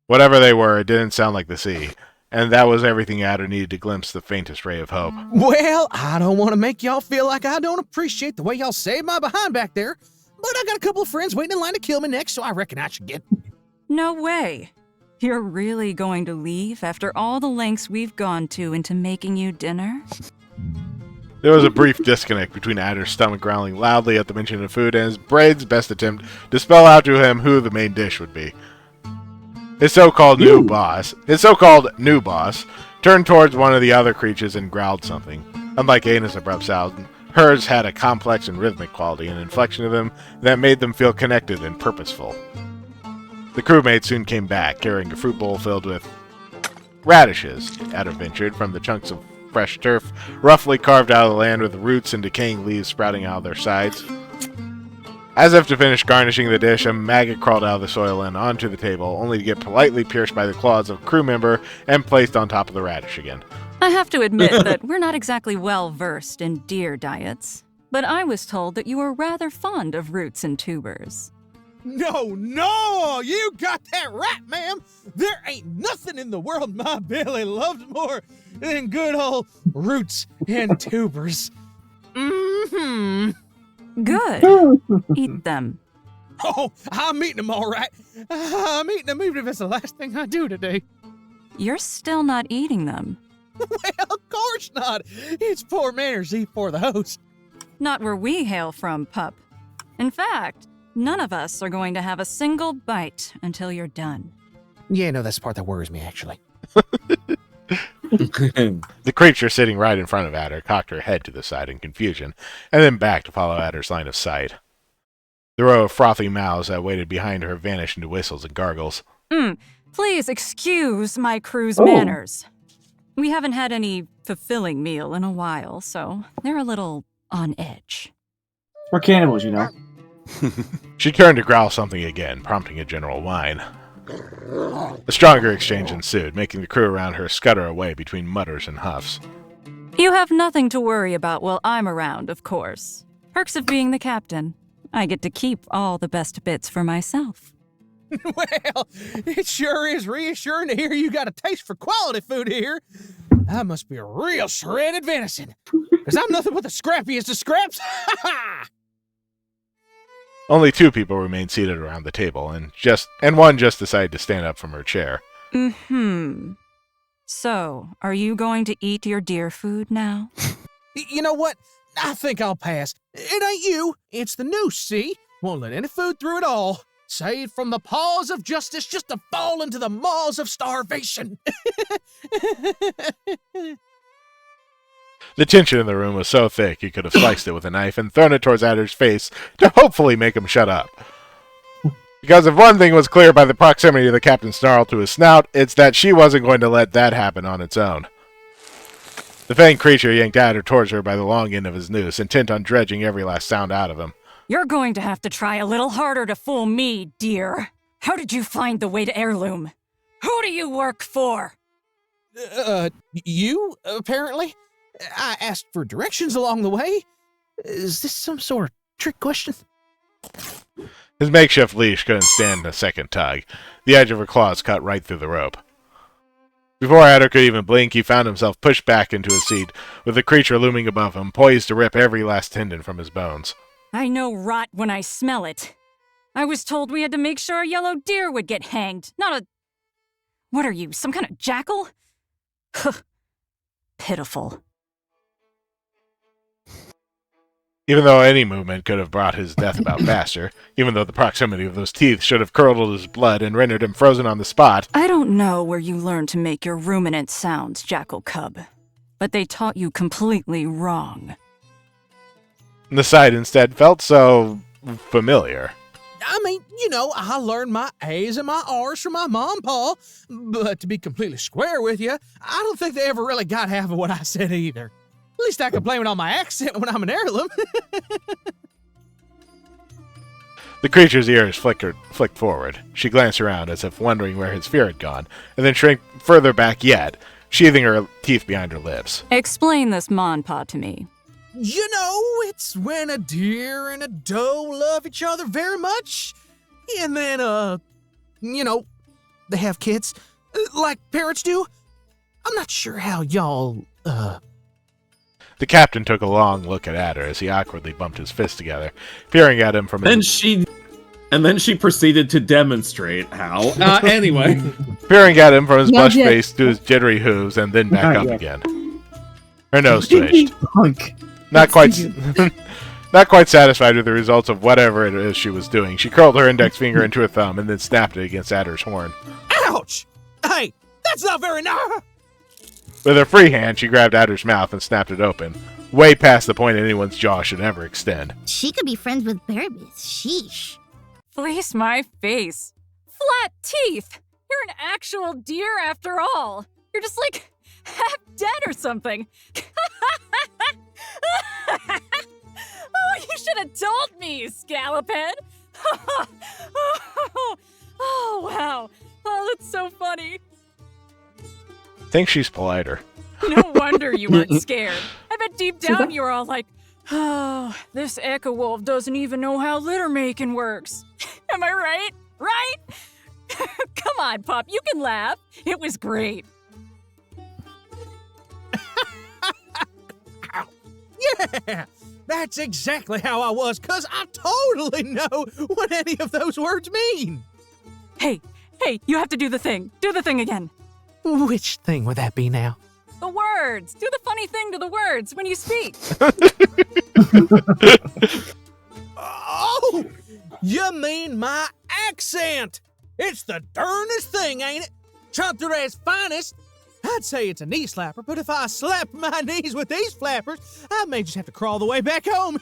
Whatever they were, it didn't sound like the sea, and that was everything Adder needed to glimpse the faintest ray of hope. Well, I don't want to make y'all feel like I don't appreciate the way y'all saved my behind back there, but I got a couple of friends waiting in line to kill me next, so I reckon I should get... No way. You're really going to leave after all the lengths we've gone to into making you dinner? There was a brief disconnect between Adder's stomach growling loudly at the mention of food and his brain's best attempt to spell out to him who the main dish would be. His so-called new boss, turned towards one of the other creatures and growled something. Unlike Ana's abrupt sound, hers had a complex and rhythmic quality, an inflection of them that made them feel connected and purposeful. The crewmate soon came back, carrying a fruit bowl filled with radishes, Adder ventured, from the chunks of fresh turf, roughly carved out of the land with roots and decaying leaves sprouting out of their sides. As if to finish garnishing the dish, a maggot crawled out of the soil and onto the table, only to get politely pierced by the claws of a crew member and placed on top of the radish again. I have to admit that we're not exactly well-versed in deer diets, but I was told that you were rather fond of roots and tubers. No, you got that right, ma'am. There ain't nothing in the world my belly loves more than good old roots and tubers. Mm-hmm. Good. Eat them. Oh, I'm eating them all right. I'm eating them even if it's the last thing I do today. You're still not eating them. Well, of course not. It's poor manners eat for the host. Not where we hail from, pup. In fact, none of us are going to have a single bite until you're done. Yeah, no, that's the part that worries me, actually. The creature sitting right in front of Adder cocked her head to the side in confusion, and then back to follow Adder's line of sight. The row of frothy mouths that waited behind her vanished into whistles and gargles. Please excuse my crew's manners. We haven't had any fulfilling meal in a while, so they're a little on edge. We're cannibals, you know. She turned to growl something again, prompting a general whine. A stronger exchange ensued, making the crew around her scutter away between mutters and huffs. You have nothing to worry about while I'm around, of course. Perks of being the captain. I get to keep all the best bits for myself. Well, it sure is reassuring to hear you got a taste for quality food here. I must be a real shredded venison, because I'm nothing but the scrappiest of scraps. Only 2 people remained seated around the table, and one just decided to stand up from her chair. So, are you going to eat your deer food now? You know what? I think I'll pass. It ain't you, it's the noose, see? Won't let any food through at all. Saved from the paws of justice just to fall into the maws of starvation. The tension in the room was so thick you could have sliced it with a knife and thrown it towards Adder's face to hopefully make him shut up. Because if one thing was clear by the proximity of the captain's snarl to his snout, it's that she wasn't going to let that happen on its own. The fanged creature yanked Adder towards her by the long end of his noose, intent on dredging every last sound out of him. You're going to have to try a little harder to fool me, dear. How did you find the way to Heirloom? Who do you work for? You, apparently? I asked for directions along the way. Is this some sort of trick question? His makeshift leash couldn't stand a second tug. The edge of her claws cut right through the rope. Before Adder could even blink, he found himself pushed back into his seat, with the creature looming above him, poised to rip every last tendon from his bones. I know rot when I smell it. I was told we had to make sure a yellow deer would get hanged, not a... What are you, some kind of jackal? Pitiful. Even though any movement could have brought his death about faster, even though the proximity of those teeth should have curdled his blood and rendered him frozen on the spot. I don't know where you learned to make your ruminant sounds, Jackal Cub, but they taught you completely wrong. The sight instead felt so familiar. I mean, you know, I learned my A's and my R's from my mom and pa, but to be completely square with you, I don't think they ever really got half of what I said either. At least I can blame it on my accent when I'm an heirloom. The creature's ears flicked forward. She glanced around as if wondering where his fear had gone, and then shrank further back yet, sheathing her teeth behind her lips. Explain this monpa to me. You know, it's when a deer and a doe love each other very much, and then, you know, they have kids, like parents do. I'm not sure how y'all, The captain took a long look at Adder as he awkwardly bumped his fists together, peering at him from And then she proceeded to demonstrate how. Anyway. Peering at him from his blush face to his jittery hooves and then back up again. Her nose twitched. Not quite satisfied with the results of whatever it is she was doing, she curled her index finger into her thumb and then snapped it against Adder's horn. Ouch! Hey, that's not very nice! With her free hand, she grabbed Adder's mouth and snapped it open, way past the point anyone's jaw should ever extend. She could be friends with Bearbus. Sheesh. Fleece my face. Flat teeth! You're an actual deer after all. You're just like half dead or something. Oh, you should have told me, you scallophead. Oh, wow. Oh, that's so funny. Think she's politer. No wonder you weren't scared. I bet deep down you were all like, oh, this Echo Wolf doesn't even know how litter making works. Am I right? Right? Come on, Pup, you can laugh. It was great. Yeah, that's exactly how I was, 'cause I totally know what any of those words mean. Hey, you have to do the thing. Do the thing again. Which thing would that be now? The words. Do the funny thing to the words when you speak. Oh, you mean my accent? It's the darnest thing, ain't it? Chantere's finest. I'd say it's a knee slapper, but if I slapped my knees with these flappers, I may just have to crawl the way back home.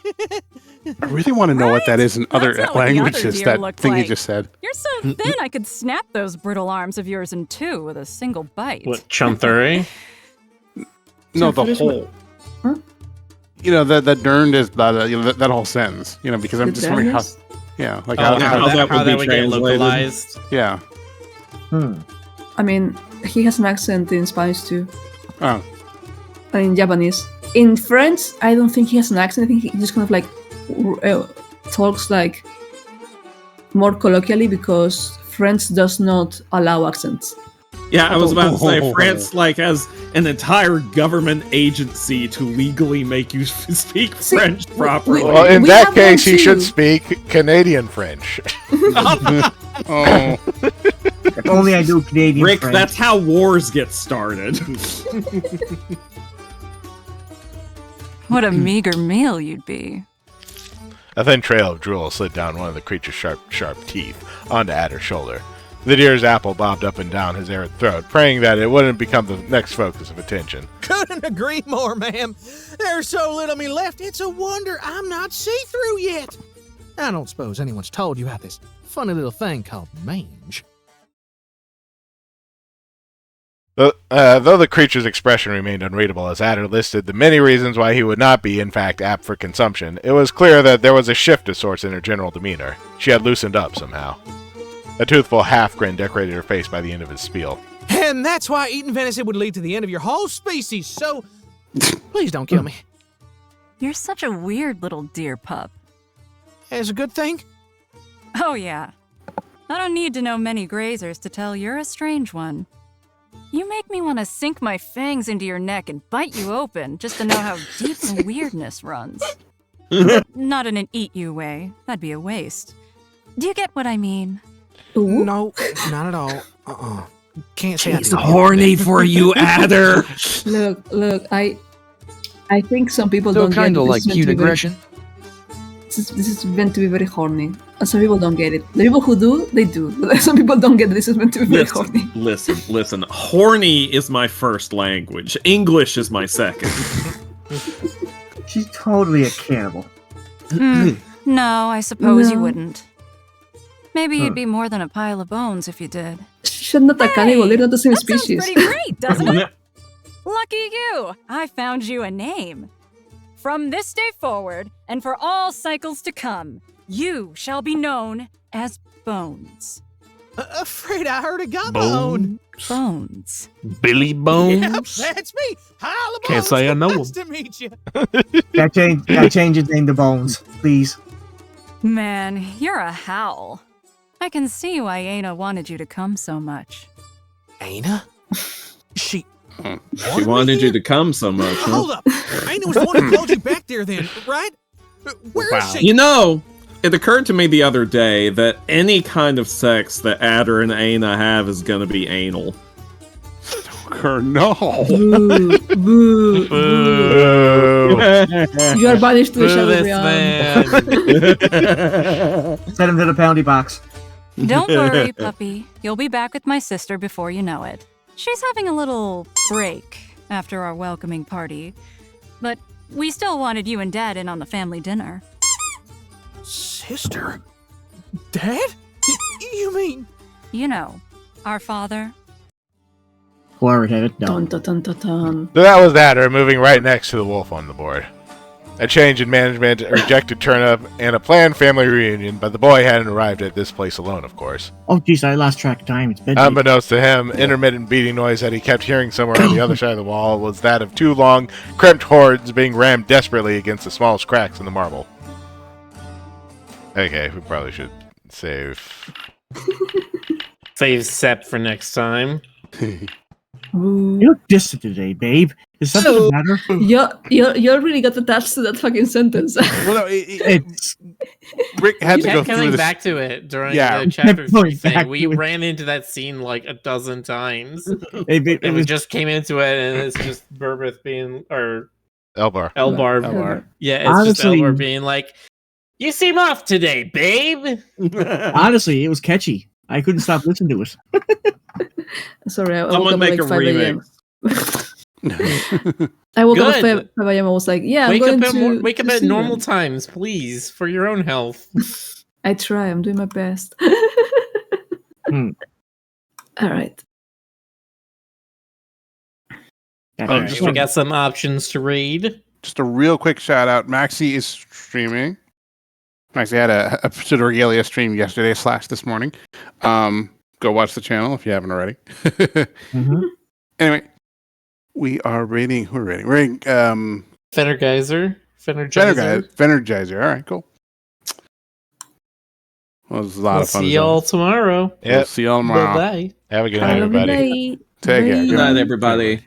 I really want to know what that is in other not what the languages, other deer that looked thing you like. just said. You're so thin I could snap those brittle arms of yours in two with a single bite. What, Chantere? No, the whole. Huh? You know, the derned is that whole sentence. You know, because I'm just wondering how. Yeah, like how that would get localized. Yeah. I mean, he has an accent in Spanish too. Oh. And in Japanese. In French, I don't think he has an accent. I think he just kind of like talks like more colloquially because French does not allow accents. Yeah, I was about to say, France, like, has an entire government agency to legally make you speak French properly. Well, in that case, he should speak Canadian French. Oh. If only I do Canadian Rick, French. that's how wars get started. What a meager meal you'd be. A thin trail of drool slid down one of the creature's sharp teeth onto Adder's shoulder. The deer's apple bobbed up and down his arid throat, praying that it wouldn't become the next focus of attention. Couldn't agree more, ma'am. There's so little of me left, it's a wonder I'm not see-through yet. I don't suppose anyone's told you about this funny little thing called mange. Though the creature's expression remained unreadable as Adder listed the many reasons why he would not be, in fact, apt for consumption, it was clear that there was a shift of sorts in her general demeanor. She had loosened up somehow. A toothful half-grin decorated her face by the end of his spiel. And that's why eating venison would lead to the end of your whole species, so please don't kill me. You're such a weird little deer pup. As a good thing? Oh, yeah. I don't need to know many grazers to tell you're a strange one. You make me want to sink my fangs into your neck and bite you open just to know how deep the weirdness runs. Not in an eat-you way. That'd be a waste. Do you get what I mean? Ooh. No, not at all. Can't say He's horny for you, Adder. Look, I think some people So don't get it. kind of This like is meant cute to be very- aggression. This is meant to be very horny. And some people don't get it. The people who do, they do. But some people don't get it. This is meant to be very horny. Listen. Horny is my first language. English is my second. She's totally a cannibal. No, I suppose you wouldn't. Maybe you'd be more than a pile of bones if you did. She's not a cannibal. They're not the same species. Pretty great, doesn't it? Lucky you! I found you a name. From this day forward, and for all cycles to come, you shall be known as Bones. Afraid I heard a gumbo. Bones. Billy Bones. Yep, that's me. Holla, Can't Bones. say I know Nice him. to meet you. Gotta change his name to Bones, please. Man, you're a howl. I can see why Aina wanted you to come so much. Aina? She wanted you to come so much, huh? Hold up. Aina was the one who called you back there then, right? Where is she? You know, it occurred to me the other day that any kind of sex that Adder and Aina have is gonna be anal. No. Boo, boo, boo. You are banished to the shadow realm. Send him to the poundy box. Don't worry, puppy. You'll be back with my sister before you know it. She's having a little break after our welcoming party, but we still wanted you and Dad in on the family dinner. Sister? Dad? You mean? You know, our father. Forehead Dun, dun, dun, dun, dun. So that was Adder moving right next to the wolf on the board. A change in management, a rejected turnip, and a planned family reunion, but the boy hadn't arrived at this place alone, of course. Oh, jeez, I lost track of time. It's bedtime. Unbeknownst to him, intermittent beating noise that he kept hearing somewhere on the other side of the wall was that of two long, cramped hordes being rammed desperately against the smallest cracks in the marble. Okay, we probably should save. Save Sep for next time. You look distant today, babe. Is something the matter? You really got attached to that fucking sentence. Well, no, Rick had to go kept through coming this. back to it during Yeah. the chapter 3 Going thing. back We to it. ran into that scene like a dozen times. It and we was just came into it, and it's just Burbeth being, or Elbar. Elbar. Yeah, it's Honestly- just Elbar being like, "You seem off today, babe." honestly, it was catchy. I couldn't stop listening to it. Sorry, I woke Someone up make at a like 5 a.m. remix. I woke up at Good. 5 a.m. I was like, yeah, I'm Wake going up at to wake up to at see normal them. times, please, for your own health. I try. I'm doing my best. Hmm. All right. Alright, we got some options to read. Just a real quick shout out. Maxie is streaming. Maxie had a Pseudo Regalia stream yesterday / this morning. Go watch the channel if you haven't already. Anyway, we are rating. Who are rating? We're rating Fenergizer. Fenergizer. All right, cool. Well, it was a lot of fun. See y'all tomorrow. Yep. We'll see y'all tomorrow. Bye-bye. Have a good Have night, a lovely everybody. night. Take care. Bye. Good night, everybody.